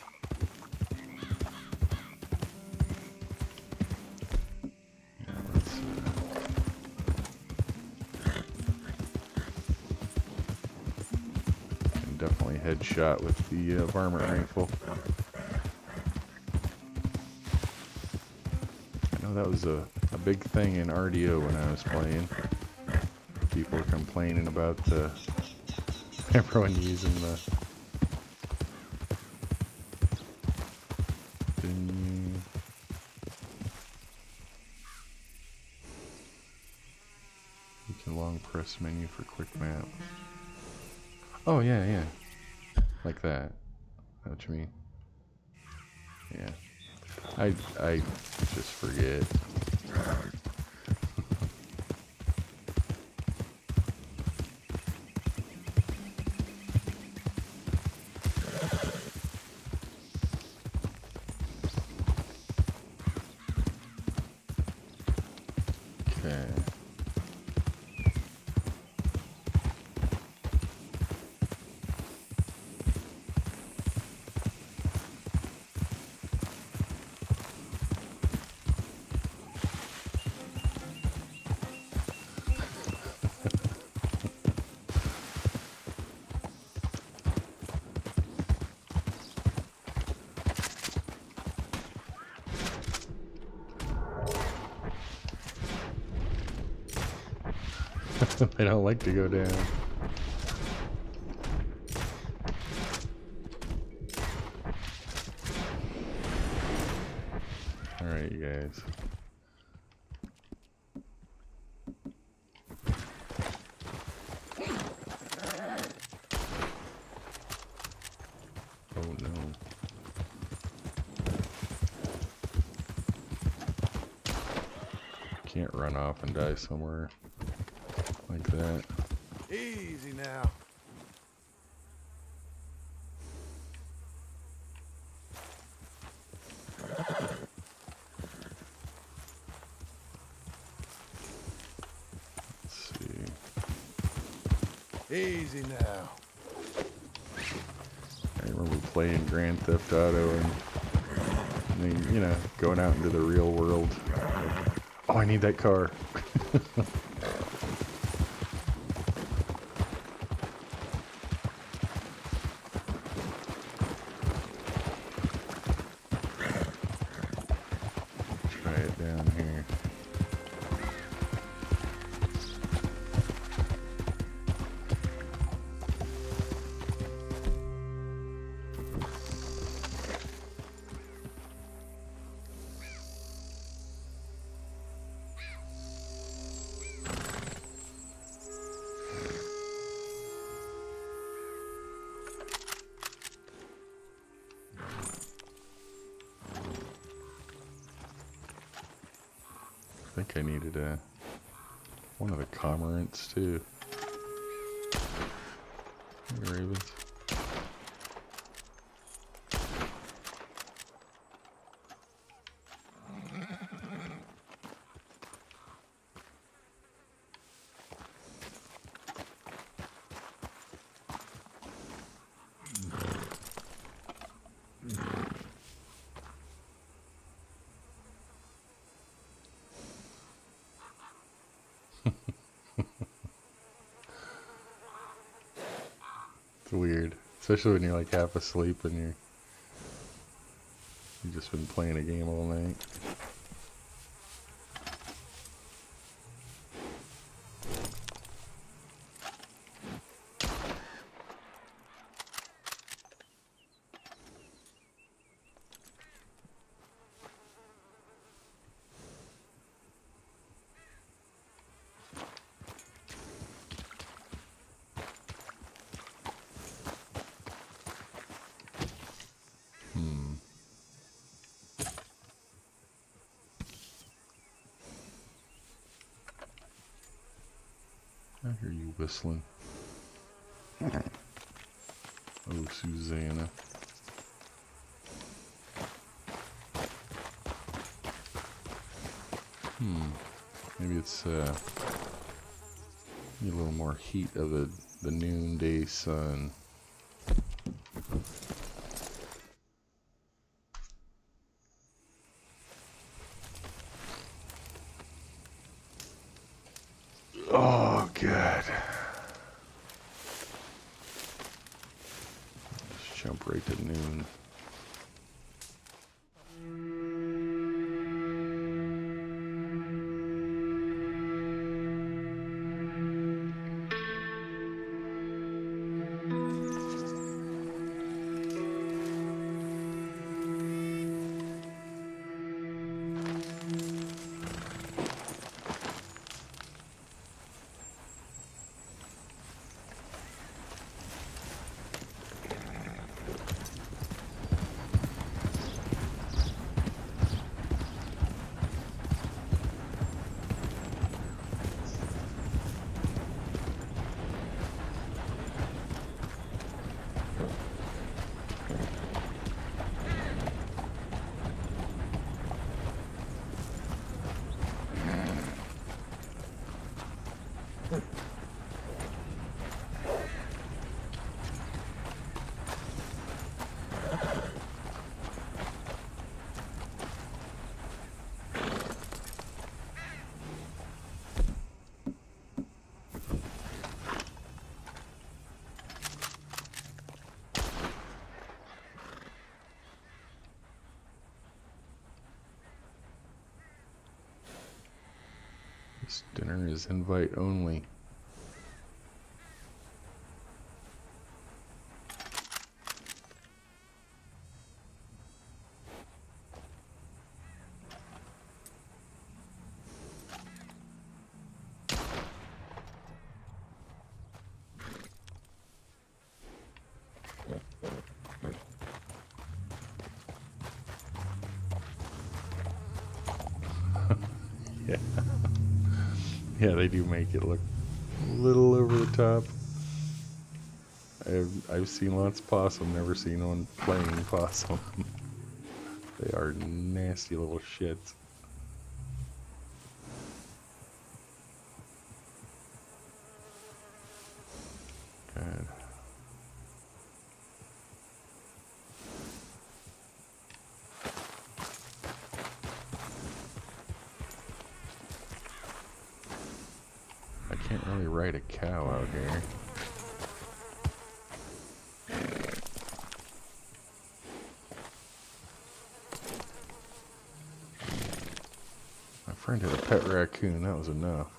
Yeah, let's can definitely headshot with the varmint rifle. I know that was a big thing in RDO when I was playing. People were complaining about everyone using the you can long press menu for quick map. Oh yeah, yeah. Like that. Know what you mean? Yeah. I just forget. Okay. They don't like to go down. Alright, you guys. Oh no. Can't run off and die somewhere like that. Easy now. Let's see. Easy now. I remember playing Grand Theft Auto and then, you know, going out into the real world. Oh, I need that car. Try it down here. I think I needed one of the cormorants too. Hey, ravens. It's weird, especially when you're like half asleep and you've just been playing a game all night. I hear you whistling. Oh, Susanna. Maybe it's need a little more heat of the noonday sun. Oh, God. Just jump right to noon. This dinner is invite only. Yeah. Yeah, they do make it look a little over the top. I've seen lots of possum, never seen one playing possum. They are nasty little shits. God. I can't really ride a cow out here. My friend had a pet raccoon, that was enough.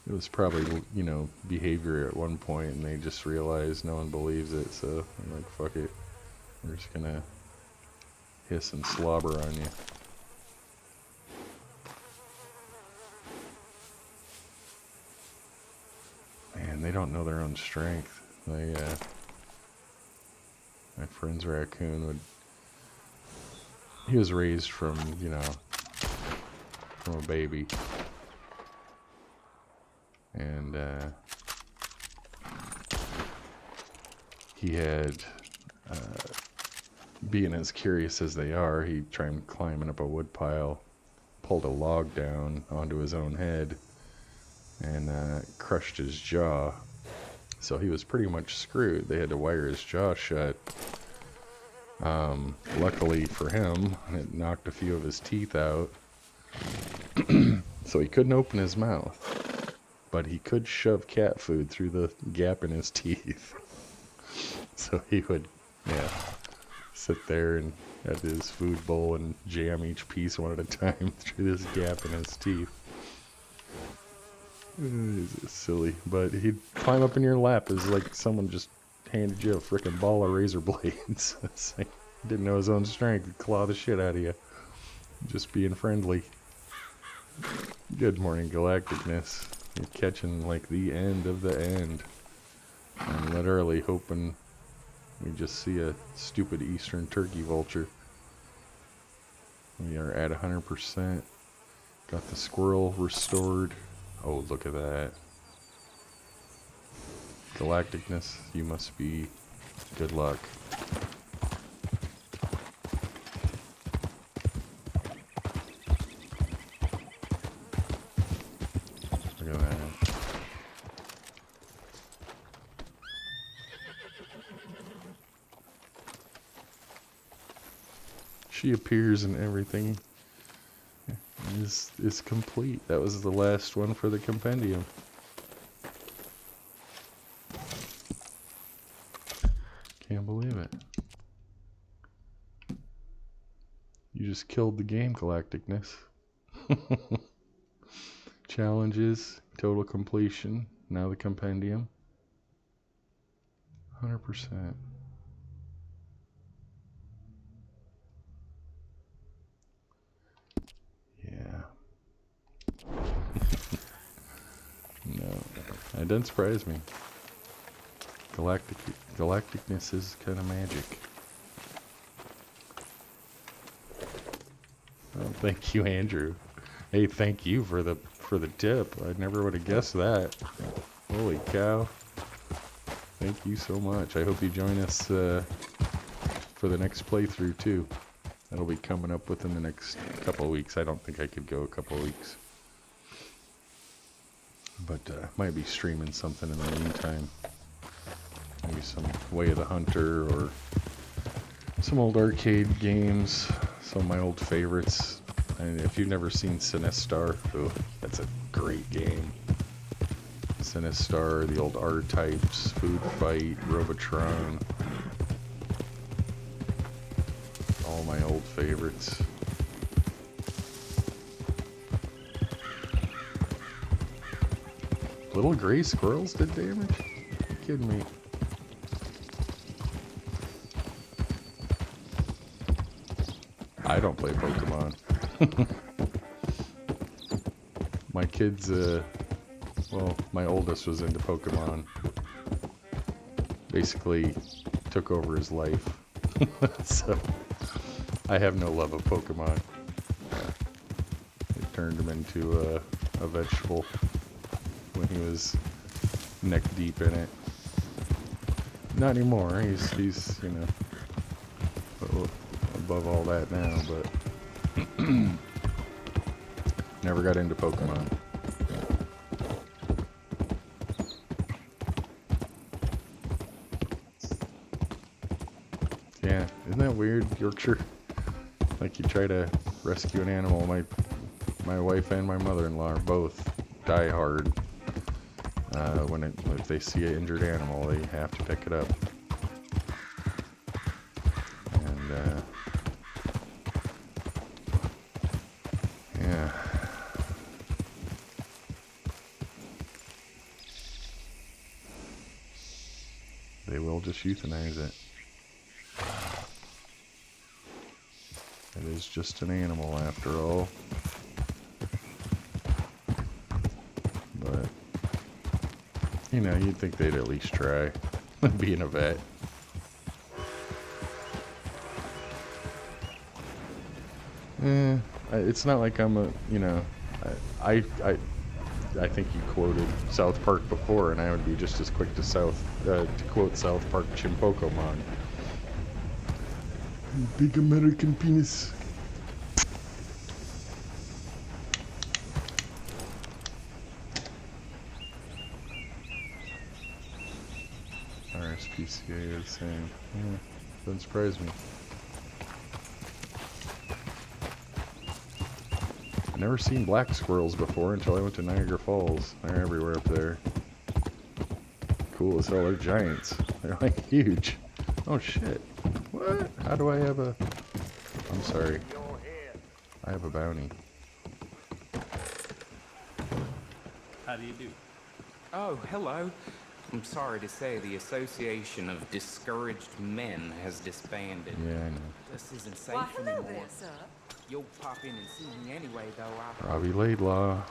It was probably, you know, behavior at one point, and they just realized no one believes it, so I'm like, fuck it. We're just gonna hiss and slobber on you. Man, they don't know their own strength. They, my friend's raccoon would he was raised from, you know, from a baby. And he had, being as curious as they are, he tried climbing up a wood pile, pulled a log down onto his own head, and crushed his jaw. So he was pretty much screwed. They had to wire his jaw shut. Luckily for him, it knocked a few of his teeth out. So he couldn't open his mouth. But he could shove cat food through the gap in his teeth. So he would, yeah, sit there and at his food bowl and jam each piece one at a time through this gap in his teeth. It's silly, but he'd climb up in your lap as like someone just handed you a frickin' ball of razor blades. It's like, he didn't know his own strength, he'd claw the shit out of you. Just being friendly. Good morning, Galacticness. You're catching like the end of the end. I'm literally hoping we just see a stupid eastern turkey vulture. We are at 100%. Got the squirrel restored. Oh, look at that. Galacticness, you must be good luck. Look at that. She appears and everything is complete. That was the last one for the compendium. Can't believe it. You just killed the game, Galacticness. Challenges, total completion, now the compendium. 100%. No, it doesn't surprise me. Galacticness is kind of magic. Oh, thank you, Andrew. Hey, thank you for the tip. I never would have guessed that. Holy cow! Thank you so much. I hope you join us for the next playthrough too. That'll be coming up within the next couple of weeks. I don't think I could go a couple of weeks. But might be streaming something in the meantime. Maybe some Way of the Hunter or some old arcade games. Some of my old favorites. And if you've never seen Sinistar, oh, that's a great game. Sinistar, the old R-Types, Food Fight, Robotron. All my old favorites. Little gray squirrels did damage? You're kidding me. I don't play Pokemon. My kids, well, my oldest was into Pokemon. Basically took over his life. So I have no love of Pokemon. It turned him into a vegetable when he was neck deep in it. Not anymore. He's you know, above all that now, but never got into Pokemon. Yeah, isn't that weird, Yorkshire? Like you try to rescue an animal. My wife and my mother-in-law are both die hard. If they see an injured animal, they have to pick it up. And yeah, they will just euthanize it. It is just an animal after all. But you know, you'd think they'd at least try, being a vet. It's not like I'm a, you know, I, I, I think you quoted South Park before, and I would be just as quick to quote South Park Chimpokemon. Big American penis. RSPCA is the same. Yeah, doesn't surprise me. I've never seen black squirrels before until I went to Niagara Falls. They're everywhere up there. Cool as hell. They're giants. They're like huge. Oh shit. What? How do I have a... I'm sorry. I have a bounty. How do you do? Oh, hello. I'm sorry to say the Association of Discouraged Men has disbanded. Yeah, I know. This isn't safe Why, hello anymore. there, sir. You'll pop in and see me anyway, though. Robbie Laidlaw.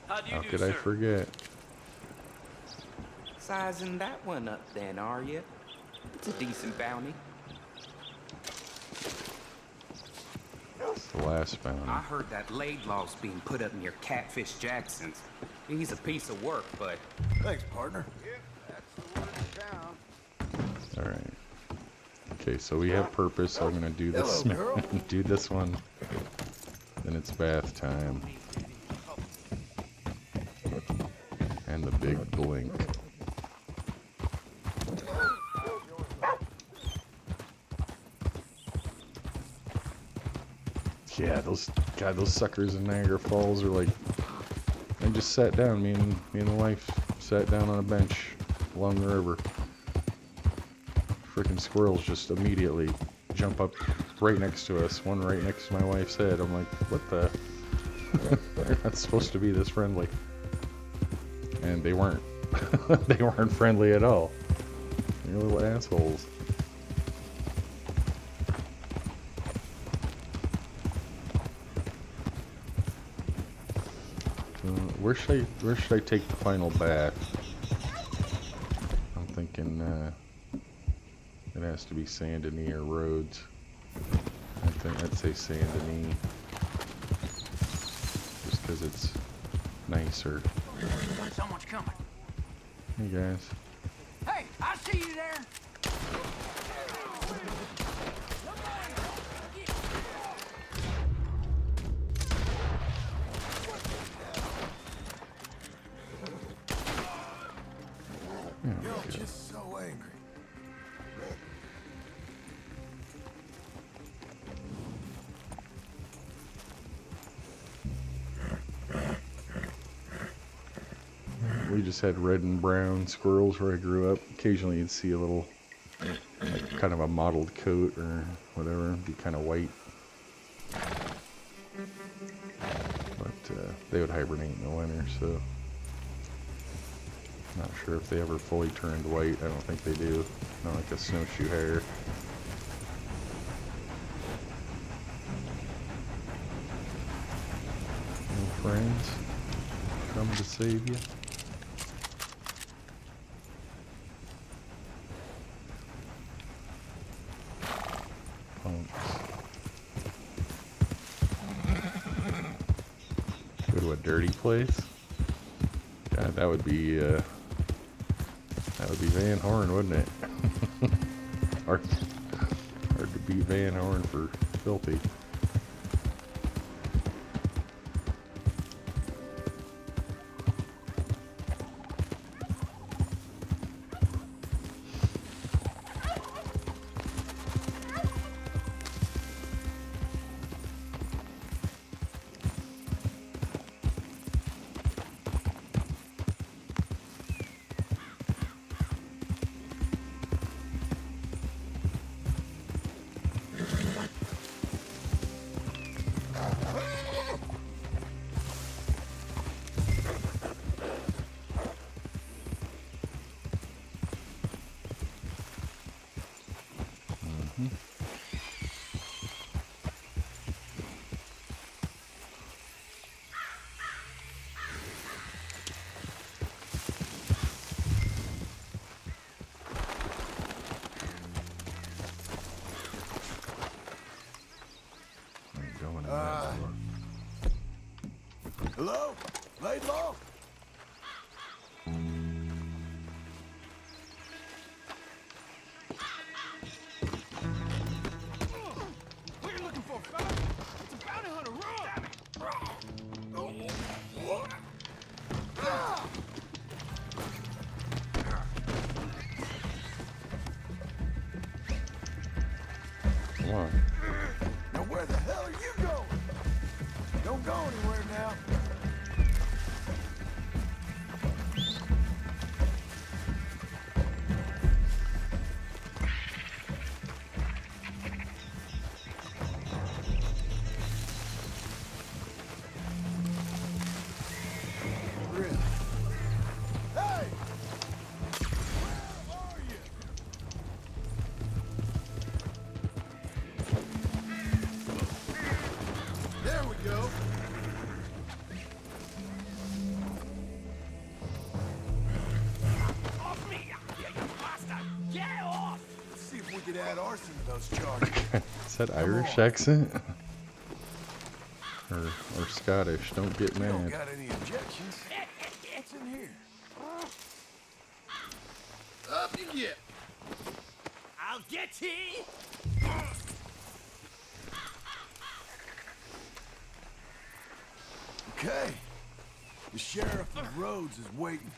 How do you How do, could sir? I forget? Sizing that one up then, are you? It's a decent bounty. It's the last bounty. I heard that Laidlaw's being put up near Catfish Jackson's. He's a piece of work, but Thanks, partner. Alright. Okay, so we have purpose, so I'm gonna do this. Hello, girl. Do this one. Then it's bath time. And the big blink. Yeah, those suckers in Niagara Falls are like, I just sat down, me and the wife sat down on a bench along the river. Freaking squirrels just immediately jump up right next to us, one right next to my wife's head. I'm like, what the? They're not supposed to be this friendly. And they weren't. They weren't friendly at all. They're little assholes. Where should I take the final bath? I'm thinking it has to be Saint Denis or Rhodes. I'd say Saint Denis, just because it's nicer. Someone's coming. Hey guys. Hey, I see you there. Yeah, You're okay. just so angry. We just had red and brown squirrels where I grew up. Occasionally you'd see a little, like, kind of a mottled coat or whatever. It'd be kind of white. But they would hibernate in the winter, so... Not sure if they ever fully turned white. I don't think they do. Not like a snowshoe hare. No friends coming to save you. Punks. Go to a dirty place? God, that would be Van Horn, wouldn't it? hard to beat Van Horn for filthy. Hello? Laidlaw? What are you looking for, fella? It's a bounty hunter. Run! Come on. Now where the hell are you going? Don't go anywhere now. Really? Hey! Where are you? There we go. Off me, you bastard! Get off! Let's see if we could add arson to those charges. Is that Irish accent? Or Scottish? Don't get We don't mad. got any objections. What's in here? Up you get. I'll get you! Okay. The sheriff of Rhodes is waiting.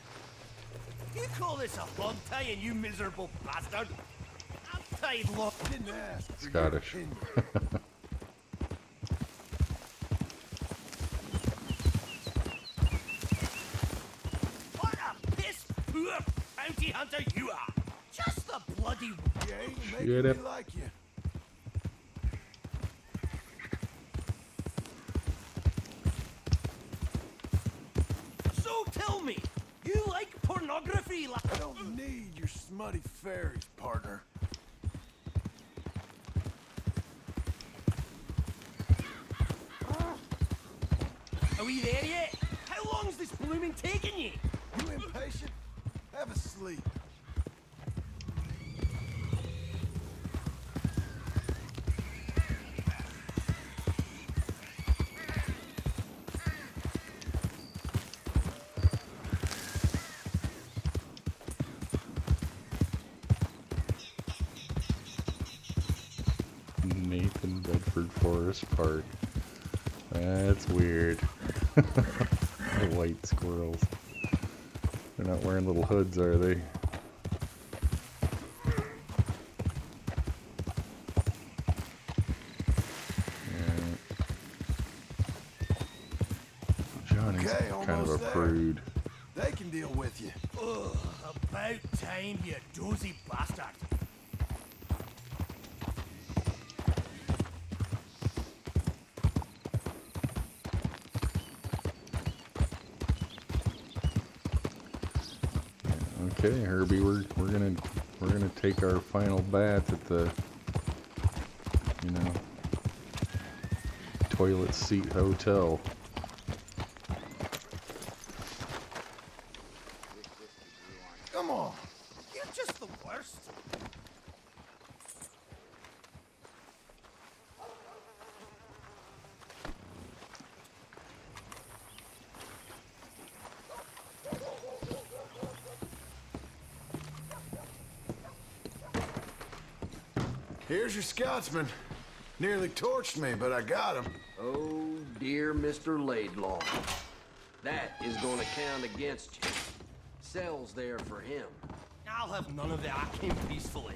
You call this a hog tie, you miserable bastard? I've paid long. Didn't ask for Scottish. your opinion. What a piss poor bounty hunter you are! Just the bloody. You ain't Shut making up. me like you. So tell me, you like pornography like. I don't need your smutty fairies, partner. Are we there yet? How long's this blooming taking you? You impatient? Have a sleep. Nathan Bedford Forest Park. That's weird. The white squirrels. They're not wearing little hoods, are they? Yeah. Johnny's Okay, kind of a almost there. prude. They can deal with you. Ugh, about time, you dozy bastard. Okay, Herbie, we're gonna take our final bath at the, you know, toilet seat hotel. Come on. You're just the worst. Here's your Scotsman. Nearly torched me, but I got him. Oh, dear Mr. Laidlaw. That is going to count against you. Cell's there for him. I'll have none of that. I came peacefully.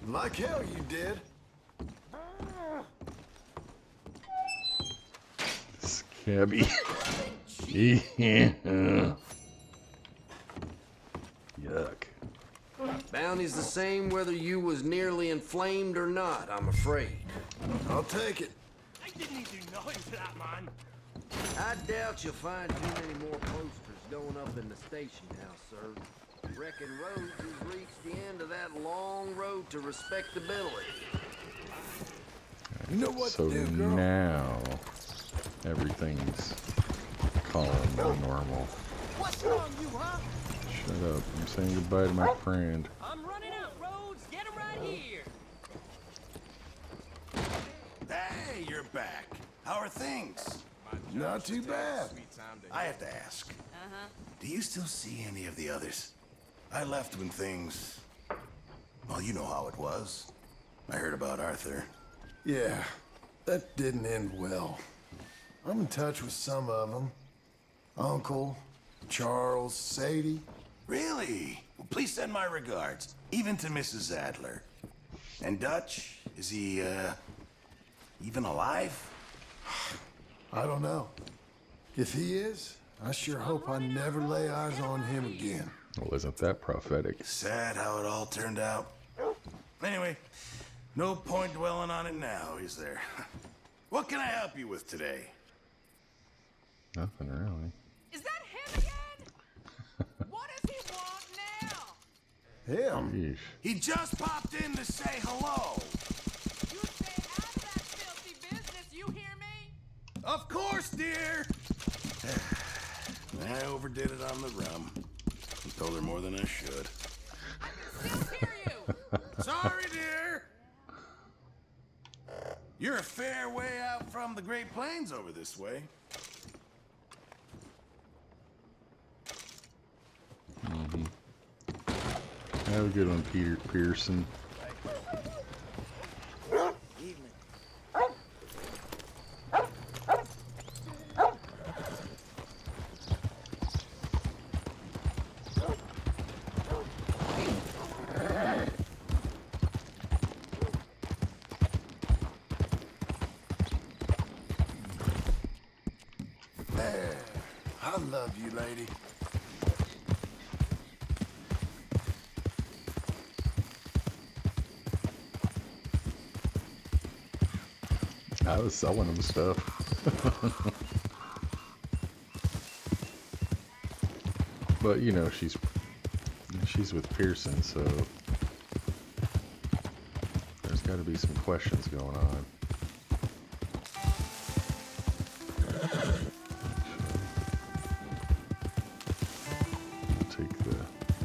Like hell you did. Scabby. Yeah. Yuck. Bounty's the same whether you was nearly inflamed or not, I'm afraid. I'll take it. I didn't do nothing to that man. I doubt you'll find too many more posters going up in the station house, sir. Reckon Rhodes has reached the end of that long road to respectability. You know what So to do, girl. now everything's calm and normal. What's wrong, you, huh? Shut up. I'm saying goodbye to my friend. I'm running out, Rhodes. Get him right here. Hey, you're back. How are things? Not too bad. I have to ask. Do you still see any of the others? I left when things... Well, you know how it was. I heard about Arthur. Yeah, that didn't end well. I'm in touch with some of them. Uncle, Charles, Sadie. Really? Well, please send my regards, even to Mrs. Adler. And Dutch, is he, even alive? I don't know. If he is, I sure hope I never lay eyes on him again. Well, isn't that prophetic? Sad how it all turned out. Anyway, no point dwelling on it now, is there? What can I help you with today? Nothing really. Is that him again? What does he want now? Him? Yeesh. He just popped in to say hello. You stay out of that filthy business, you hear me? Of course, dear. I overdid it on the rum. I told her more than I should. I can still hear you. Sorry, dear. You're a fair way out from the Great Plains over this way. Have a good one, Peter Pearson. There. I love you, lady. I was selling him stuff. But you know, she's with Pearson, so there's got to be some questions going on. I'll take the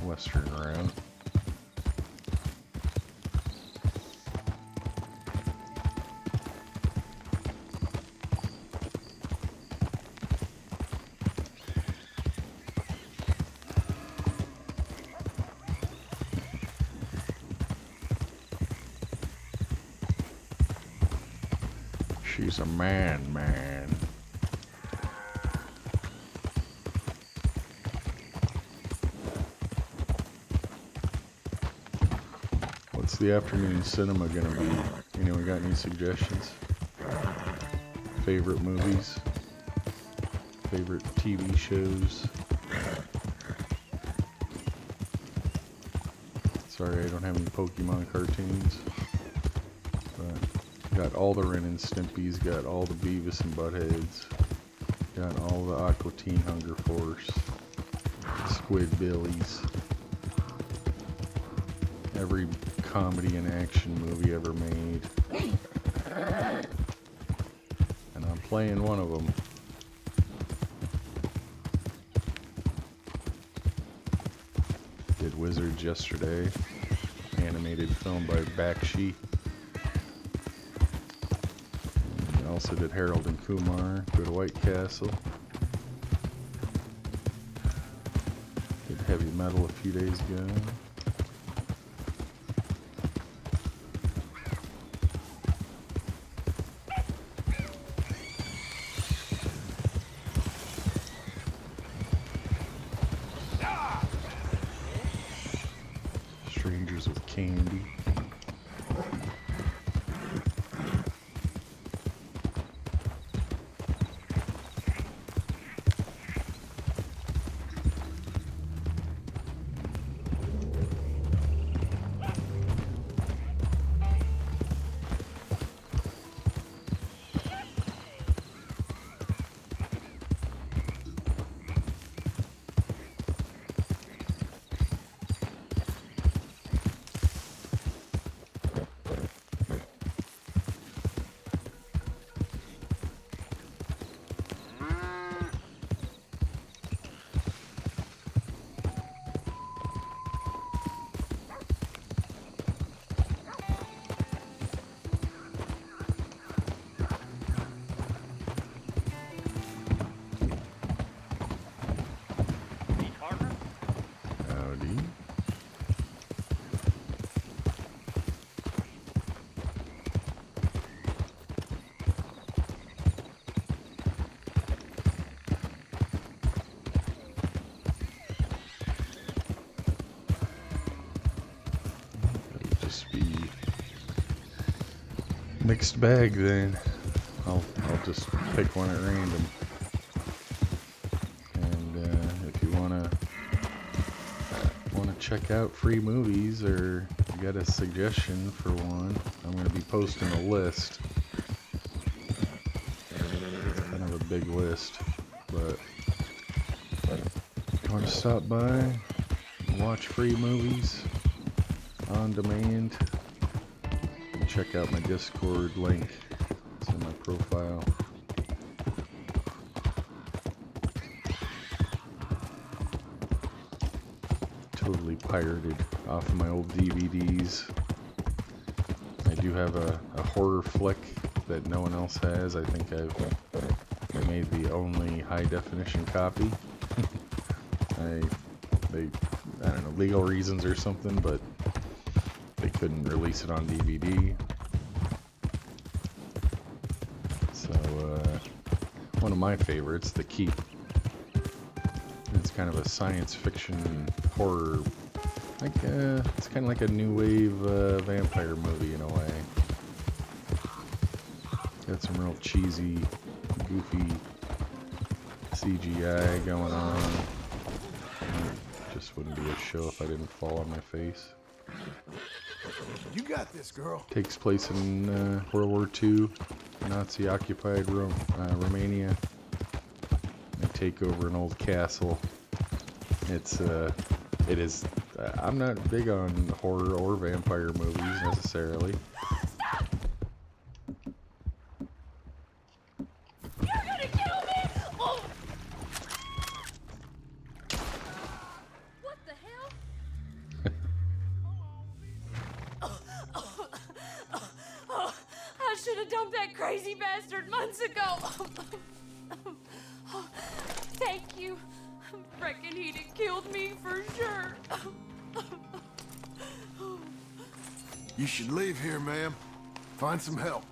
western route. She's a man. What's the afternoon cinema gonna be? Anyone got any suggestions? Favorite movies? Favorite TV shows? Sorry, I don't have any Pokemon cartoons. But got all the Ren and Stimpies, got all the Beavis and Buttheads, got all the Aqua Teen Hunger Force, Squidbillies, every comedy and action movie ever made. And I'm playing one of them. Did Wizards yesterday, animated film by Bakshi. Also did Harold and Kumar, go to White Castle. Did Heavy Metal a few days ago. Strangers with Candy. Mixed bag then. I'll just pick one at random. And if you wanna check out free movies, or you got a suggestion for one, I'm gonna be posting a list. It's kind of a big list, but if you want to stop by, watch free movies on demand, and check out my Discord link. It's in my profile. Totally pirated off of my old DVDs. I do have a horror flick that no one else has. I think I made the only high definition copy. I don't know, legal reasons or something, but they couldn't release it on DVD. So one of my favorites, The Keep. It's kind of a science fiction horror, like it's kind of like a new wave vampire movie in a way. Got some real cheesy, goofy CGI going on. It just wouldn't be a show if I didn't fall on my face. You got this, girl. Takes place in World War II, Nazi-occupied Romania. They take over an old castle. It is. I'm not big on horror or vampire movies necessarily. You're gonna kill me! Oh. What the hell? Oh, I should have dumped that crazy bastard months ago. Thank you. Reckon he'd have killed me for sure. You should leave here, ma'am. Find some help.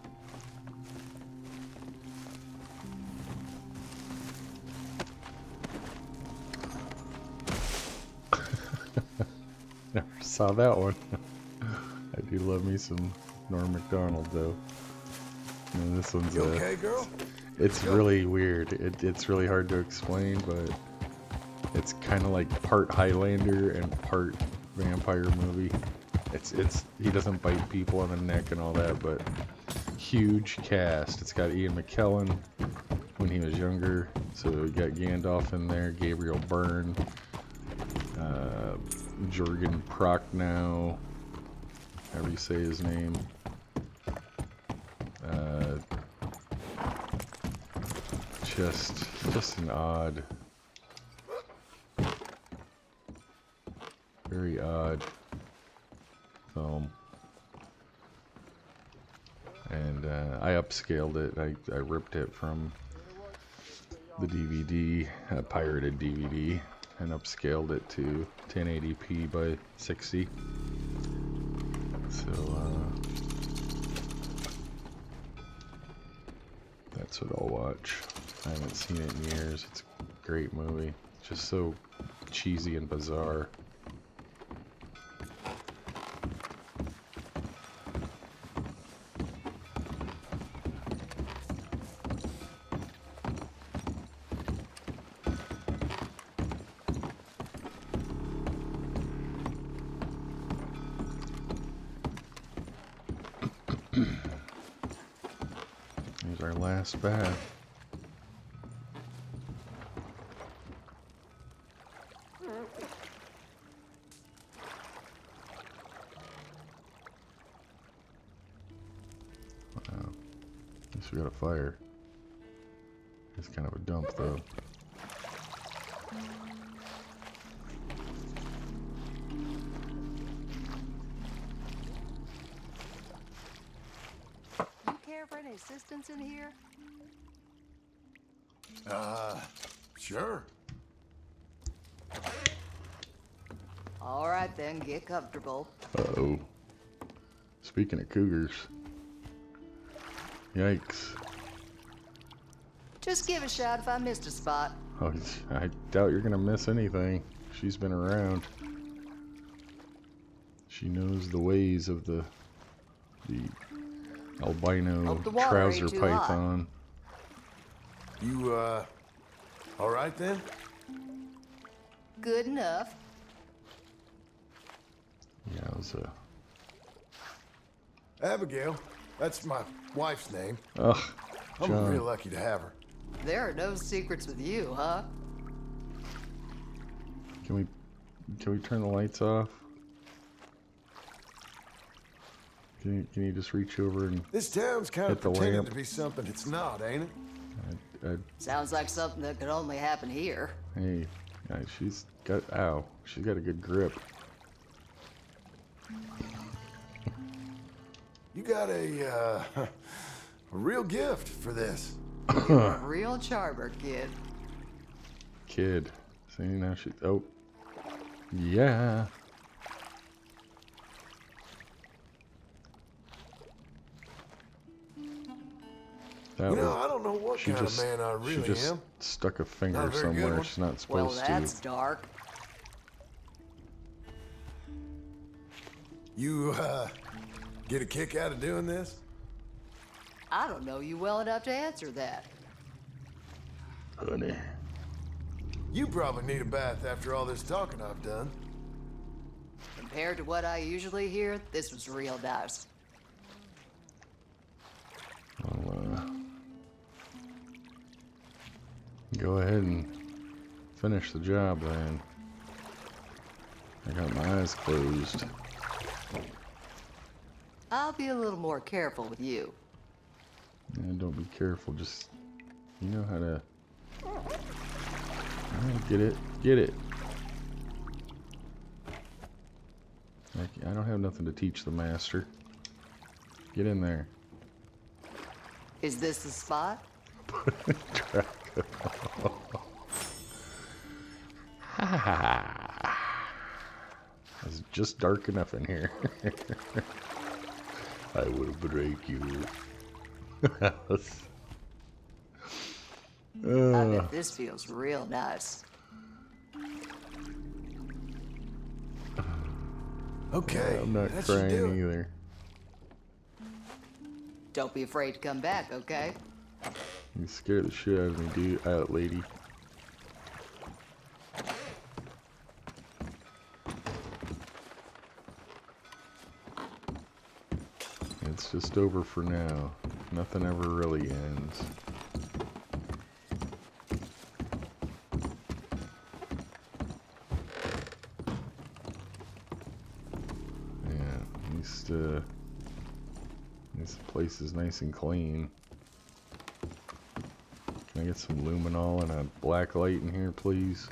Never saw that one. I do love me some Norm Macdonald though. And this one's You okay, girl? It's really weird. It's really hard to explain, but it's kind of like part Highlander and part vampire movie. He doesn't bite people on the neck and all that, but huge cast. It's got Ian McKellen when he was younger, so we got Gandalf in there, Gabriel Byrne, Jürgen Prochnow, however you say his name. Just an odd, very odd film. And I upscaled it. I ripped it from the DVD, a pirated DVD, and upscaled it to 1080p by 60. So that's what I'll watch. I haven't seen it in years. It's a great movie. It's just so cheesy and bizarre. Here's our last bath. Wow. At least we got a fire. It's kind of a dump though. You care for any assistance in here? Sure. All right then, get comfortable. Uh-oh. Speaking of cougars. Yikes. Just give a shout if I missed a spot. Oh, I doubt you're gonna miss anything. She's been around. She knows the ways of the albino Hope the water trouser ain't too hot. python. You, all right then? Good enough. Yeah, it was Abigail. That's my wife's name. Ugh, I'm John. real lucky to have her. There are no secrets with you, huh? Can we turn the lights off? Can you just reach over and This town's kind of hit the pretending lamp? to be something it's not, ain't it? Sounds like something that could only happen here. Hey, she's got a good grip. You got a real gift for this. You're a real charmer, kid. Kid. See, now she... Oh. Yeah. That You know, was, I don't know what kind of man I she really just am. stuck a finger Not a very good somewhere one. she's not Well, supposed that's to. dark. You, get a kick out of doing this? I don't know you well enough to answer that. Honey. You probably need a bath after all this talking I've done. Compared to what I usually hear, this was real nice. I'll, go ahead and finish the job then. I got my eyes closed. I'll be a little more careful with you. Yeah, don't be careful, just... You know how to... Alright, get it. Get it. I don't have nothing to teach the master. Get in there. Is this the spot? It's just dark enough in here. I will break you. I bet this feels real nice. Okay, I'm not that should do crying it. either. Don't be afraid to come back, okay? You scared the shit out of me, dude. Out, lady. It's just over for now. Nothing ever really ends. Yeah, at least this place is nice and clean. Can I get some luminol and a black light in here, please?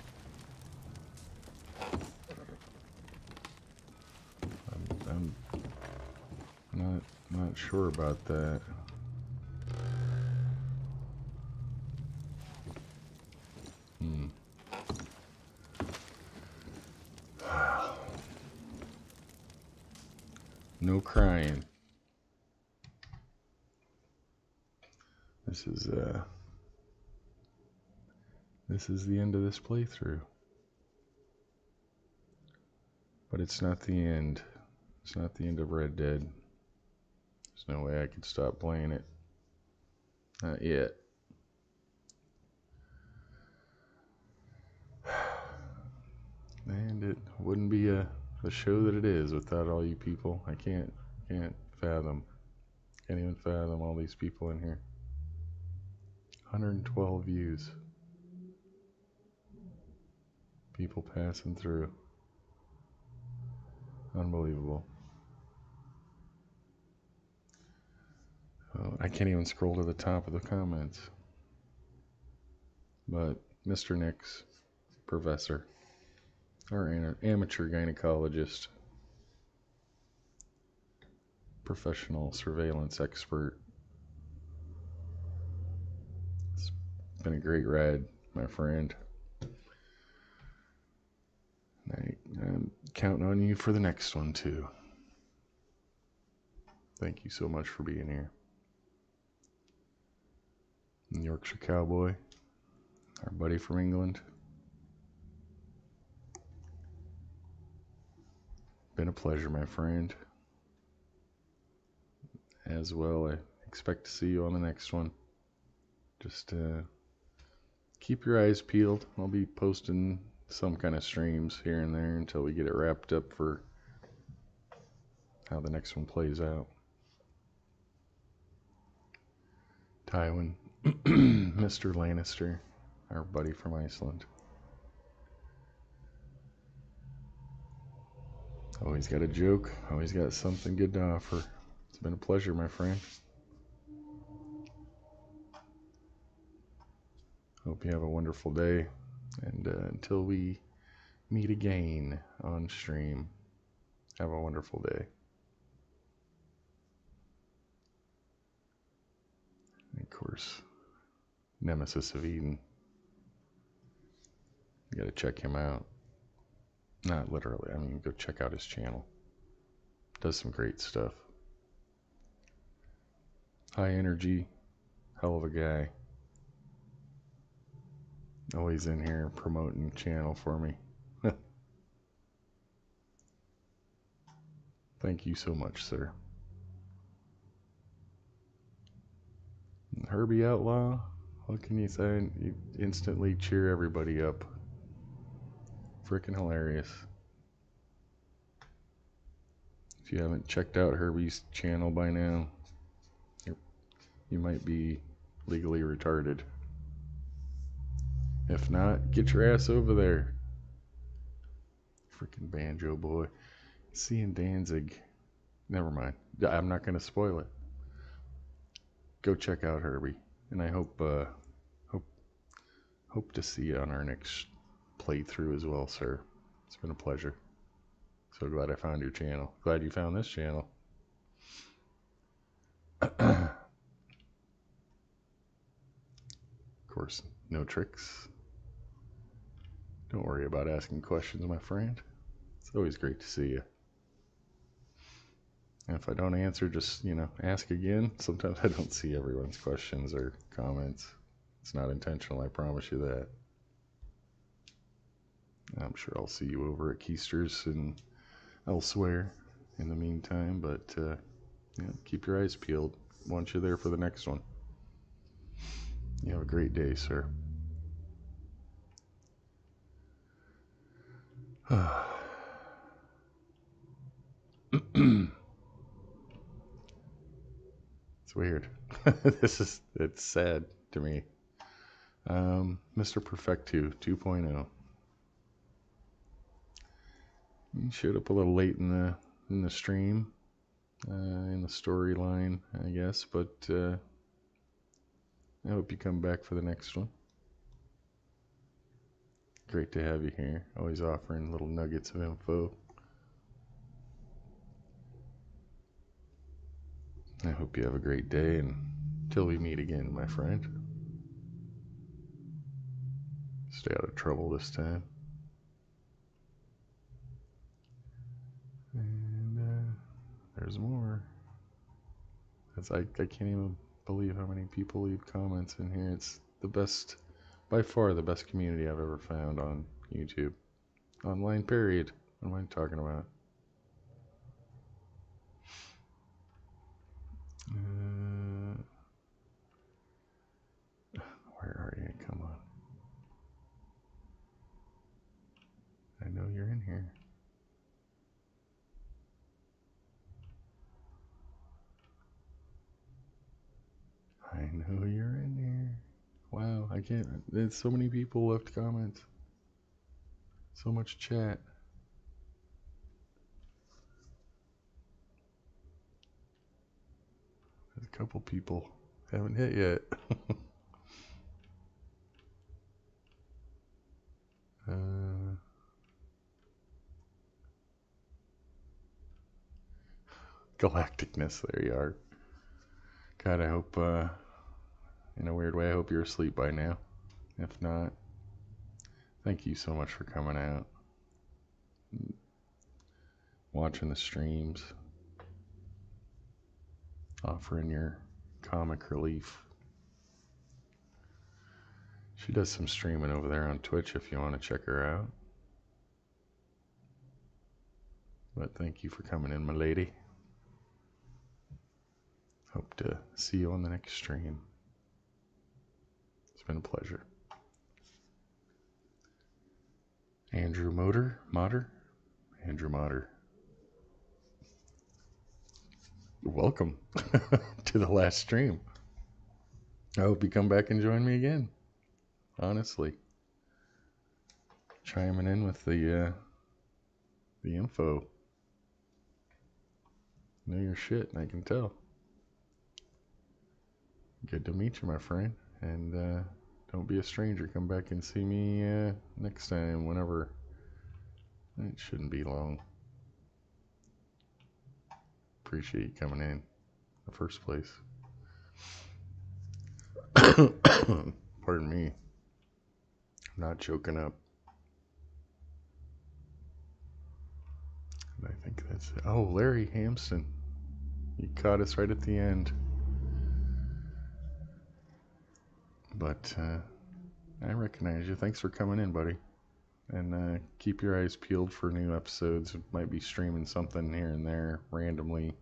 I'm not sure about that. No crying. This is the end of this playthrough. But it's not the end. It's not the end of Red Dead. There's no way I could stop playing it. Not yet. And it wouldn't be the show that it is without all you people. I can't fathom. Can't even fathom all these people in here. 112 views. People passing through. Unbelievable. Oh, I can't even scroll to the top of the comments. But Mr. Nix, professor, or amateur gynecologist, professional surveillance expert. It's been a great ride, my friend. I'm counting on you for the next one too. Thank you so much for being here. Yorkshire Cowboy, our buddy from England. Been a pleasure, my friend. as well. I expect to see you on the next one. Just keep your eyes peeled. I'll be posting some kind of streams here and there until we get it wrapped up for how the next one plays out. Tywin, Mr. Lannister, our buddy from Iceland. Always got a joke, always got something good to offer. It's been a pleasure, my friend. Hope you have a wonderful day, and until we meet again on stream, have a wonderful day. And of course, Nemesis of Eden. You gotta check him out. Not literally, I mean, go check out his channel. Does some great stuff. High energy, hell of a guy. Always in here promoting channel for me. Thank you so much, sir. Herbie Outlaw, what can you say? You instantly cheer everybody up. Freaking hilarious. If you haven't checked out Herbie's channel by now, you might be legally retarded. If not, get your ass over there. Freaking Banjo Boy. Seeing Danzig. Never mind. I'm not going to spoil it. Go check out Herbie. And I hope to see you on our next playthrough as well, sir. It's been a pleasure. So glad I found your channel. Glad you found this channel. Of course, no tricks. Don't worry about asking questions, my friend. It's always great to see you. And if I don't answer, just, ask again. Sometimes I don't see everyone's questions or comments. It's not intentional, I promise you that. I'm sure I'll see you over at Keister's and elsewhere in the meantime, but keep your eyes peeled. Want you there for the next one. You have a great day, sir. It's weird. It's sad to me. Mr. Perfectu 2.0. You showed up a little late in the stream, in the storyline, I guess, but I hope you come back for the next one. Great to have you here. Always offering little nuggets of info. I hope you have a great day, and until we meet again, my friend. Stay out of trouble this time. And there's more. I can't even believe how many people leave comments in here. It's the best, by far the best community I've ever found on YouTube. Online, period. What am I talking about? Where are you? Come on. I know you're in here. I know you're in here. Wow, I can't. There's so many people left comments. So much chat. There's a couple people haven't hit yet. Galacticness, there you are. God, I hope, in a weird way, I hope you're asleep by now. If not, thank you so much for coming out, watching the streams, offering your comic relief. She does some streaming over there on Twitch if you want to check her out. But thank you for coming in, my lady. hope to see you on the next stream. It's been a pleasure. Andrew Motter? Andrew Motter. Welcome to the last stream. I hope you come back and join me again. Honestly. Chiming in with the info. Know your shit, I can tell. Good to meet you, my friend. And don't be a stranger. Come back and see me next time, whenever. It shouldn't be long. Appreciate you coming in the first place. Pardon me. I'm not choking up. I think that's it. Oh, Larry Hampson. You caught us right at the end. But I recognize you. Thanks for coming in, buddy. And keep your eyes peeled for new episodes. Might be streaming something here and there randomly.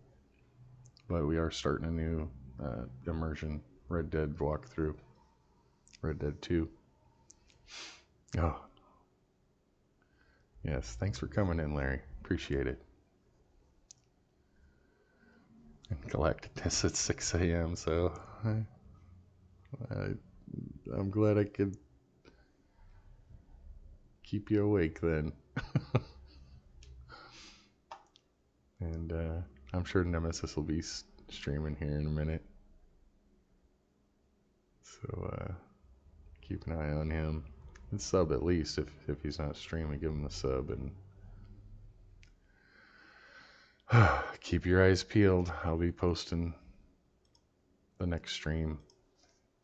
But we are starting a new immersion Red Dead walkthrough. Red Dead 2. Oh. Yes, thanks for coming in, Larry. Appreciate it. And Galacticness at 6 a.m., so I'm glad I could keep you awake then. And I'm sure Nemesis will be streaming here in a minute. So keep an eye on him. And sub at least if he's not streaming, give him the sub and keep your eyes peeled. I'll be posting the next stream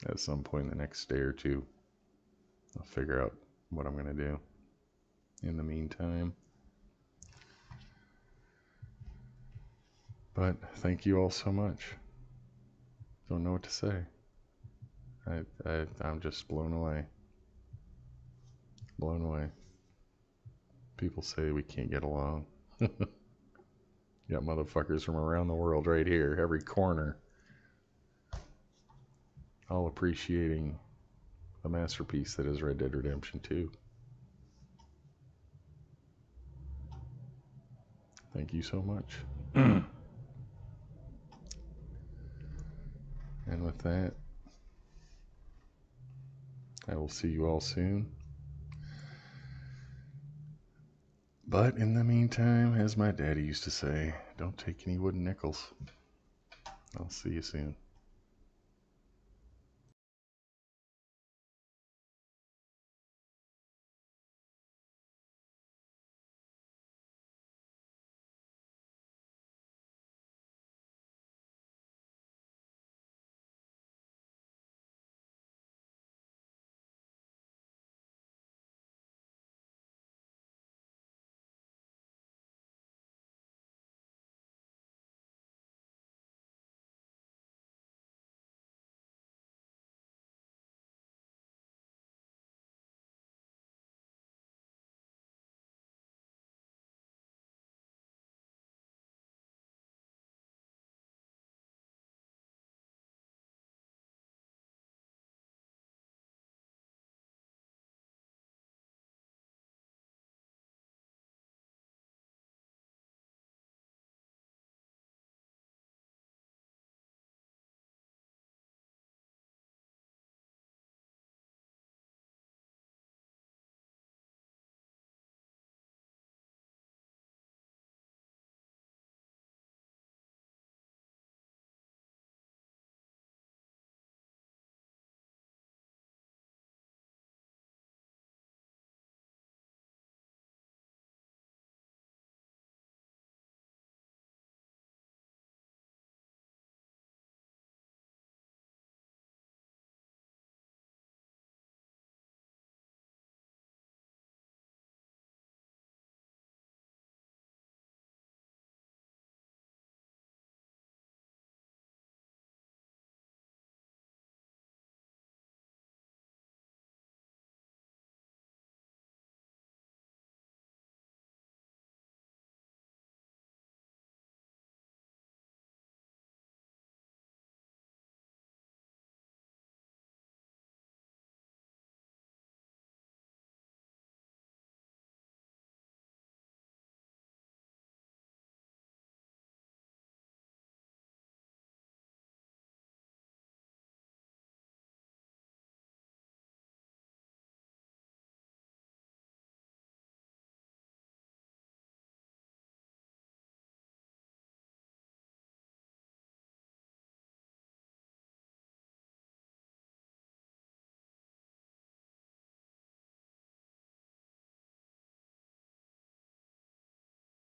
at some point in the next day or two. I'll figure out what I'm gonna do. In the meantime. But thank you all so much. Don't know what to say. I'm just blown away. Blown away. People say we can't get along. Got motherfuckers from around the world right here, every corner. All appreciating the masterpiece that is Red Dead Redemption 2. Thank you so much. And with that, I will see you all soon. But in the meantime, as my daddy used to say, don't take any wooden nickels. I'll see you soon.